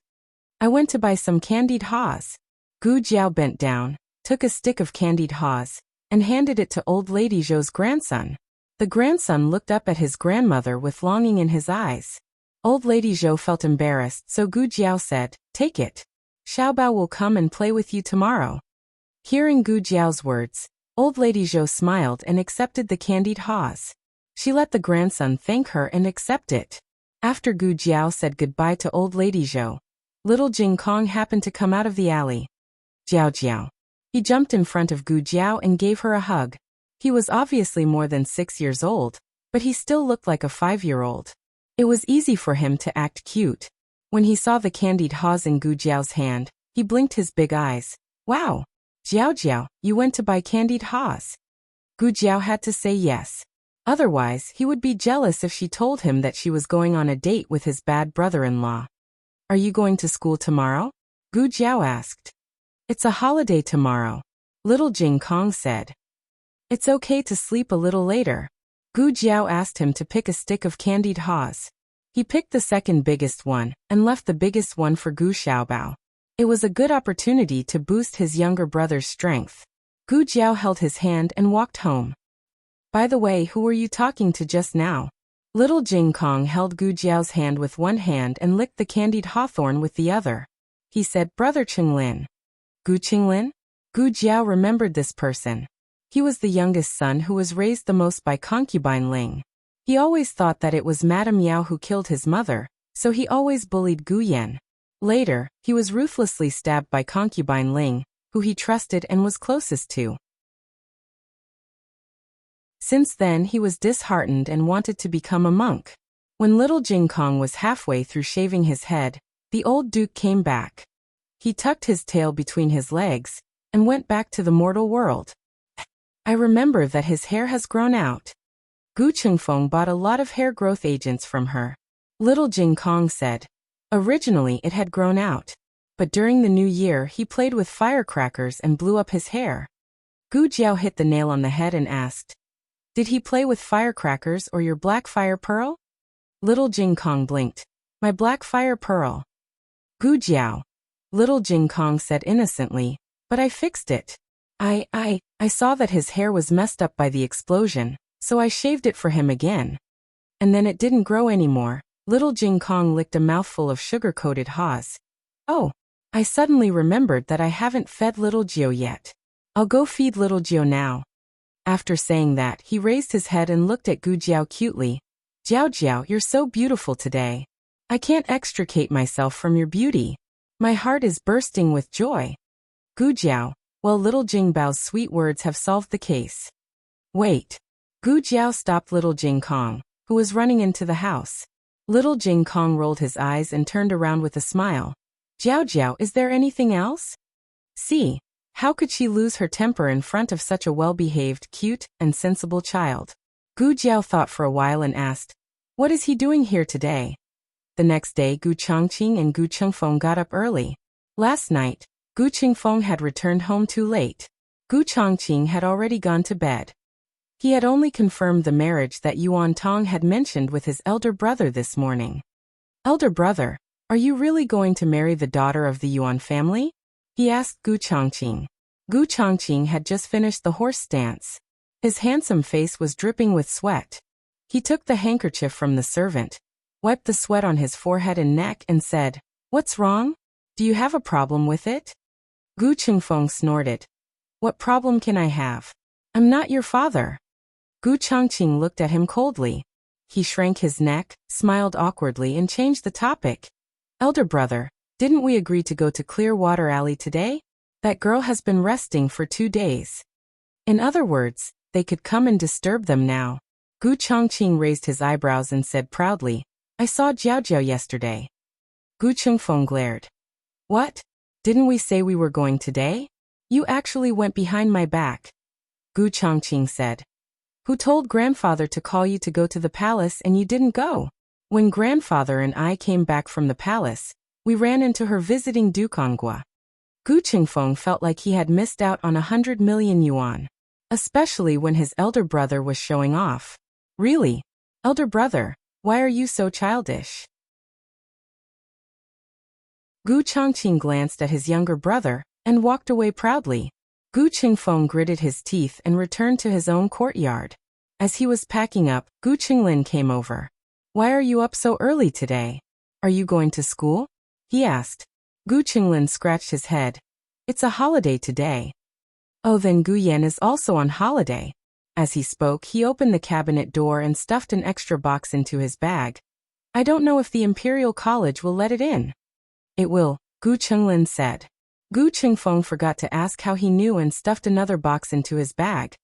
I went to buy some candied haws. Gu Jiao bent down, took a stick of candied haws, and handed it to old lady Zhou's grandson. The grandson looked up at his grandmother with longing in his eyes. Old lady Zhou felt embarrassed, so Gu Jiao said, "Take it. Xiaobao will come and play with you tomorrow." Hearing Gu Jiao's words, old lady Zhou smiled and accepted the candied haws. She let the grandson thank her and accept it. After Gu Jiao said goodbye to old lady Zhou, little Jing Kong happened to come out of the alley. "Jiao Jiao." He jumped in front of Gu Jiao and gave her a hug. He was obviously more than 6 years old, but he still looked like a 5-year-old. It was easy for him to act cute. When he saw the candied haws in Gu Jiao's hand, he blinked his big eyes. "Wow! Jiao Jiao, you went to buy candied haws?" Gu Jiao had to say yes. Otherwise, he would be jealous if she told him that she was going on a date with his bad brother-in-law. "Are you going to school tomorrow?" Gu Jiao asked. "It's a holiday tomorrow," little Jing Kong said. "It's okay to sleep a little later." Gu Jiao asked him to pick a stick of candied haws. He picked the second biggest one, and left the biggest one for Gu Xiaobao. It was a good opportunity to boost his younger brother's strength. Gu Jiao held his hand and walked home. "By the way, who were you talking to just now?" Little Jing Kong held Gu Jiao's hand with one hand and licked the candied hawthorn with the other. He said, "Brother Qinglin." "Gu Qinglin?" Gu Jiao remembered this person. He was the youngest son who was raised the most by concubine Ling. He always thought that it was Madame Yao who killed his mother, so he always bullied Gu Yan. Later, he was ruthlessly stabbed by concubine Ling, who he trusted and was closest to. Since then he was disheartened and wanted to become a monk. When little Jing Kong was halfway through shaving his head, the old duke came back. He tucked his tail between his legs, and went back to the mortal world. "I remember that his hair has grown out." Gu Chengfeng bought a lot of hair growth agents from her. Little Jing Kong said. Originally it had grown out, but during the new year he played with firecrackers and blew up his hair. Gu Jiao hit the nail on the head and asked, "Did he play with firecrackers or your black fire pearl?" Little Jing Kong blinked. "My black fire pearl." "Gu Jiao," little Jing Kong said innocently, "but I fixed it. I saw that his hair was messed up by the explosion, so I shaved it for him again. And then it didn't grow anymore." Little Jing Kong licked a mouthful of sugar-coated haws. "Oh, I suddenly remembered that I haven't fed little Jiao yet. I'll go feed little Jiao now." After saying that, he raised his head and looked at Gu Jiao cutely. "Jiao Jiao, you're so beautiful today. I can't extricate myself from your beauty. My heart is bursting with joy." Gu Jiao, well, little Jing Bao's sweet words have solved the case. "Wait." Gu Jiao stopped little Jing Kong, who was running into the house. Little Jing Kong rolled his eyes and turned around with a smile. "Jiao Jiao, is there anything else?" See, how could she lose her temper in front of such a well-behaved, cute, and sensible child? Gu Jiao thought for a while and asked, "What is he doing here today?" The next day Gu Chongqing and Gu Chengfeng got up early. Last night, Gu Qingfeng had returned home too late. Gu Chongqing had already gone to bed. He had only confirmed the marriage that Yuan Tong had mentioned with his elder brother this morning. "Elder brother, are you really going to marry the daughter of the Yuan family?" he asked Gu Chongqing. Gu Chongqing had just finished the horse stance. His handsome face was dripping with sweat. He took the handkerchief from the servant, wiped the sweat on his forehead and neck and said, "What's wrong? Do you have a problem with it?" Gu Qingfeng snorted. "What problem can I have? I'm not your father." Gu Chongqing looked at him coldly. He shrank his neck, smiled awkwardly and changed the topic. "Elder brother, didn't we agree to go to Clearwater Alley today? That girl has been resting for 2 days. In other words, they could come and disturb them now." Gu Chongqing raised his eyebrows and said proudly, "I saw Jiao Jiao yesterday." Gu Chengfeng glared. "What? Didn't we say we were going today? You actually went behind my back." Gu Chongqing said. "Who told grandfather to call you to go to the palace and you didn't go? When grandfather and I came back from the palace, we ran into her visiting Dukongua." Gu Qingfeng felt like he had missed out on 100 million yuan, especially when his elder brother was showing off. "Really? Elder brother, why are you so childish?" Gu Chongqing glanced at his younger brother and walked away proudly. Gu Qingfeng gritted his teeth and returned to his own courtyard. As he was packing up, Gu Qinglin came over. "Why are you up so early today? Are you going to school?" he asked. Gu Qinglin scratched his head. "It's a holiday today." "Oh, then Gu Yan is also on holiday." As he spoke, he opened the cabinet door and stuffed an extra box into his bag. "I don't know if the Imperial College will let it in." "It will," Gu Qinglin said. Gu Qingfeng forgot to ask how he knew and stuffed another box into his bag.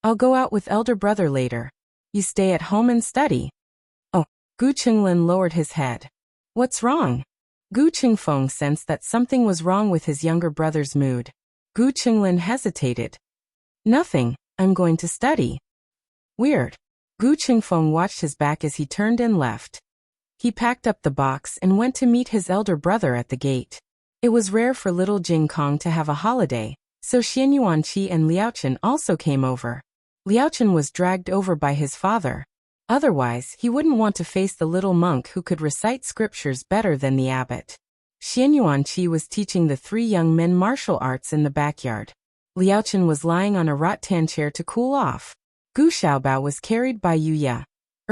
"I'll go out with elder brother later. You stay at home and study." "Oh." Gu Qinglin lowered his head. "What's wrong?" Gu Qingfeng sensed that something was wrong with his younger brother's mood. Gu Qinglin hesitated. "Nothing, I'm going to study." "Weird." Gu Qingfeng watched his back as he turned and left. He packed up the box and went to meet his elder brother at the gate. It was rare for little Jing Kong to have a holiday, so Xian Yuanqi and Liaochen also came over. Liaochen was dragged over by his father. Otherwise, he wouldn't want to face the little monk who could recite scriptures better than the abbot. Xian Yuanqi was teaching the three young men martial arts in the backyard. Liaochen was lying on a rattan chair to cool off. Gu Xiaobao was carried by Yu Ya,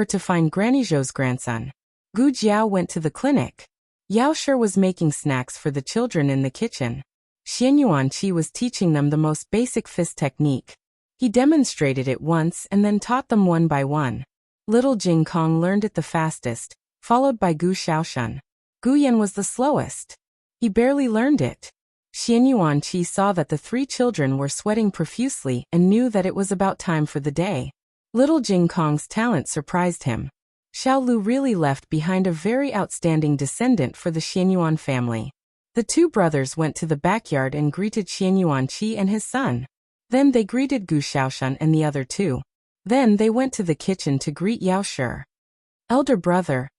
to find Granny Zhou's grandson. Gu Jiao went to the clinic. Yao Shi was making snacks for the children in the kitchen. Xian Yuanqi was teaching them the most basic fist technique. He demonstrated it once and then taught them one by one. Little Jing Kong learned it the fastest, followed by Gu Xiaoshan. Gu Yan was the slowest. He barely learned it. Xian Yuanqi saw that the three children were sweating profusely and knew that it was about time for the day. Little Jing Kong's talent surprised him. Xiao Lu really left behind a very outstanding descendant for the Xianyuan family. The two brothers went to the backyard and greeted Xian Yuanqi and his son. Then they greeted Gu Xiaoshan and the other two. Then they went to the kitchen to greet Yao Shi. Elder brother,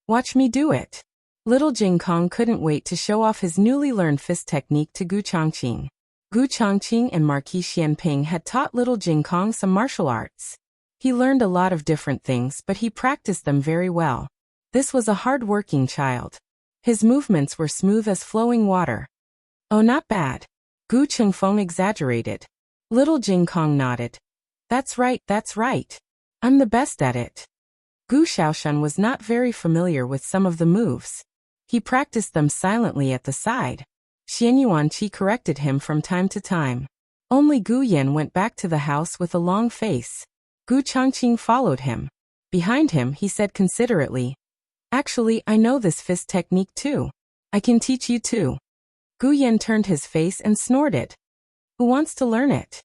watch me do it." Little Jing Kong couldn't wait to show off his newly learned fist technique to Gu Chongqing. Gu Chongqing and Marquis Xianping had taught little Jing Kong some martial arts. He learned a lot of different things, but he practiced them very well. This was a hard-working child. His movements were smooth as flowing water. "Oh, not bad." Gu Qingfeng exaggerated. Little Jing Kong nodded. That's right. I'm the best at it." Gu Xiaoshan was not very familiar with some of the moves. He practiced them silently at the side. Xian Yuanqi corrected him from time to time. Only Gu Yan went back to the house with a long face. Gu Chongqing followed him. Behind him, he said considerately, "Actually, I know this fist technique too. I can teach you too." Gu Yan turned his face and snorted. "Who wants to learn it?"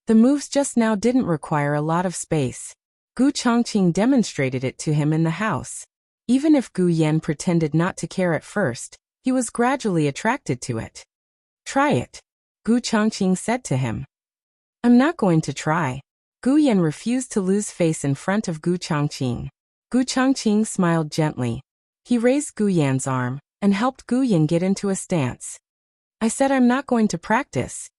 The moves just now didn't require a lot of space. Gu Chongqing demonstrated it to him in the house. Even if Gu Yan pretended not to care at first, he was gradually attracted to it. "Try it," Gu Chongqing said to him. "I'm not going to try." Gu Yan refused to lose face in front of Gu Chongqing. Gu Chongqing smiled gently. He raised Gu Yan's arm and helped Gu Yan get into a stance. "I said I'm not going to practice.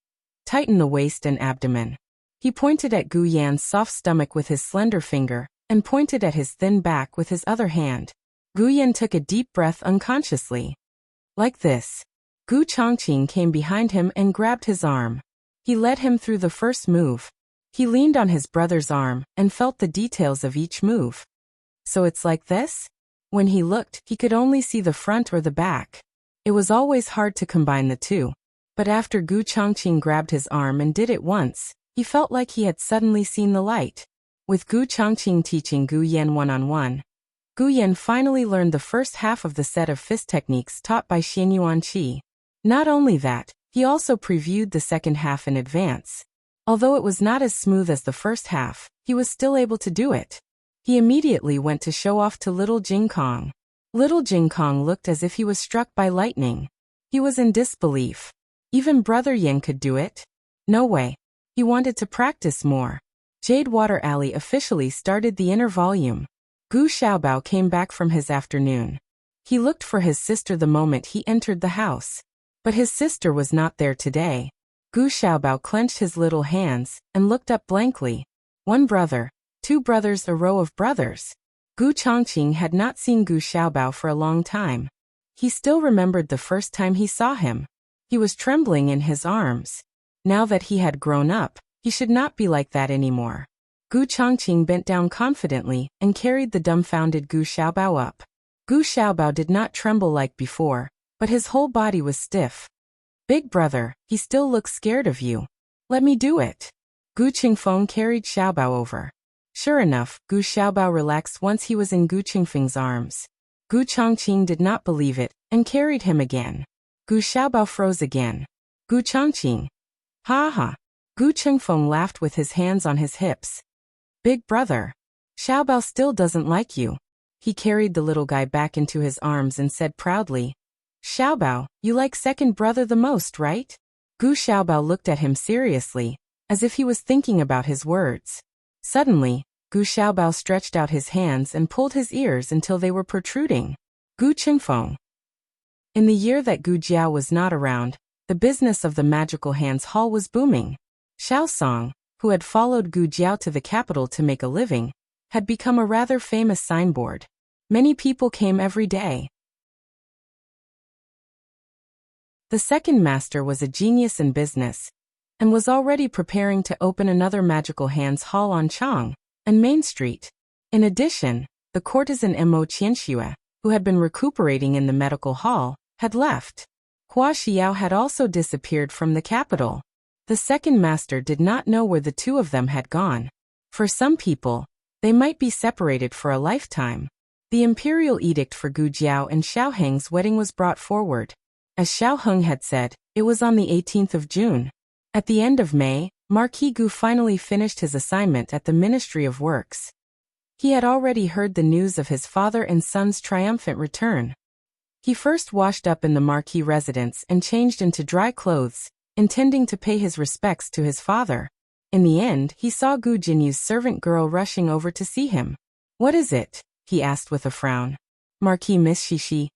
Tighten the waist and abdomen." He pointed at Gu Yan's soft stomach with his slender finger and pointed at his thin back with his other hand. Gu Yan took a deep breath unconsciously. Like this. Gu Chongqing came behind him and grabbed his arm. He led him through the first move. He leaned on his brother's arm and felt the details of each move. "So it's like this?" When he looked, he could only see the front or the back. It was always hard to combine the two. But after Gu Chongqing grabbed his arm and did it once, he felt like he had suddenly seen the light. With Gu Chongqing teaching Gu Yan one-on-one, Gu Yan finally learned the first half of the set of fist techniques taught by Xian Yuanqi. Not only that, he also previewed the second half in advance. Although it was not as smooth as the first half, he was still able to do it. He immediately went to show off to little Jing Kong. Little Jing Kong looked as if he was struck by lightning. He was in disbelief. Even Brother Yan could do it? No way. He wanted to practice more. Jade Water Alley officially started the inner volume. Gu Xiaobao came back from his afternoon. He looked for his sister the moment he entered the house. But his sister was not there today. Gu Xiaobao clenched his little hands and looked up blankly. One brother, two brothers, a row of brothers. Gu Chongqing had not seen Gu Xiaobao for a long time. He still remembered the first time he saw him. He was trembling in his arms. Now that he had grown up, he should not be like that anymore. Gu Chongqing bent down confidently and carried the dumbfounded Gu Xiaobao up. Gu Xiaobao did not tremble like before, but his whole body was stiff. Big brother, he still looks scared of you. Let me do it. Gu Qingfeng carried Xiaobao over. Sure enough, Gu Xiaobao relaxed once he was in Gu Qingfeng's arms. Gu Chongqing did not believe it, and carried him again. Gu Xiaobao froze again. Gu Chongqing. Ha ha. Gu Qingfeng laughed with his hands on his hips. Big brother. Xiaobao still doesn't like you. He carried the little guy back into his arms and said proudly, Xiaobao, you like second brother the most, right? Gu Xiaobao looked at him seriously, as if he was thinking about his words. Suddenly, Gu Xiaobao stretched out his hands and pulled his ears until they were protruding. Gu Qingfeng. In the year that Gu Jiao was not around, the business of the Magical Hands Hall was booming. Xiao Song, who had followed Gu Jiao to the capital to make a living, had become a rather famous signboard. Many people came every day. The second master was a genius in business, and was already preparing to open another Magical Hands Hall on Chang and Main Street. In addition, the courtesan Mo Qianxue, who had been recuperating in the medical hall, had left. Hua Xiao had also disappeared from the capital. The second master did not know where the two of them had gone. For some people, they might be separated for a lifetime. The imperial edict for Gu Jiao and Xiao Heng's wedding was brought forward. As Xiao Heng had said, it was on the 18th of June. At the end of May, Marquis Gu finally finished his assignment at the Ministry of Works. He had already heard the news of his father and son's triumphant return. He first washed up in the Marquis residence and changed into dry clothes, intending to pay his respects to his father. In the end, he saw Gu Jinyu's servant girl rushing over to see him. What is it? He asked with a frown. Marquis Miss Shishi.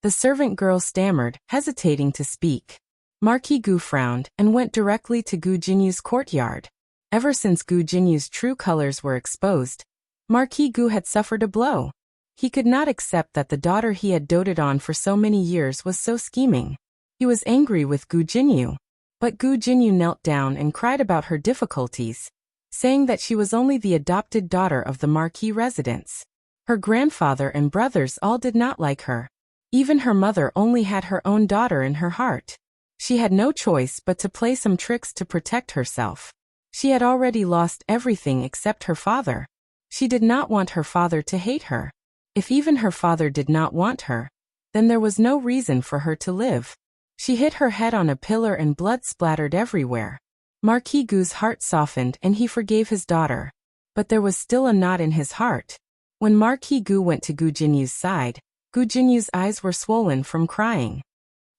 The servant girl stammered, hesitating to speak. Marquis Gu frowned and went directly to Gu Jinyu's courtyard. Ever since Gu Jinyu's true colors were exposed, Marquis Gu had suffered a blow. He could not accept that the daughter he had doted on for so many years was so scheming. He was angry with Gu Jinyu. But Gu Jinyu knelt down and cried about her difficulties, saying that she was only the adopted daughter of the Marquis residence. Her grandfather and brothers all did not like her. Even her mother only had her own daughter in her heart. She had no choice but to play some tricks to protect herself. She had already lost everything except her father. She did not want her father to hate her. If even her father did not want her, then there was no reason for her to live. She hit her head on a pillar and blood splattered everywhere. Marquis Gu's heart softened and he forgave his daughter. But there was still a knot in his heart. When Marquis Gu went to Gu Jinyu's side, Gu Jinyu's eyes were swollen from crying.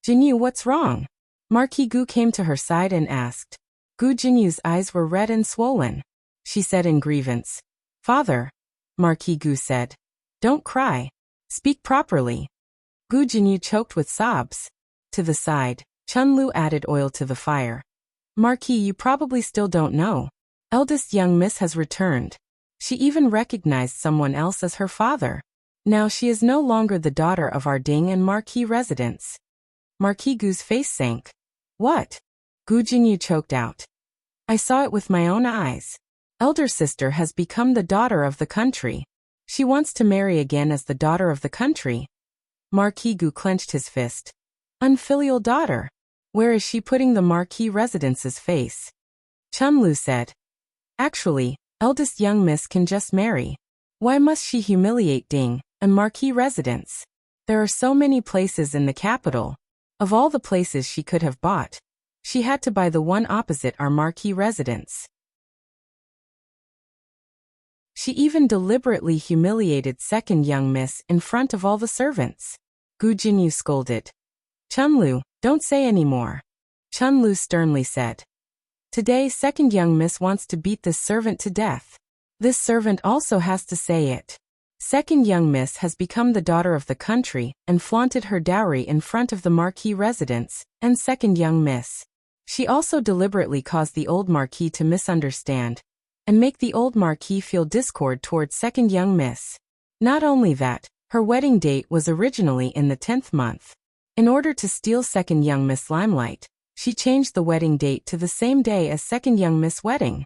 Jinyu, what's wrong? Marquis Gu came to her side and asked. Gu Jinyu's eyes were red and swollen. She said in grievance. Father. Marquis Gu said. Don't cry. Speak properly. Gu Jinyu choked with sobs. To the side, Chun Lu added oil to the fire. Marquis, you probably still don't know. Eldest young miss has returned. She even recognized someone else as her father. Now she is no longer the daughter of our Ding and Marquis residents. Marquis Gu's face sank. What? Gu Jinyu choked out. I saw it with my own eyes. Elder sister has become the daughter of the country. She wants to marry again as the daughter of the country. Marquis Gu clenched his fist. Unfilial daughter. Where is she putting the Marquis residence's face? Chun Lu said. Actually, eldest young miss can just marry. Why must she humiliate Ding and Marquis residence? There are so many places in the capital. Of all the places she could have bought, she had to buy the one opposite our Marquis residence. She even deliberately humiliated second young miss in front of all the servants. Gu Jinyu scolded. Chun Lu, don't say any more. Chun Lu sternly said. Today second young miss wants to beat this servant to death. This servant also has to say it. Second young miss has become the daughter of the country and flaunted her dowry in front of the Marquis residence and second young miss. She also deliberately caused the old Marquis to misunderstand and make the old Marquis feel discord towards second young miss. Not only that, her wedding date was originally in the 10th month. In order to steal second young Miss Limelight, she changed the wedding date to the same day as second young Miss Wedding.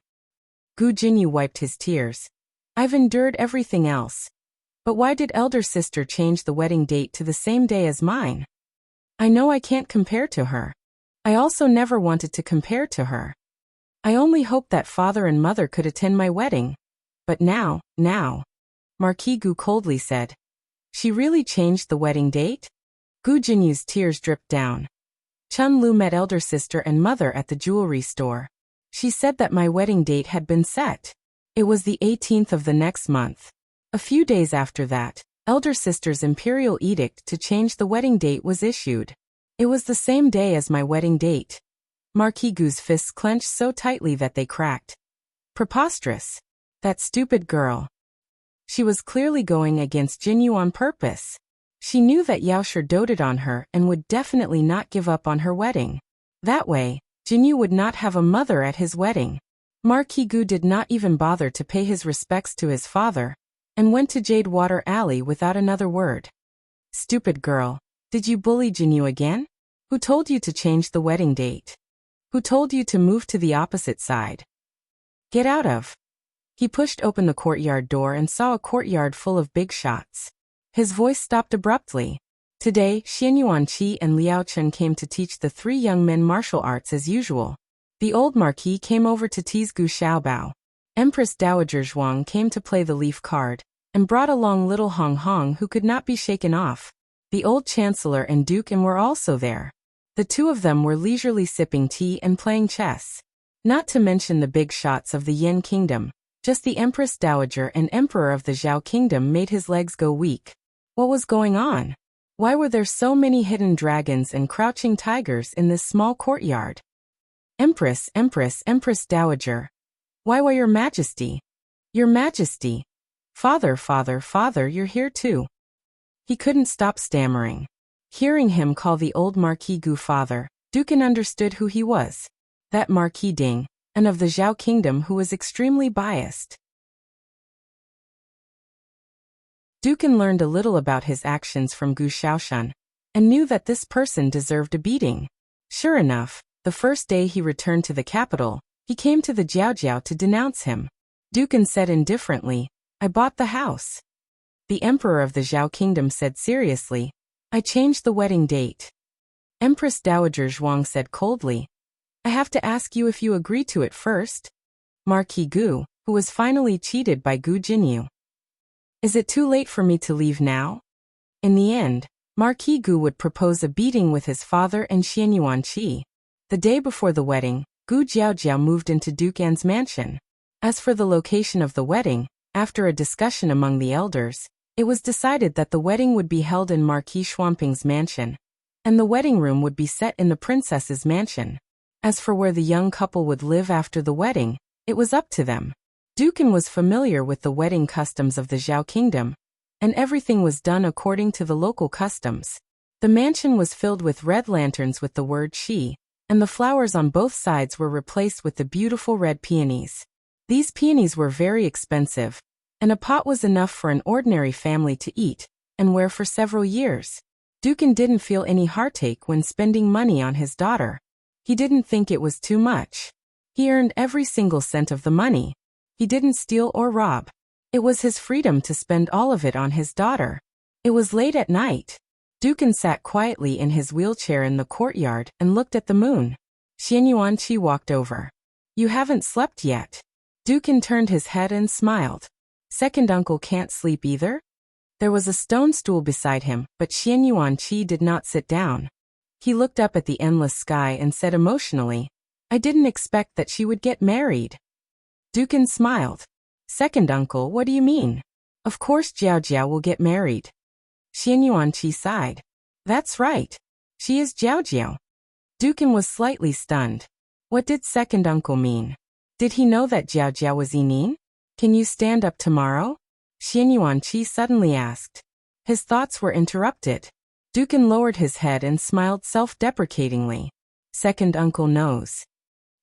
Gu Jinyu wiped his tears. I've endured everything else. But why did elder sister change the wedding date to the same day as mine? I know I can't compare to her. I also never wanted to compare to her. I only hoped that father and mother could attend my wedding. But now, Marquis Gu coldly said. She really changed the wedding date? Gu Jinyu's tears dripped down. Chun Lu met elder sister and mother at the jewelry store. She said that my wedding date had been set. It was the 18th of the next month. A few days after that, elder sister's imperial edict to change the wedding date was issued. It was the same day as my wedding date. Marquis Gu's fists clenched so tightly that they cracked. Preposterous. That stupid girl. She was clearly going against Jinyu on purpose. She knew that Yaosher doted on her and would definitely not give up on her wedding. That way, Jinyu would not have a mother at his wedding. Marquis Gu did not even bother to pay his respects to his father, and went to Jade Water Alley without another word. Stupid girl, did you bully Jinyu again? Who told you to change the wedding date? Who told you to move to the opposite side? Get out of. He pushed open the courtyard door and saw a courtyard full of big shots. His voice stopped abruptly. Today, Xian Yuanqi and Liao Chen came to teach the three young men martial arts as usual. The old marquis came over to tease Gu Xiaobao. Empress Dowager Zhuang came to play the leaf card, and brought along little Hong Hong who could not be shaken off. The old chancellor and duke were also there. The two of them were leisurely sipping tea and playing chess. Not to mention the big shots of the Yin kingdom. Just the Empress Dowager and Emperor of the Zhao kingdom made his legs go weak. What was going on? Why were there so many hidden dragons and crouching tigers in this small courtyard? Empress Dowager. Why, your majesty? Your majesty. Father, you're here too. He couldn't stop stammering. Hearing him call the old Marquis Gu father, Dukan understood who he was. That Marquis Ding, and of the Zhao kingdom who was extremely biased. Dukan learned a little about his actions from Gu Xiaoshan, and knew that this person deserved a beating. Sure enough, the first day he returned to the capital, he came to the Jiaojiao to denounce him. Dukan said indifferently, I bought the house. The emperor of the Zhao kingdom said seriously, I changed the wedding date. Empress Dowager Zhuang said coldly, I have to ask you if you agree to it first. Marquis Gu, who was finally cheated by Gu Jinyu. Is it too late for me to leave now? In the end, Marquis Gu would propose a beating with his father and Xian Yuanqi. The day before the wedding, Gu Jiaojiao moved into Duke An's mansion. As for the location of the wedding, after a discussion among the elders, it was decided that the wedding would be held in Marquis Shuamping's mansion, and the wedding room would be set in the princess's mansion. As for where the young couple would live after the wedding, it was up to them. Dukan was familiar with the wedding customs of the Zhao kingdom, and everything was done according to the local customs. The mansion was filled with red lanterns with the word Shi, and the flowers on both sides were replaced with the beautiful red peonies. These peonies were very expensive, and a pot was enough for an ordinary family to eat and wear for several years. Dukan didn't feel any heartache when spending money on his daughter. He didn't think it was too much. He earned every single cent of the money. He didn't steal or rob. It was his freedom to spend all of it on his daughter. It was late at night. Dukan sat quietly in his wheelchair in the courtyard and looked at the moon. Xian Yuanqi walked over. You haven't slept yet. Dukan turned his head and smiled. Second uncle can't sleep either? There was a stone stool beside him, but Xian Yuanqi did not sit down. He looked up at the endless sky and said emotionally, I didn't expect that she would get married. Dukan smiled. Second uncle, what do you mean? Of course Jiaojiao will get married. Xian Yuanqi sighed. That's right. She is Jiaojiao. Dukan was slightly stunned. What did second uncle mean? Did he know that Jiaojiao was Yinin? Can you stand up tomorrow? Xian Yuanqi suddenly asked. His thoughts were interrupted. Dukan lowered his head and smiled self-deprecatingly. Second uncle knows.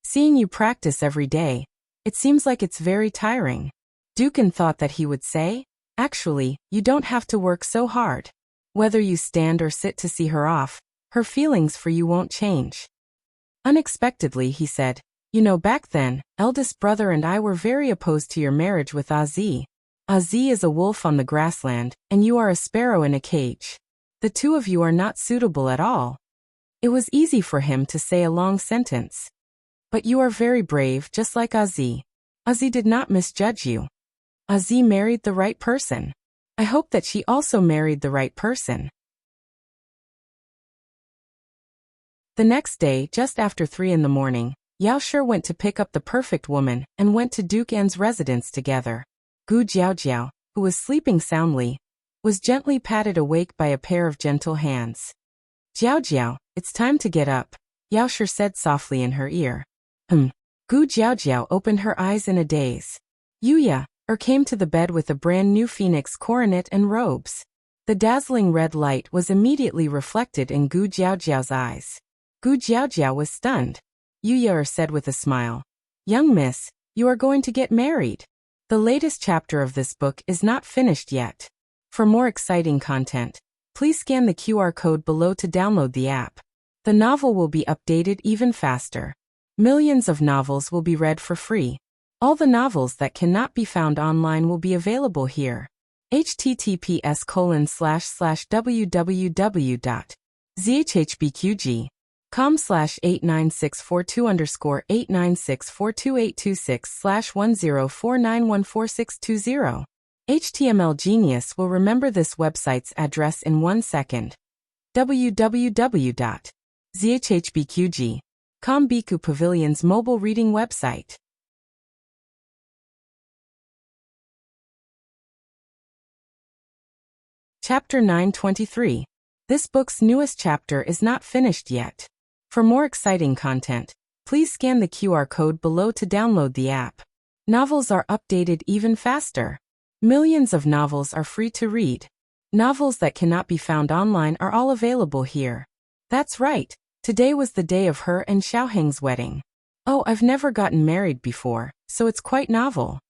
Seeing you practice every day, it seems like it's very tiring. Dukan thought that he would say, actually, you don't have to work so hard. Whether you stand or sit to see her off, Her feelings for you won't change. Unexpectedly, he said, you know, back then, eldest brother and I were very opposed to your marriage with Azi. Azi is a wolf on the grassland, and you are a sparrow in a cage. The two of you are not suitable at all. It was easy for him to say a long sentence. But you are very brave, just like Azi. Azi did not misjudge you. Azi married the right person. I hope that she also married the right person. The next day, just after 3 in the morning, Yao Shi went to pick up the perfect woman and went to Duke An's residence together. Gu Jiaojiao, who was sleeping soundly, was gently patted awake by a pair of gentle hands. Jiaojiao, it's time to get up, Yao Shi said softly in her ear. Gu Jiaojiao opened her eyes in a daze. Yuya came to the bed with a brand new phoenix coronet and robes. The dazzling red light was immediately reflected in Gu Jiaojiao's eyes. Gu Jiaojiao was stunned. Yuya said with a smile, young miss, you are going to get married. The latest chapter of this book is not finished yet. For more exciting content, please scan the QR code below to download the app. The novel will be updated even faster. Millions of novels will be read for free. All the novels that cannot be found online will be available here. https://www.zhbqg.com/89642826/1049146220. HTML Genius will remember this website's address in 1 second. www.zhbqg.com Biku Pavilion's mobile reading website. Chapter 923. This book's newest chapter is not finished yet. For more exciting content, please scan the QR code below to download the app. Novels are updated even faster. Millions of novels are free to read. Novels that cannot be found online are all available here. That's right, today was the day of her and Xiaoheng's wedding. Oh, I've never gotten married before, so it's quite novel.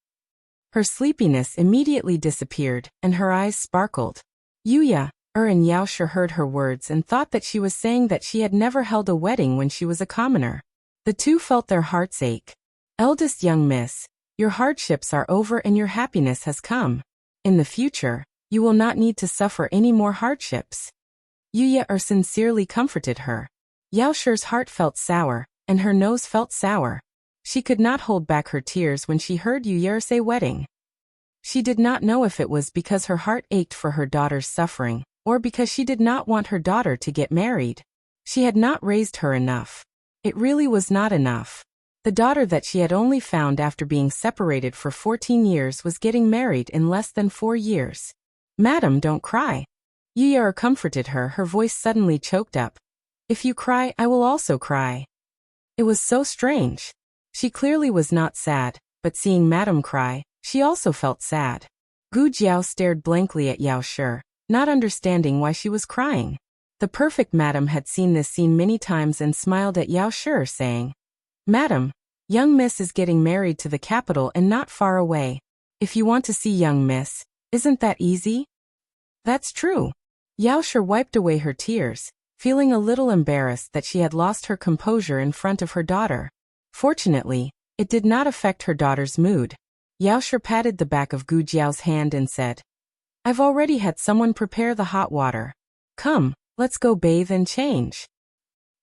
Her sleepiness immediately disappeared, and her eyes sparkled. Yuya and Yao Shi heard her words and thought that she was saying that she had never held a wedding when she was a commoner. The two felt their hearts ache. Eldest young miss, your hardships are over and your happiness has come. In the future, you will not need to suffer any more hardships. Yuya sincerely comforted her. Yao Shi's heart felt sour, and her nose felt sour. She could not hold back her tears when she heard Yuya say wedding. She did not know if it was because her heart ached for her daughter's suffering, or because she did not want her daughter to get married. She had not raised her enough. It really was not enough. The daughter that she had only found after being separated for 14 years was getting married in less than 4 years. Madam, don't cry. Yuya comforted her, her voice suddenly choked up. If you cry, I will also cry. It was so strange. She clearly was not sad, but seeing Madam cry, she also felt sad. Gu Jiao stared blankly at Yao Shi, not understanding why she was crying. The perfect Madam had seen this scene many times and smiled at Yao Shi, saying, Madam, young miss is getting married to the capital and not far away. If you want to see young miss, isn't that easy? That's true. Yao Shi wiped away her tears, feeling a little embarrassed that she had lost her composure in front of her daughter. Fortunately, it did not affect her daughter's mood. Yao Shi patted the back of Gu Jiao's hand and said, I've already had someone prepare the hot water. Come, let's go bathe and change.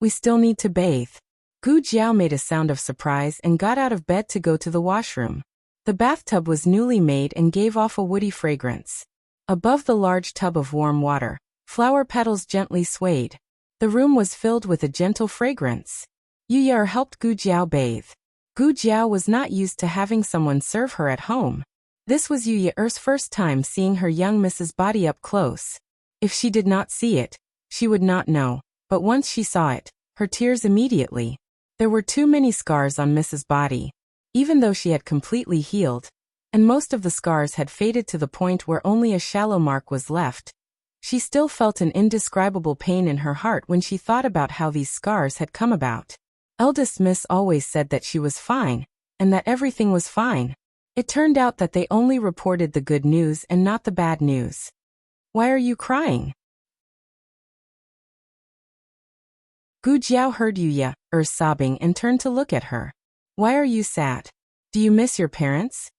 We still need to bathe. Gu Jiao made a sound of surprise and got out of bed to go to the washroom. The bathtub was newly made and gave off a woody fragrance. Above the large tub of warm water, flower petals gently swayed. The room was filled with a gentle fragrance. Yuya helped Gu Jiao bathe. Gu Jiao was not used to having someone serve her at home. This was Yuya's first time seeing her young Mrs. body up close. If she did not see it, she would not know, but once she saw it, her tears immediately. There were too many scars on Mrs. body. Even though she had completely healed, and most of the scars had faded to the point where only a shallow mark was left, she still felt an indescribable pain in her heart when she thought about how these scars had come about. Eldest Miss always said that she was fine, and that everything was fine. It turned out that they only reported the good news and not the bad news. Why are you crying? Gu Jiao heard Yu sobbing and turned to look at her. Why are you sad? Do you miss your parents?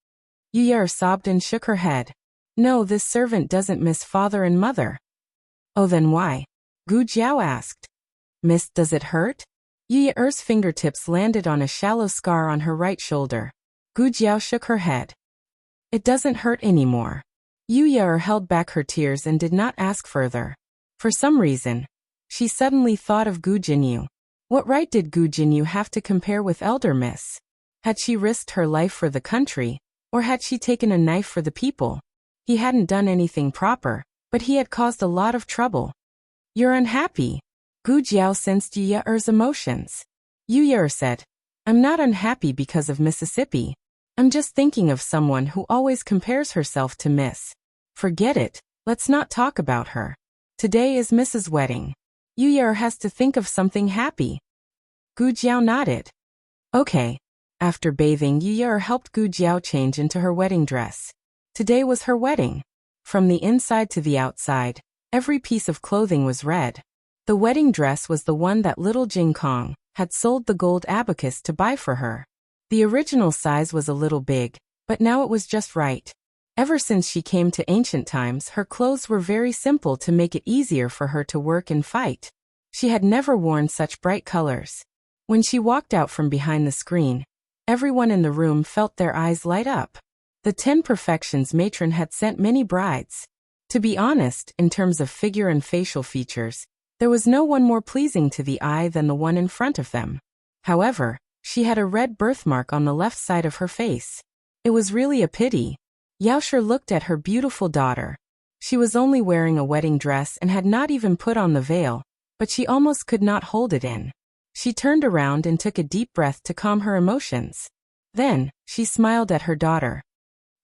Yu sobbed and shook her head. No, this servant doesn't miss father and mother. Oh, then why? Gu Jiao asked. Miss, does it hurt? Yu's fingertips landed on a shallow scar on her right shoulder. Gu Jiao shook her head. It doesn't hurt anymore. Yu held back her tears and did not ask further. For some reason, she suddenly thought of Gu Jinyu. What right did Gu Jinyu have to compare with elder miss? Had she risked her life for the country, or had she taken a knife for the people? He hadn't done anything proper, but he had caused a lot of trouble. You're unhappy. Gu Jiao sensed Yu's emotions. Yu said, I'm not unhappy because of Mississippi. I'm just thinking of someone who always compares herself to Miss. Forget it, let's not talk about her. Today is Miss's wedding. Yu has to think of something happy. Gu Jiao nodded. Okay. After bathing, Yu helped Gu Jiao change into her wedding dress. Today was her wedding. From the inside to the outside, every piece of clothing was red. The wedding dress was the one that little Jing Kong had sold the gold abacus to buy for her. The original size was a little big, but now it was just right. Ever since she came to ancient times, her clothes were very simple to make it easier for her to work and fight. She had never worn such bright colors. When she walked out from behind the screen, everyone in the room felt their eyes light up. The 10 Perfections matron had sent many brides. To be honest, in terms of figure and facial features, there was no one more pleasing to the eye than the one in front of them. However, she had a red birthmark on the left side of her face. It was really a pity. Yaoshe looked at her beautiful daughter. She was only wearing a wedding dress and had not even put on the veil, but she almost could not hold it in. She turned around and took a deep breath to calm her emotions. Then, she smiled at her daughter.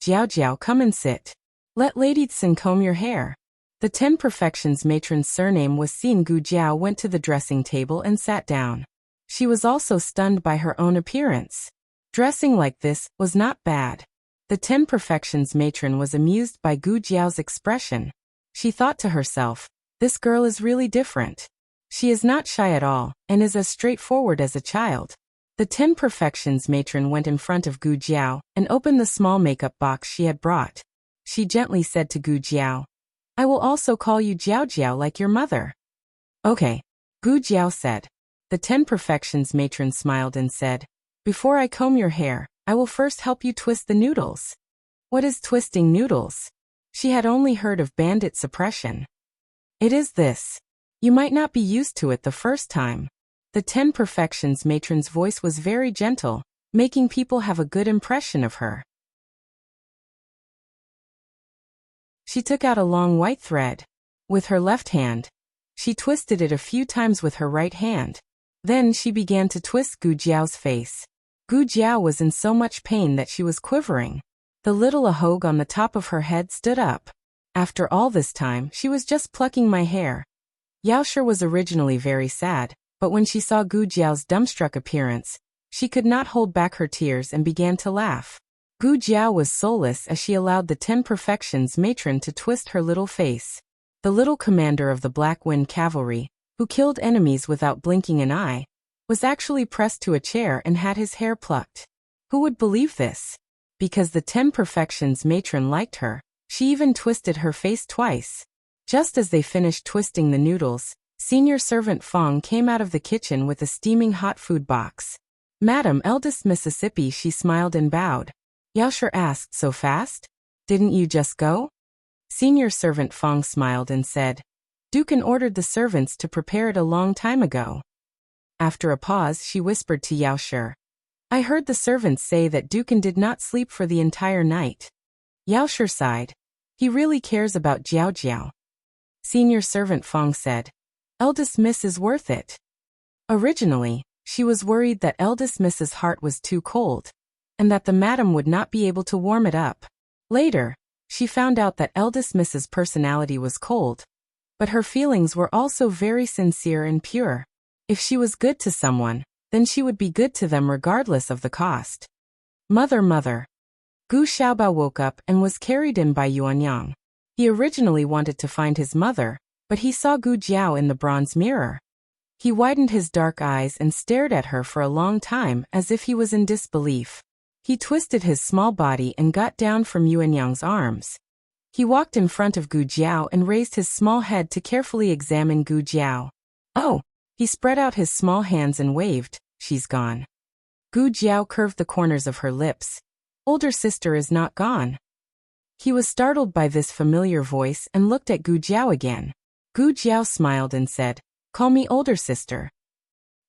Jiao Jiao, come and sit. Let Lady Tsin comb your hair. The 10 Perfections matron's surname was Xin. Gu Jiao went to the dressing table and sat down. She was also stunned by her own appearance. Dressing like this was not bad. The 10 Perfections matron was amused by Gu Jiao's expression. She thought to herself, this girl is really different. She is not shy at all, and is as straightforward as a child. The 10 Perfections matron went in front of Gu Jiao and opened the small makeup box she had brought. She gently said to Gu Jiao, I will also call you Jiao Jiao like your mother. Okay, Gu Jiao said. The 10 Perfections matron smiled and said, before I comb your hair, I will first help you twist the noodles. What is twisting noodles? She had only heard of bandit suppression. It is this. You might not be used to it the first time. The 10 Perfections matron's voice was very gentle, making people have a good impression of her. She took out a long white thread. With her left hand, she twisted it a few times with her right hand. Then she began to twist Gu Jiao's face. Gu Jiao was in so much pain that she was quivering. The little ahog on the top of her head stood up. After all this time, she was just plucking my hair. Yaoshe was originally very sad, but when she saw Gu Jiao's dumbstruck appearance, she could not hold back her tears and began to laugh. Gu Jiao was soulless as she allowed the 10 Perfections matron to twist her little face. The little commander of the Black Wind Cavalry, who killed enemies without blinking an eye, was actually pressed to a chair and had his hair plucked. Who would believe this? Because the 10 Perfections matron liked her, she even twisted her face twice. Just as they finished twisting the noodles, senior servant Fong came out of the kitchen with a steaming hot food box. Madam, eldest Mississippi, she smiled and bowed. Yaoshe asked, so fast? Didn't you just go? Senior servant Fong smiled and said, Dukan ordered the servants to prepare it a long time ago. After a pause, she whispered to Yaoshe, I heard the servants say that Dukan did not sleep for the entire night. Yaoshe sighed. He really cares about Jiao Jiao. Senior servant Fong said, Eldest Miss is worth it. Originally, she was worried that eldest Miss's heart was too cold, and that the madam would not be able to warm it up. Later, she found out that eldest Miss's personality was cold, but her feelings were also very sincere and pure. If she was good to someone, then she would be good to them regardless of the cost. Mother, mother. Gu Xiaobao woke up and was carried in by Yuanyang. He originally wanted to find his mother, but he saw Gu Jiao in the bronze mirror. He widened his dark eyes and stared at her for a long time as if he was in disbelief. He twisted his small body and got down from Yuanyang's arms. He walked in front of Gu Jiao and raised his small head to carefully examine Gu Jiao. Oh! He spread out his small hands and waved. She's gone. Gu Jiao curved the corners of her lips. Older sister is not gone. He was startled by this familiar voice and looked at Gu Jiao again. Gu Jiao smiled and said, "Call me older sister."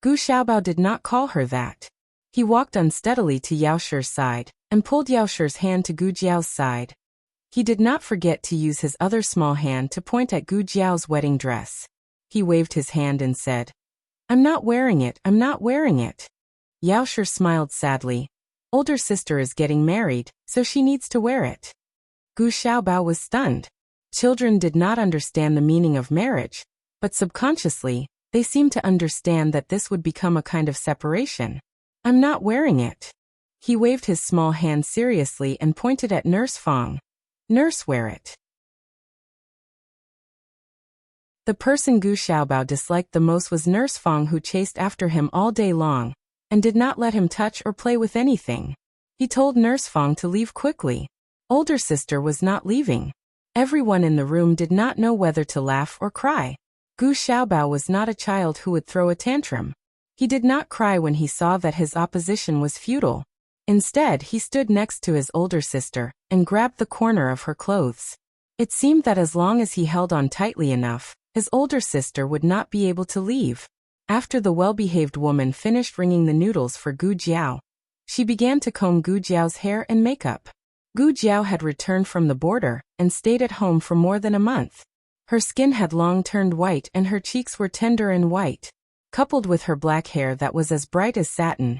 Gu Xiaobao did not call her that. He walked unsteadily to Yao Shi's side and pulled Yao Shi's hand to Gu Jiao's side. He did not forget to use his other small hand to point at Gu Jiao's wedding dress. He waved his hand and said, "I'm not wearing it, I'm not wearing it." Yao Shi smiled sadly. Older sister is getting married, so she needs to wear it. Gu Xiaobao was stunned. Children did not understand the meaning of marriage, but subconsciously, they seemed to understand that this would become a kind of separation. "I'm not wearing it." He waved his small hand seriously and pointed at Nurse Fong. "Nurse, wear it." The person Gu Xiaobao disliked the most was Nurse Fong, who chased after him all day long and did not let him touch or play with anything. He told Nurse Fong to leave quickly. Older sister was not leaving. Everyone in the room did not know whether to laugh or cry. Gu Xiaobao was not a child who would throw a tantrum. He did not cry when he saw that his opposition was futile. Instead, he stood next to his older sister and grabbed the corner of her clothes. It seemed that as long as he held on tightly enough, his older sister would not be able to leave. After the well-behaved woman finished wringing the noodles for Gu Jiao, she began to comb Gu Jiao's hair and makeup. Gu Jiao had returned from the border and stayed at home for more than a month. Her skin had long turned white and her cheeks were tender and white, coupled with her black hair that was as bright as satin.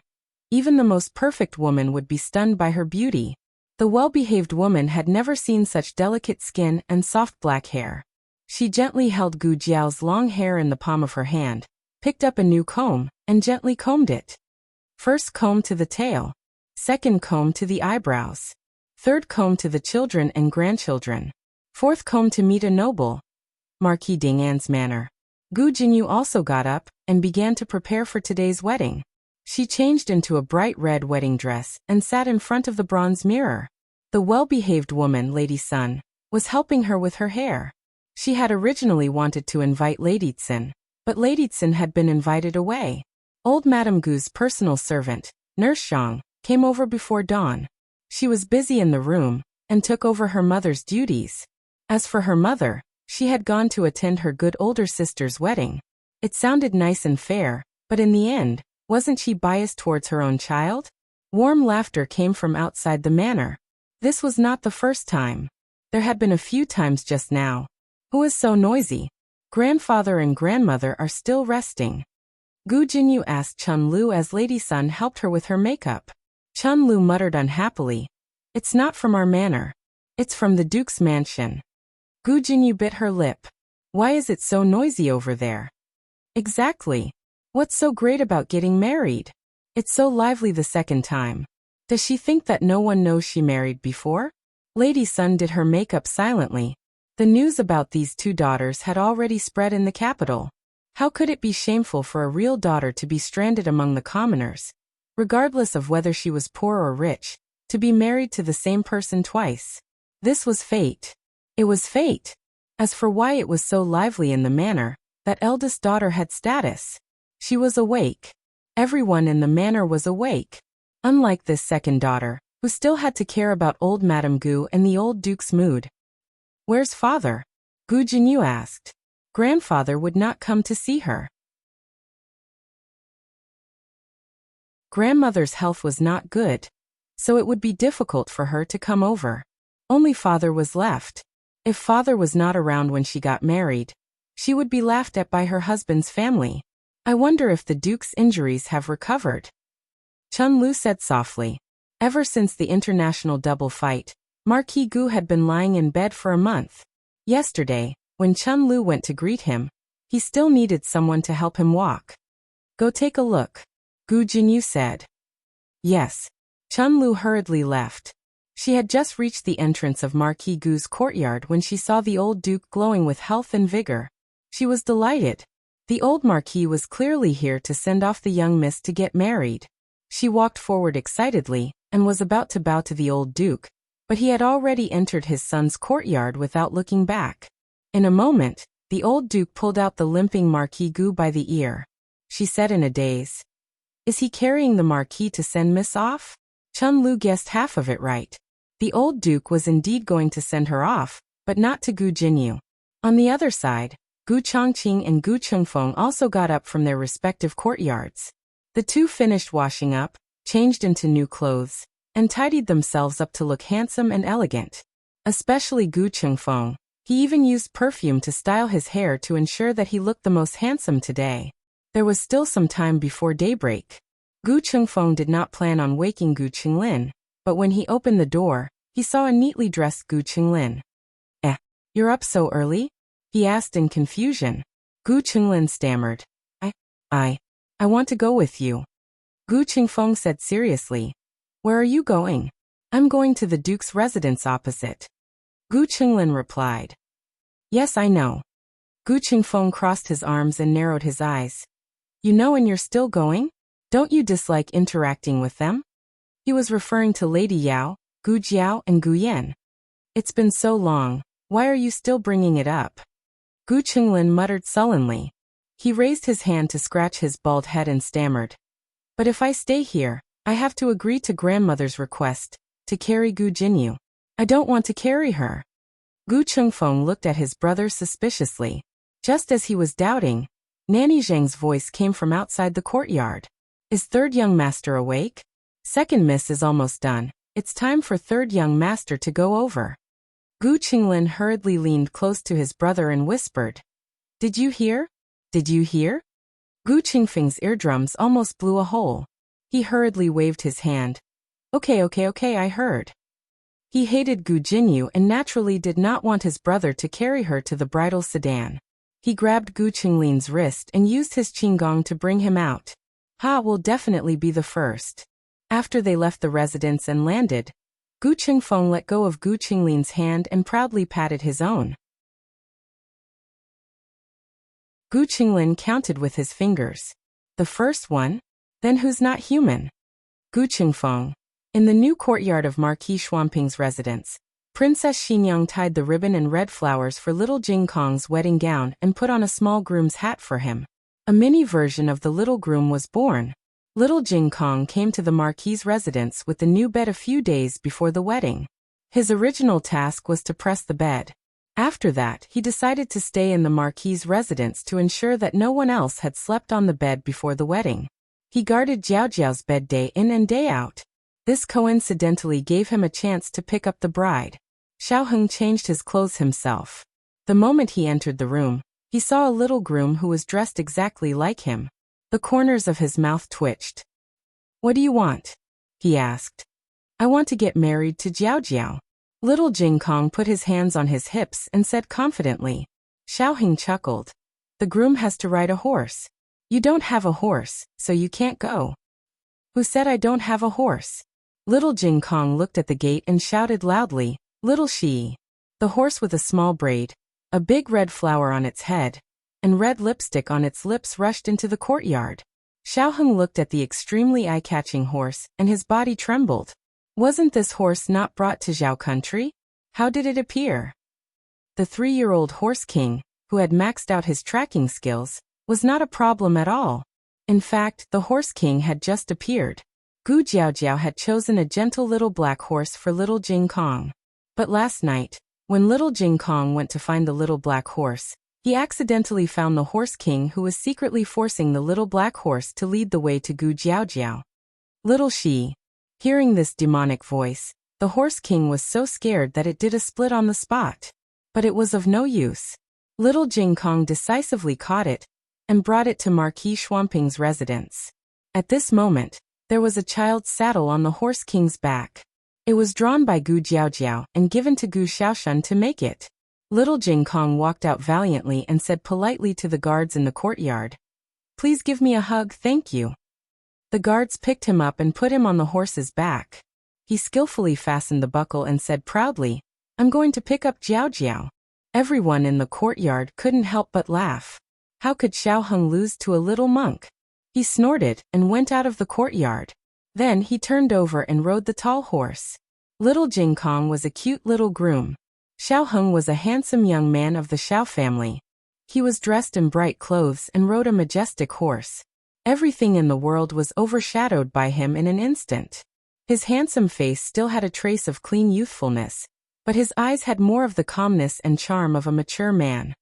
Even the most perfect woman would be stunned by her beauty. The well-behaved woman had never seen such delicate skin and soft black hair. She gently held Gu Jiao's long hair in the palm of her hand, picked up a new comb, and gently combed it. First comb to the tail. Second comb to the eyebrows. Third comb to the children and grandchildren. Fourth comb to meet a noble. Marquis Dingan's manner. Gu Jinyu also got up and began to prepare for today's wedding. She changed into a bright red wedding dress and sat in front of the bronze mirror. The well-behaved woman, Lady Sun, was helping her with her hair. She had originally wanted to invite Lady Tsin, but Lady Tsin had been invited away. Old Madame Gu's personal servant, Nurse Shang, came over before dawn. She was busy in the room and took over her mother's duties. As for her mother, she had gone to attend her good older sister's wedding. It sounded nice and fair, but in the end, wasn't she biased towards her own child? Warm laughter came from outside the manor. This was not the first time. There had been a few times just now. Who is so noisy? Grandfather and grandmother are still resting. Gu Jinyu asked Chun Lu as Lady Sun helped her with her makeup. Chun Lu muttered unhappily. "It's not from our manor. It's from the Duke's mansion." Gu Jinyu bit her lip. "Why is it so noisy over there?" "Exactly. What's so great about getting married? It's so lively the second time. Does she think that no one knows she married before?" Lady Sun did her makeup silently. The news about these two daughters had already spread in the capital. How could it be shameful for a real daughter to be stranded among the commoners, regardless of whether she was poor or rich, to be married to the same person twice? This was fate. It was fate. As for why it was so lively in the manor, that eldest daughter had status. She was awake. Everyone in the manor was awake. Unlike this second daughter, who still had to care about old Madame Gu and the old Duke's mood. "Where's father?" Gu Jinyu asked. Grandfather would not come to see her. Grandmother's health was not good, so it would be difficult for her to come over. Only father was left. If father was not around when she got married, she would be laughed at by her husband's family. "I wonder if the Duke's injuries have recovered," Chun Lu said softly. Ever since the international double fight, Marquis Gu had been lying in bed for a month. Yesterday, when Chun Lu went to greet him, he still needed someone to help him walk. "Go take a look," Gu Jinyu said. Yes. Chun Lu hurriedly left. She had just reached the entrance of Marquis Gu's courtyard when she saw the old duke glowing with health and vigor. She was delighted. The old marquis was clearly here to send off the young miss to get married. She walked forward excitedly, and was about to bow to the old duke, but he had already entered his son's courtyard without looking back. In a moment, the old duke pulled out the limping Marquis Gu by the ear. She said in a daze, "Is he carrying the marquis to send Miss off?" Chun Lu guessed half of it right. The old duke was indeed going to send her off, but not to Gu Jinyu. On the other side, Gu Chongqing and Gu Chengfeng also got up from their respective courtyards. The two finished washing up, changed into new clothes, and tidied themselves up to look handsome and elegant. Especially Gu Chengfeng. He even used perfume to style his hair to ensure that he looked the most handsome today. There was still some time before daybreak. Gu Chengfeng did not plan on waking Gu Qinglin, but when he opened the door, he saw a neatly dressed Gu Qinglin. You're up so early?" he asked in confusion. Gu Qinglin stammered. I want to go with you." Gu Qingfeng said seriously. "Where are you going?" "I'm going to the duke's residence opposite." Gu Qinglin replied. "Yes, I know." Gu Qingfeng crossed his arms and narrowed his eyes. "You know, and you're still going? Don't you dislike interacting with them?" He was referring to Lady Yao, Gu Jiao and Gu Yan. "It's been so long, why are you still bringing it up?" Gu Qinglin muttered sullenly. He raised his hand to scratch his bald head and stammered. "But if I stay here, I have to agree to grandmother's request, to carry Gu Jinyu. I don't want to carry her." Gu Chengfeng looked at his brother suspiciously. Just as he was doubting, Nanny Zhang's voice came from outside the courtyard. "Is third young master awake? Second miss is almost done. It's time for third young master to go over." Gu Qinglin hurriedly leaned close to his brother and whispered, "Did you hear? Did you hear?" Gu Qingfeng's eardrums almost blew a hole. He hurriedly waved his hand. Okay, I heard." He hated Gu Jinyu and naturally did not want his brother to carry her to the bridal sedan. He grabbed Gu Qinglin's wrist and used his qinggong to bring him out. "Ha will definitely be the first." After they left the residence and landed, Gu Qingfeng let go of Gu Qinglin's hand and proudly patted his own. Gu Qinglin counted with his fingers. "The first one? Then who's not human?" Gu Qingfeng. In the new courtyard of Marquis Xuanping's residence, Princess Xinyang tied the ribbon and red flowers for little Jing Kong's wedding gown and put on a small groom's hat for him. A mini version of the little groom was born. Little Jing Kong came to the Marquis's residence with the new bed a few days before the wedding. His original task was to press the bed. After that, he decided to stay in the Marquis's residence to ensure that no one else had slept on the bed before the wedding. He guarded Jiao Jiao's bed day in and day out. This coincidentally gave him a chance to pick up the bride. Xiaoheng changed his clothes himself. The moment he entered the room, he saw a little groom who was dressed exactly like him. The corners of his mouth twitched. "What do you want?" he asked. "I want to get married to Jiao Jiao." Little Jing Kong put his hands on his hips and said confidently. Xiaoheng chuckled. "The groom has to ride a horse. You don't have a horse, so you can't go." "Who said I don't have a horse?" Little Jing Kong looked at the gate and shouted loudly, "Little Shi." The horse with a small braid, a big red flower on its head, and red lipstick on its lips rushed into the courtyard. Xiaoheng looked at the extremely eye-catching horse and his body trembled. Wasn't this horse not brought to Zhao country? How did it appear? The 3-year-old horse king, who had maxed out his tracking skills, was not a problem at all. In fact, the horse king had just appeared. Gu Jiaojiao had chosen a gentle little black horse for little Jing Kong. But last night, when little Jing Kong went to find the little black horse, he accidentally found the horse king who was secretly forcing the little black horse to lead the way to Gu Jiaojiao. Little Shi. Hearing this demonic voice, the horse king was so scared that it did a split on the spot. But it was of no use. Little Jing Kong decisively caught it and brought it to Marquis Xuanping's residence. At this moment, there was a child's saddle on the horse king's back. It was drawn by Gu Jiaojiao and given to Gu Xiaoshan to make it. Little Jing Kong walked out valiantly and said politely to the guards in the courtyard, "Please give me a hug, thank you." The guards picked him up and put him on the horse's back. He skillfully fastened the buckle and said proudly, "I'm going to pick up Jiao Jiao." Everyone in the courtyard couldn't help but laugh. How could Xiao Heng lose to a little monk? He snorted and went out of the courtyard. Then he turned over and rode the tall horse. Little Jing Kong was a cute little groom. Xiao Heng was a handsome young man of the Xiao family. He was dressed in bright clothes and rode a majestic horse. Everything in the world was overshadowed by him in an instant. His handsome face still had a trace of clean youthfulness, but his eyes had more of the calmness and charm of a mature man.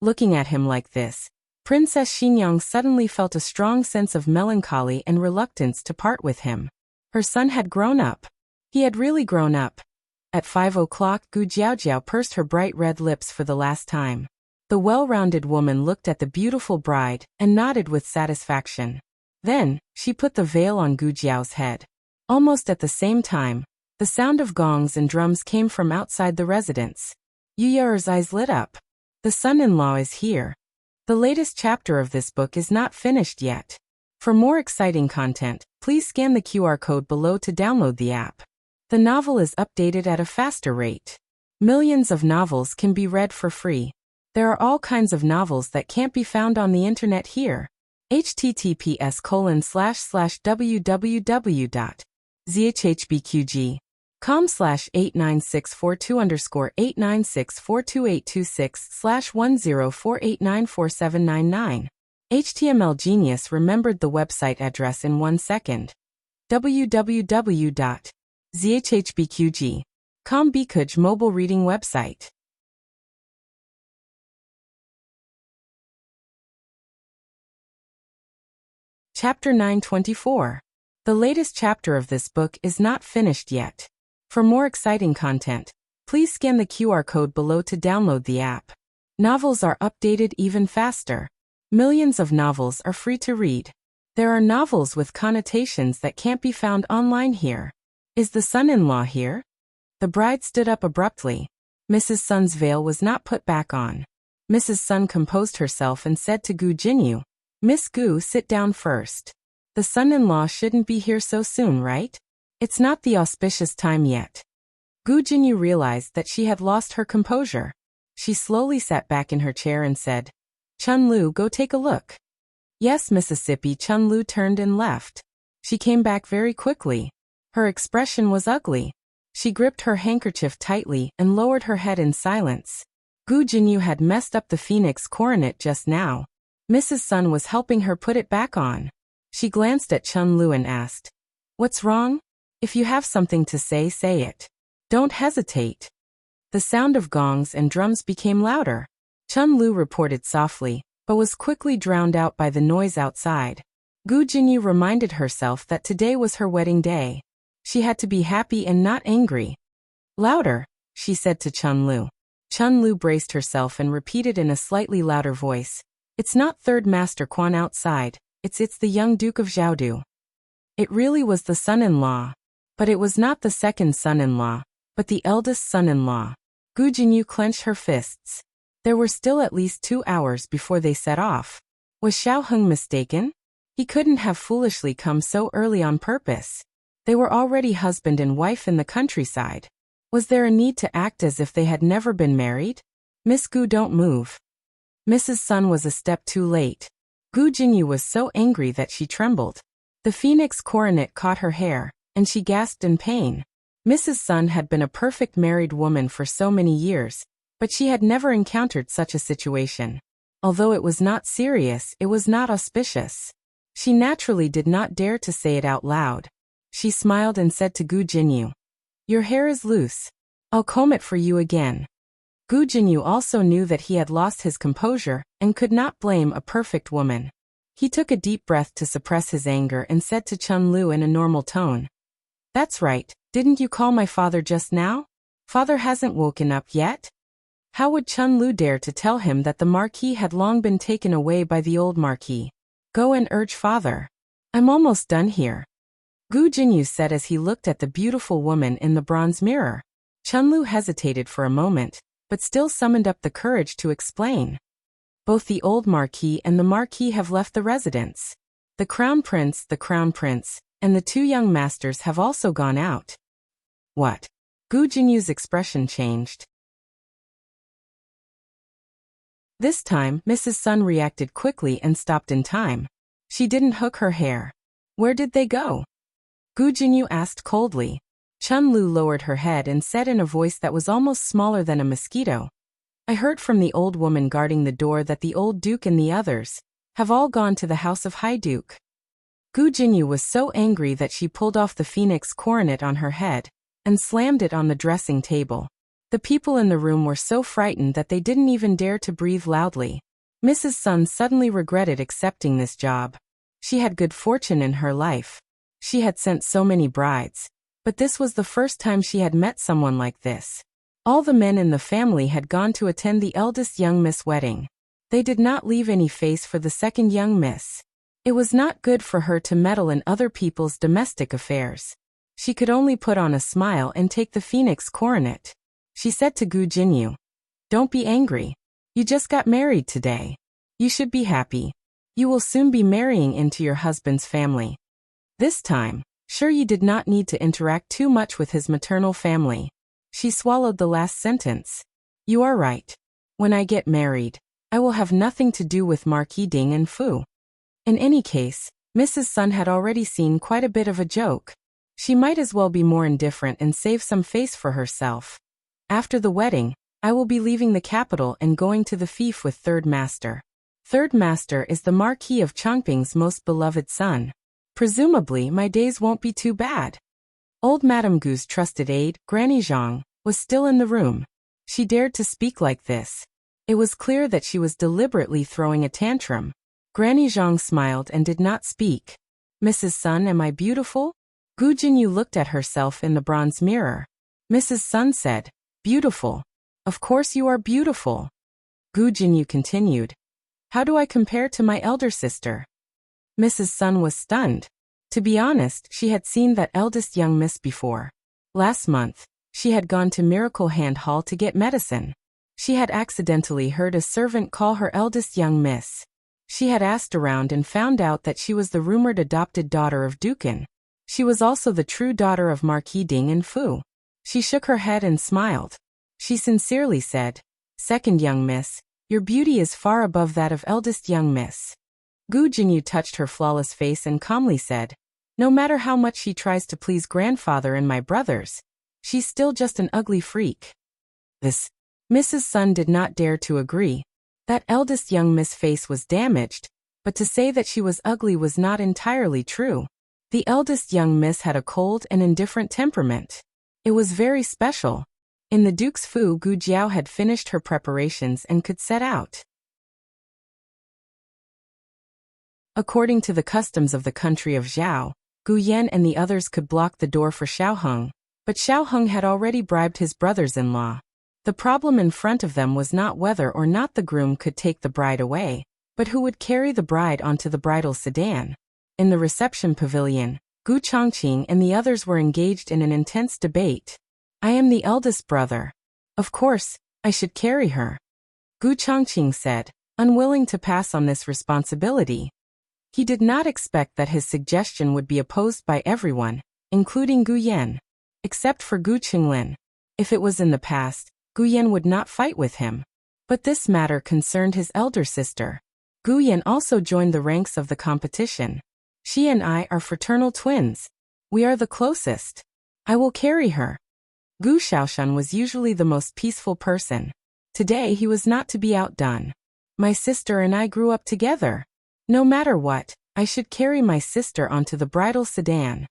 Looking at him like this, Princess Xinyang suddenly felt a strong sense of melancholy and reluctance to part with him. Her son had grown up. He had really grown up. At 5 o'clock, Gu Jiaojiao pursed her bright red lips for the last time. The well-rounded woman looked at the beautiful bride and nodded with satisfaction. Then, she put the veil on Gu Jiao's head. Almost at the same time, the sound of gongs and drums came from outside the residence. Yu Yao's eyes lit up. The son-in-law is here. The latest chapter of this book is not finished yet. For more exciting content, please scan the QR code below to download the app. The novel is updated at a faster rate. Millions of novels can be read for free. There are all kinds of novels that can't be found on the internet here. https://www.zhbqg.com/89642_8964286/1048947999. HTML Genius remembered the website address in 1 second. www.zhbqg.com Bikuj mobile reading website. Chapter 924. The latest chapter of this book is not finished yet. For more exciting content, please scan the QR code below to download the app. Novels are updated even faster. Millions of novels are free to read. There are novels with connotations that can't be found online here. Is the son-in-law here? The bride stood up abruptly. Mrs. Sun's veil was not put back on. Mrs. Sun composed herself and said to Gu Jinyu, "Miss Gu, sit down first. The son-in-law shouldn't be here so soon, right? It's not the auspicious time yet." Gu Jinyu realized that she had lost her composure. She slowly sat back in her chair and said, "Chun Lu, go take a look." "Yes, Mississippi." Chun Lu turned and left. She came back very quickly. Her expression was ugly. She gripped her handkerchief tightly and lowered her head in silence. Gu Jinyu had messed up the phoenix coronet just now. Mrs. Sun was helping her put it back on. She glanced at Chun Lu and asked, "What's wrong? If you have something to say, say it. Don't hesitate." The sound of gongs and drums became louder. Chun Lu reported softly, but was quickly drowned out by the noise outside. Gu Jinyu reminded herself that today was her wedding day. She had to be happy and not angry. "Louder," she said to Chun Lu. Chun Lu braced herself and repeated in a slightly louder voice, "It's not Third Master Quan outside, it's the young Duke of Zhaodu." It really was the son-in-law. But it was not the second son-in-law, but the eldest son-in-law. Gu Jinyu clenched her fists. There were still at least 2 hours before they set off. Was Xiao Heng mistaken? He couldn't have foolishly come so early on purpose. They were already husband and wife in the countryside. Was there a need to act as if they had never been married? "Miss Gu, don't move." Mrs. Sun was a step too late. Gu Jinyu was so angry that she trembled. The phoenix coronet caught her hair, and she gasped in pain. Mrs. Sun had been a perfect married woman for so many years, but she had never encountered such a situation. Although it was not serious, it was not auspicious. She naturally did not dare to say it out loud. She smiled and said to Gu Jinyu, "Your hair is loose. I'll comb it for you again." Gu Jinyu also knew that he had lost his composure and could not blame a perfect woman. He took a deep breath to suppress his anger and said to Chun Lu in a normal tone, "That's right, didn't you call my father just now? Father hasn't woken up yet?" How would Chun Lu dare to tell him that the marquis had long been taken away by the old marquis? "Go and urge father. I'm almost done here," Gu Jinyu said as he looked at the beautiful woman in the bronze mirror. Chun Lu hesitated for a moment, but still summoned up the courage to explain. "Both the old marquis and the marquis have left the residence. The crown prince, and the 2 young masters have also gone out." "What?" Gu Jinyu's expression changed. This time, Mrs. Sun reacted quickly and stopped in time. She didn't hook her hair. Where did they go? Gu Jinyu asked coldly. Chun Lu lowered her head and said in a voice that was almost smaller than a mosquito. I heard from the old woman guarding the door that the old duke and the others have all gone to the house of High Duke. Gu Jinyu was so angry that she pulled off the phoenix coronet on her head and slammed it on the dressing table. The people in the room were so frightened that they didn't even dare to breathe loudly. Mrs. Sun suddenly regretted accepting this job. She had good fortune in her life. She had sent so many brides. But this was the first time she had met someone like this. All the men in the family had gone to attend the eldest young miss wedding. They did not leave any face for the second young miss. It was not good for her to meddle in other people's domestic affairs. She could only put on a smile and take the phoenix coronet. She said to Gu Jinyu, "Don't be angry. You just got married today. You should be happy. You will soon be marrying into your husband's family." This time, Sure you did not need to interact too much with his maternal family. She swallowed the last sentence. You are right. When I get married, I will have nothing to do with Marquis Ding and Fu. In any case, Mrs. Sun had already seen quite a bit of a joke. She might as well be more indifferent and save some face for herself. After the wedding, I will be leaving the capital and going to the fief with Third Master. Third Master is the Marquis of Chongping's most beloved son. Presumably my days won't be too bad. Old Madame Gu's trusted aide, Granny Zhang, was still in the room. She dared to speak like this. It was clear that she was deliberately throwing a tantrum. Granny Zhang smiled and did not speak. Mrs. Sun, am I beautiful? Gu Jinyu looked at herself in the bronze mirror. Mrs. Sun said, beautiful. Of course you are beautiful. Gu Jinyu continued. How do I compare to my elder sister? Mrs. Sun was stunned. To be honest, she had seen that eldest young miss before. Last month, she had gone to Miracle Hand Hall to get medicine. She had accidentally heard a servant call her eldest young miss. She had asked around and found out that she was the rumored adopted daughter of Dukin. She was also the true daughter of Marquis Ding and Fu. She shook her head and smiled. She sincerely said, Second young miss, your beauty is far above that of eldest young miss. Gu Jinyu touched her flawless face and calmly said, no matter how much she tries to please grandfather and my brothers, she's still just an ugly freak. This. Mrs. Sun did not dare to agree. That eldest young miss face was damaged, but to say that she was ugly was not entirely true. The eldest young miss had a cold and indifferent temperament. It was very special. In the Duke's Fu, Gu Jiao had finished her preparations and could set out. According to the customs of the country of Zhao, Gu Yan and the others could block the door for Xiao Heng, but Xiao Heng had already bribed his brothers-in-law. The problem in front of them was not whether or not the groom could take the bride away, but who would carry the bride onto the bridal sedan. In the reception pavilion, Gu Chongqing and the others were engaged in an intense debate. I am the eldest brother. Of course, I should carry her. Gu Chongqing said, unwilling to pass on this responsibility. He did not expect that his suggestion would be opposed by everyone, including Gu Yan. Except for Gu Qinglin. If it was in the past, Gu Yan would not fight with him. But this matter concerned his elder sister. Gu Yan also joined the ranks of the competition. She and I are fraternal twins. We are the closest. I will carry her. Gu Shaoshan was usually the most peaceful person. Today he was not to be outdone. My sister and I grew up together. No matter what, I should carry my sister onto the bridal sedan.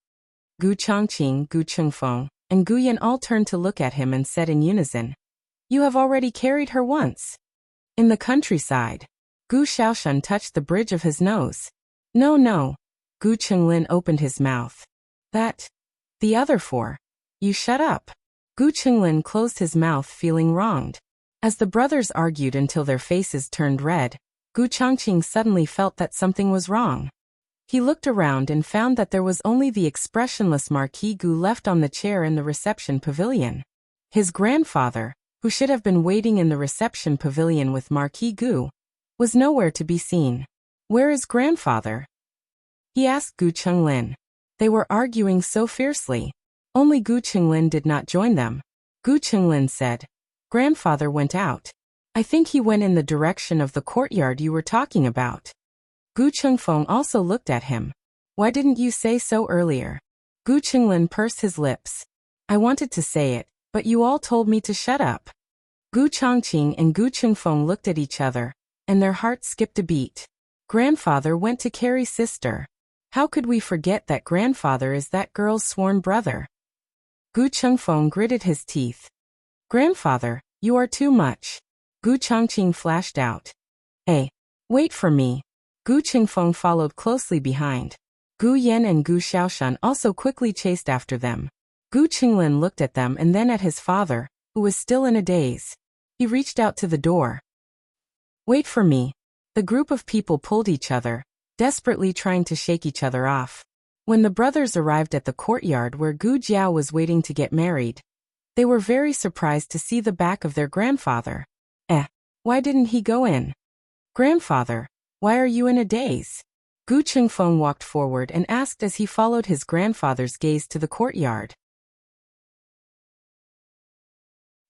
Gu Chongqing, Gu Chengfeng, and Gu Yan all turned to look at him and said in unison, You have already carried her once. In the countryside. Gu Shaoshan touched the bridge of his nose. No. Gu Chenglin opened his mouth. That. The other four. You shut up. Gu Chenglin closed his mouth, feeling wronged. As the brothers argued until their faces turned red, Gu Chongqing suddenly felt that something was wrong. He looked around and found that there was only the expressionless Marquis Gu left on the chair in the reception pavilion. His grandfather, who should have been waiting in the reception pavilion with Marquis Gu, was nowhere to be seen. Where is grandfather? He asked Gu Chenglin. They were arguing so fiercely. Only Gu Chenglin did not join them. Gu Chenglin said, Grandfather went out. I think he went in the direction of the courtyard you were talking about. Gu Chengfeng also looked at him. Why didn't you say so earlier? Gu Qinglin pursed his lips. I wanted to say it, but you all told me to shut up. Gu Chongqing and Gu Chengfeng looked at each other, and their hearts skipped a beat. Grandfather went to carry sister. How could we forget that grandfather is that girl's sworn brother? Gu Chengfeng gritted his teeth. Grandfather, you are too much. Gu Chongqing flashed out. Hey, wait for me. Gu Qingfeng followed closely behind. Gu Yan and Gu Xiaoshan also quickly chased after them. Gu Qinglin looked at them and then at his father, who was still in a daze. He reached out to the door. Wait for me. The group of people pulled each other, desperately trying to shake each other off. When the brothers arrived at the courtyard where Gu Jiao was waiting to get married, they were very surprised to see the back of their grandfather. Why didn't he go in? Grandfather, why are you in a daze? Gu Chengfeng walked forward and asked as he followed his grandfather's gaze to the courtyard.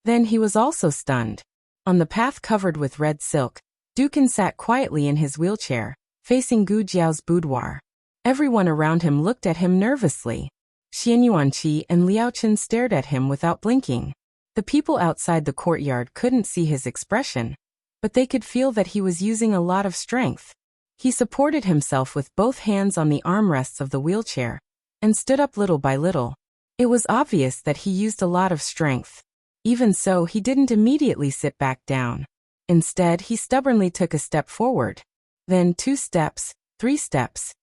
Then he was also stunned. On the path covered with red silk, Dukan sat quietly in his wheelchair, facing Gu Jiao's boudoir. Everyone around him looked at him nervously. Xian Yuanqi and Liao Chen stared at him without blinking. The people outside the courtyard couldn't see his expression, but they could feel that he was using a lot of strength. He supported himself with both hands on the armrests of the wheelchair, and stood up little by little. It was obvious that he used a lot of strength. Even so, he didn't immediately sit back down. Instead, he stubbornly took a step forward. Then 2 steps, 3 steps.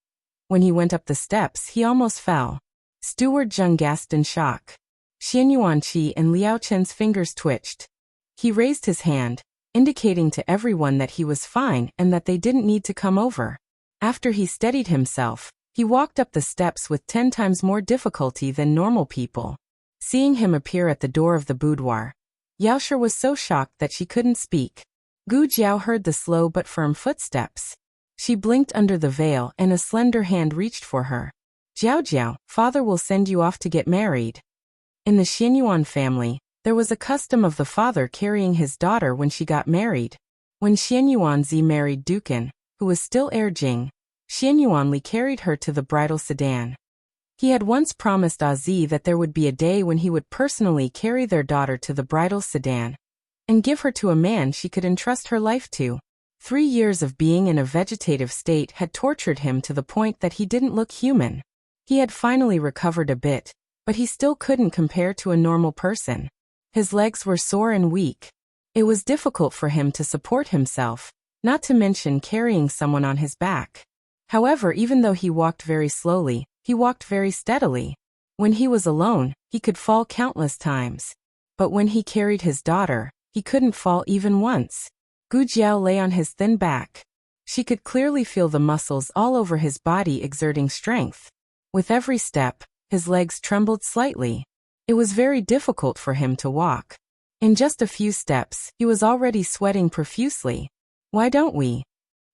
When he went up the steps, he almost fell. Steward Zheng gasped in shock. Xian Yuanqi and Liao Chen's fingers twitched. He raised his hand, indicating to everyone that he was fine and that they didn't need to come over. After he steadied himself, he walked up the steps with 10 times more difficulty than normal people. Seeing him appear at the door of the boudoir, Yaoshi was so shocked that she couldn't speak. Gu Jiao heard the slow but firm footsteps. She blinked under the veil and a slender hand reached for her. Jiao, father will send you off to get married. In the Xianyuan family, there was a custom of the father carrying his daughter when she got married. When Xianyuanzi married Dukan, who was still heir Jing, Xianyuanli carried her to the bridal sedan. He had once promised Azi that there would be a day when he would personally carry their daughter to the bridal sedan and give her to a man she could entrust her life to. 3 years of being in a vegetative state had tortured him to the point that he didn't look human. He had finally recovered a bit, but he still couldn't compare to a normal person. His legs were sore and weak. It was difficult for him to support himself, not to mention carrying someone on his back. However, even though he walked very slowly, he walked very steadily. When he was alone, he could fall countless times. But when he carried his daughter, he couldn't fall even once. Gu Jiao lay on his thin back. She could clearly feel the muscles all over his body exerting strength. With every step, his legs trembled slightly. It was very difficult for him to walk. In just a few steps, he was already sweating profusely. Why don't we?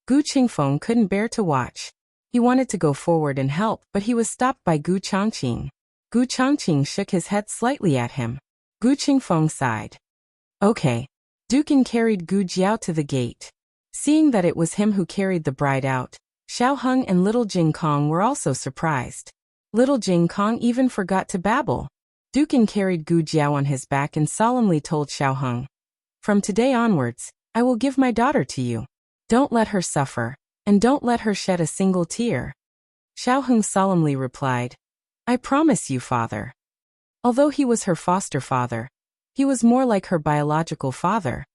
Gu Qingfeng couldn't bear to watch. He wanted to go forward and help, but he was stopped by Gu Chongqing. Gu Chongqing shook his head slightly at him. Gu Qingfeng sighed. Okay. Dukan carried Gu Jiao to the gate. Seeing that it was him who carried the bride out, Xiao Heng and little Jing Kong were also surprised. Little Jing Kong even forgot to babble. Dukan carried Gu Jiao on his back and solemnly told Xiao Heng, "From today onwards, I will give my daughter to you. Don't let her suffer, and don't let her shed a single tear." Xiao Heng solemnly replied, "I promise you, father." Although he was her foster father, he was more like her biological father.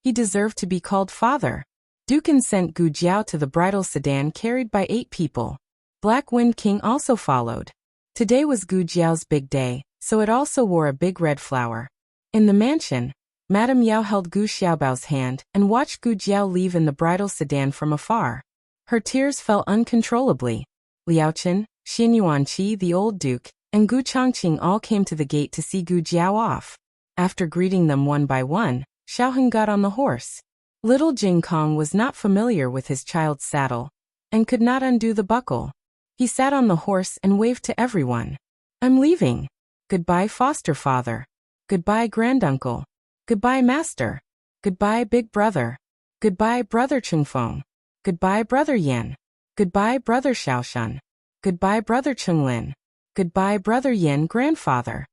He deserved to be called father. Dukan sent Gu Jiao to the bridal sedan carried by 8 people. Black Wind King also followed. Today was Gu Jiao's big day, so it also wore a big red flower. In the mansion, Madame Yao held Gu Xiaobao's hand and watched Gu Jiao leave in the bridal sedan from afar. Her tears fell uncontrollably. Liao Chen, Xian Yuanqi, the old duke, and Gu Chongqing all came to the gate to see Gu Jiao off. After greeting them one by one, Xiao Heng got on the horse. Little Jing Kong was not familiar with his child's saddle and could not undo the buckle. He sat on the horse and waved to everyone. "I'm leaving. Goodbye, foster father." Goodbye, granduncle. Goodbye, master. Goodbye, big brother. Goodbye, brother Chungfeng. Goodbye, brother Yan. Goodbye, brother Xiaoshun. Goodbye, brother Chunglin. Goodbye, brother Yin, grandfather.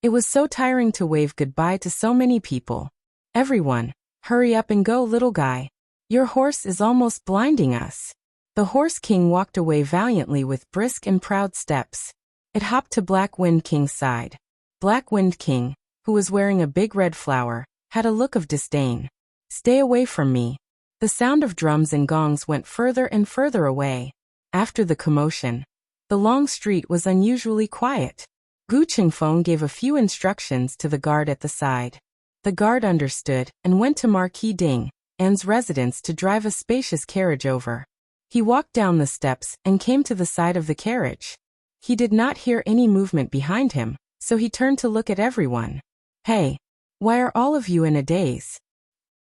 It was so tiring to wave goodbye to so many people. Everyone, hurry up and go, little guy. Your horse is almost blinding us. The Horse King walked away valiantly with brisk and proud steps. It hopped to Black Wind King's side. Black Wind King, who was wearing a big red flower, had a look of disdain. Stay away from me. The sound of drums and gongs went further and further away. After the commotion, the long street was unusually quiet. Gu Qingfeng gave a few instructions to the guard at the side. The guard understood and went to Marquis Ding An's residence to drive a spacious carriage over. He walked down the steps and came to the side of the carriage. He did not hear any movement behind him, so he turned to look at everyone. Hey, why are all of you in a daze?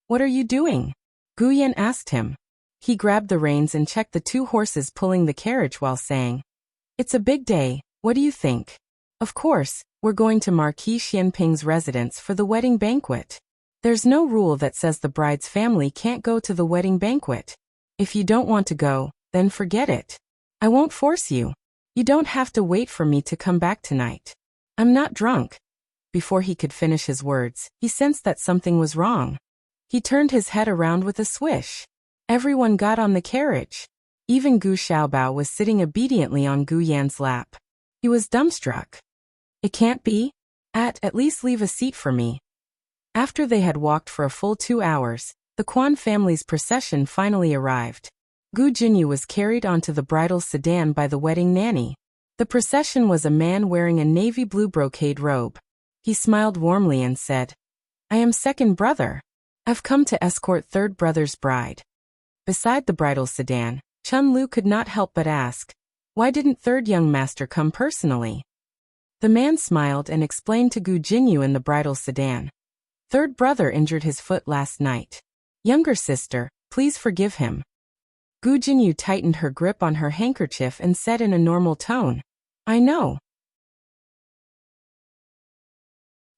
What are you doing? Gu Yan asked him. He grabbed the reins and checked the two horses pulling the carriage while saying, It's a big day, what do you think? Of course, we're going to Marquis Xianping's residence for the wedding banquet. There's no rule that says the bride's family can't go to the wedding banquet. If you don't want to go, then forget it. I won't force you. You don't have to wait for me to come back tonight. I'm not drunk. Before he could finish his words, he sensed that something was wrong. He turned his head around with a swish. Everyone got on the carriage. Even Gu Xiaobao was sitting obediently on Gu Yan's lap. He was dumbstruck. It can't be? At least leave a seat for me. After they had walked for a full 2 hours, the Quan family's procession finally arrived. Gu Jinyu was carried onto the bridal sedan by the wedding nanny. The procession was a man wearing a navy blue brocade robe. He smiled warmly and said, I am second brother. I've come to escort third brother's bride. Beside the bridal sedan, Chun Lu could not help but ask, why didn't third young master come personally? The man smiled and explained to Gu Jinyu in the bridal sedan. Third brother injured his foot last night. Younger sister, please forgive him. Gu Jinyu tightened her grip on her handkerchief and said in a normal tone, I know.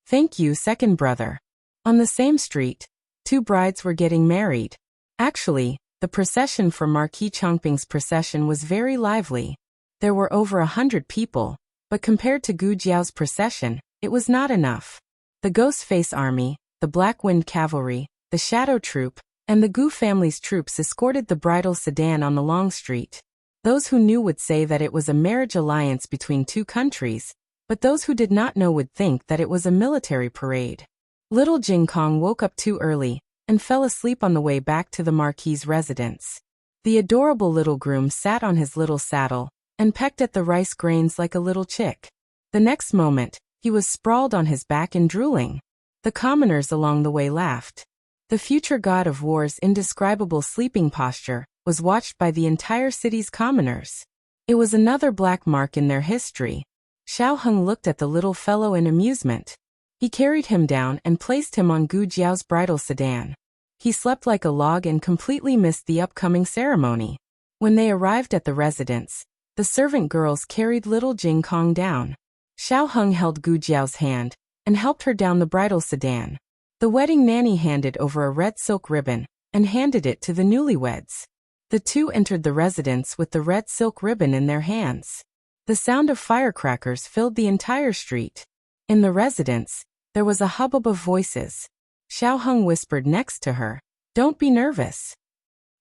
Thank you, second brother. On the same street, two brides were getting married. Actually, the procession for Marquis Chongping's procession was very lively. There were over 100 people, but compared to Gu Jiao's procession, it was not enough. The Ghost Face Army, the Black Wind Cavalry, the Shadow Troop, and the Gu family's troops escorted the bridal sedan on the long street. Those who knew would say that it was a marriage alliance between two countries, but those who did not know would think that it was a military parade. Little Jing Kong woke up too early and fell asleep on the way back to the Marquis's residence. The adorable little groom sat on his little saddle and pecked at the rice grains like a little chick. The next moment, he was sprawled on his back and drooling. The commoners along the way laughed. The future god of war's indescribable sleeping posture was watched by the entire city's commoners. It was another black mark in their history. Xiao Heng looked at the little fellow in amusement. He carried him down and placed him on Gu Jiao's bridal sedan. He slept like a log and completely missed the upcoming ceremony. When they arrived at the residence, the servant girls carried little Jing Kong down. Xiao Heng held Gu Jiao's hand and helped her down the bridal sedan. The wedding nanny handed over a red silk ribbon and handed it to the newlyweds. The two entered the residence with the red silk ribbon in their hands. The sound of firecrackers filled the entire street. In the residence, there was a hubbub of voices. Xiao Heng whispered next to her, Don't be nervous.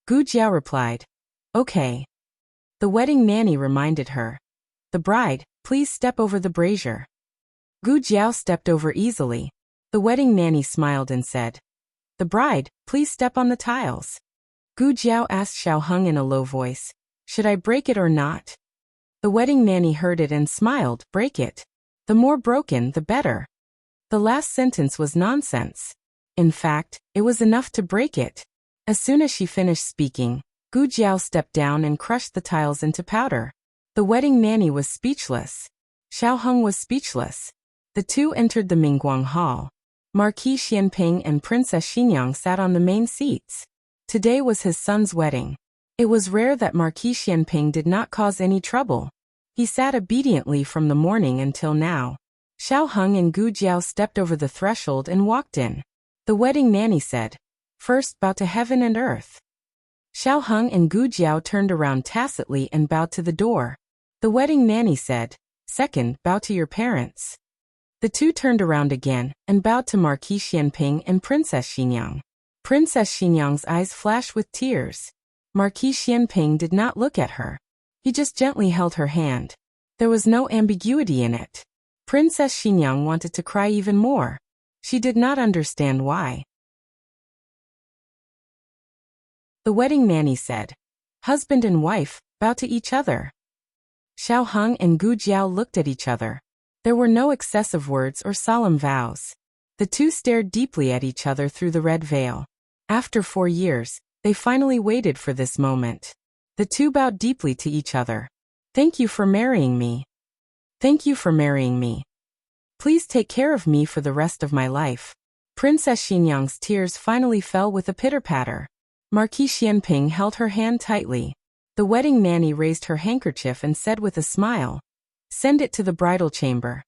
Gu Jiao replied, Okay. The wedding nanny reminded her, The bride, please step over the brazier. Gu Jiao stepped over easily. The wedding nanny smiled and said, The bride, please step on the tiles. Gu Jiao asked Xiao Heng in a low voice, Should I break it or not? The wedding nanny heard it and smiled, Break it. The more broken, the better. The last sentence was nonsense. In fact, it was enough to break it. As soon as she finished speaking, Gu Jiao stepped down and crushed the tiles into powder. The wedding nanny was speechless. Xiao Heng was speechless. The two entered the Mingguang Hall. Marquis Xianping and Princess Xinyang sat on the main seats. Today was his son's wedding. It was rare that Marquis Xianping did not cause any trouble. He sat obediently from the morning until now. Xiao Heng and Gu Jiao stepped over the threshold and walked in. The wedding nanny said, "First bow to heaven and earth." Xiao Heng and Gu Jiao turned around tacitly and bowed to the door. The wedding nanny said, "Second, bow to your parents." The two turned around again and bowed to Marquis Xianping and Princess Xinyang. Princess Xinyang's eyes flashed with tears. Marquis Xianping did not look at her. He just gently held her hand. There was no ambiguity in it. Princess Xinyang wanted to cry even more. She did not understand why. The wedding nanny said, "Husband and wife, bow to each other." Xiao Heng and Gu Jiao looked at each other. There were no excessive words or solemn vows. The two stared deeply at each other through the red veil. After 4 years, they finally waited for this moment. The two bowed deeply to each other. "Thank you for marrying me. Thank you for marrying me. Please take care of me for the rest of my life." Princess Xinyang's tears finally fell with a pitter-patter. Marquis Xianping held her hand tightly. The wedding nanny raised her handkerchief and said with a smile, "Send it to the bridal chamber."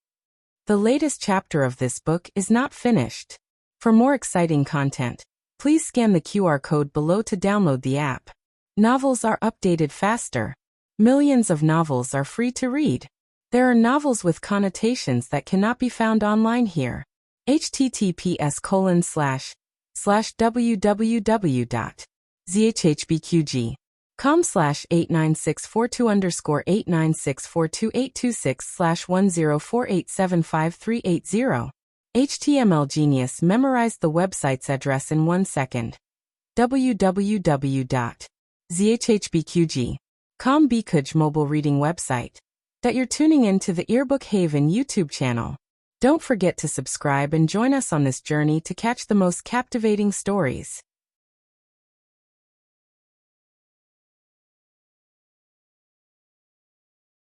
The latest chapter of this book is not finished. For more exciting content, please scan the QR code below to download the app. Novels are updated faster. Millions of novels are free to read. There are novels with connotations that cannot be found online here. https://www.zhhbqg.com/89642_896428226/1048753880. HTML Genius memorized the website's address in 1 second. www.zhhbqg.com Bkuj mobile reading website. That you're tuning in to the Earbook Haven YouTube channel. Don't forget to subscribe and join us on this journey to catch the most captivating stories.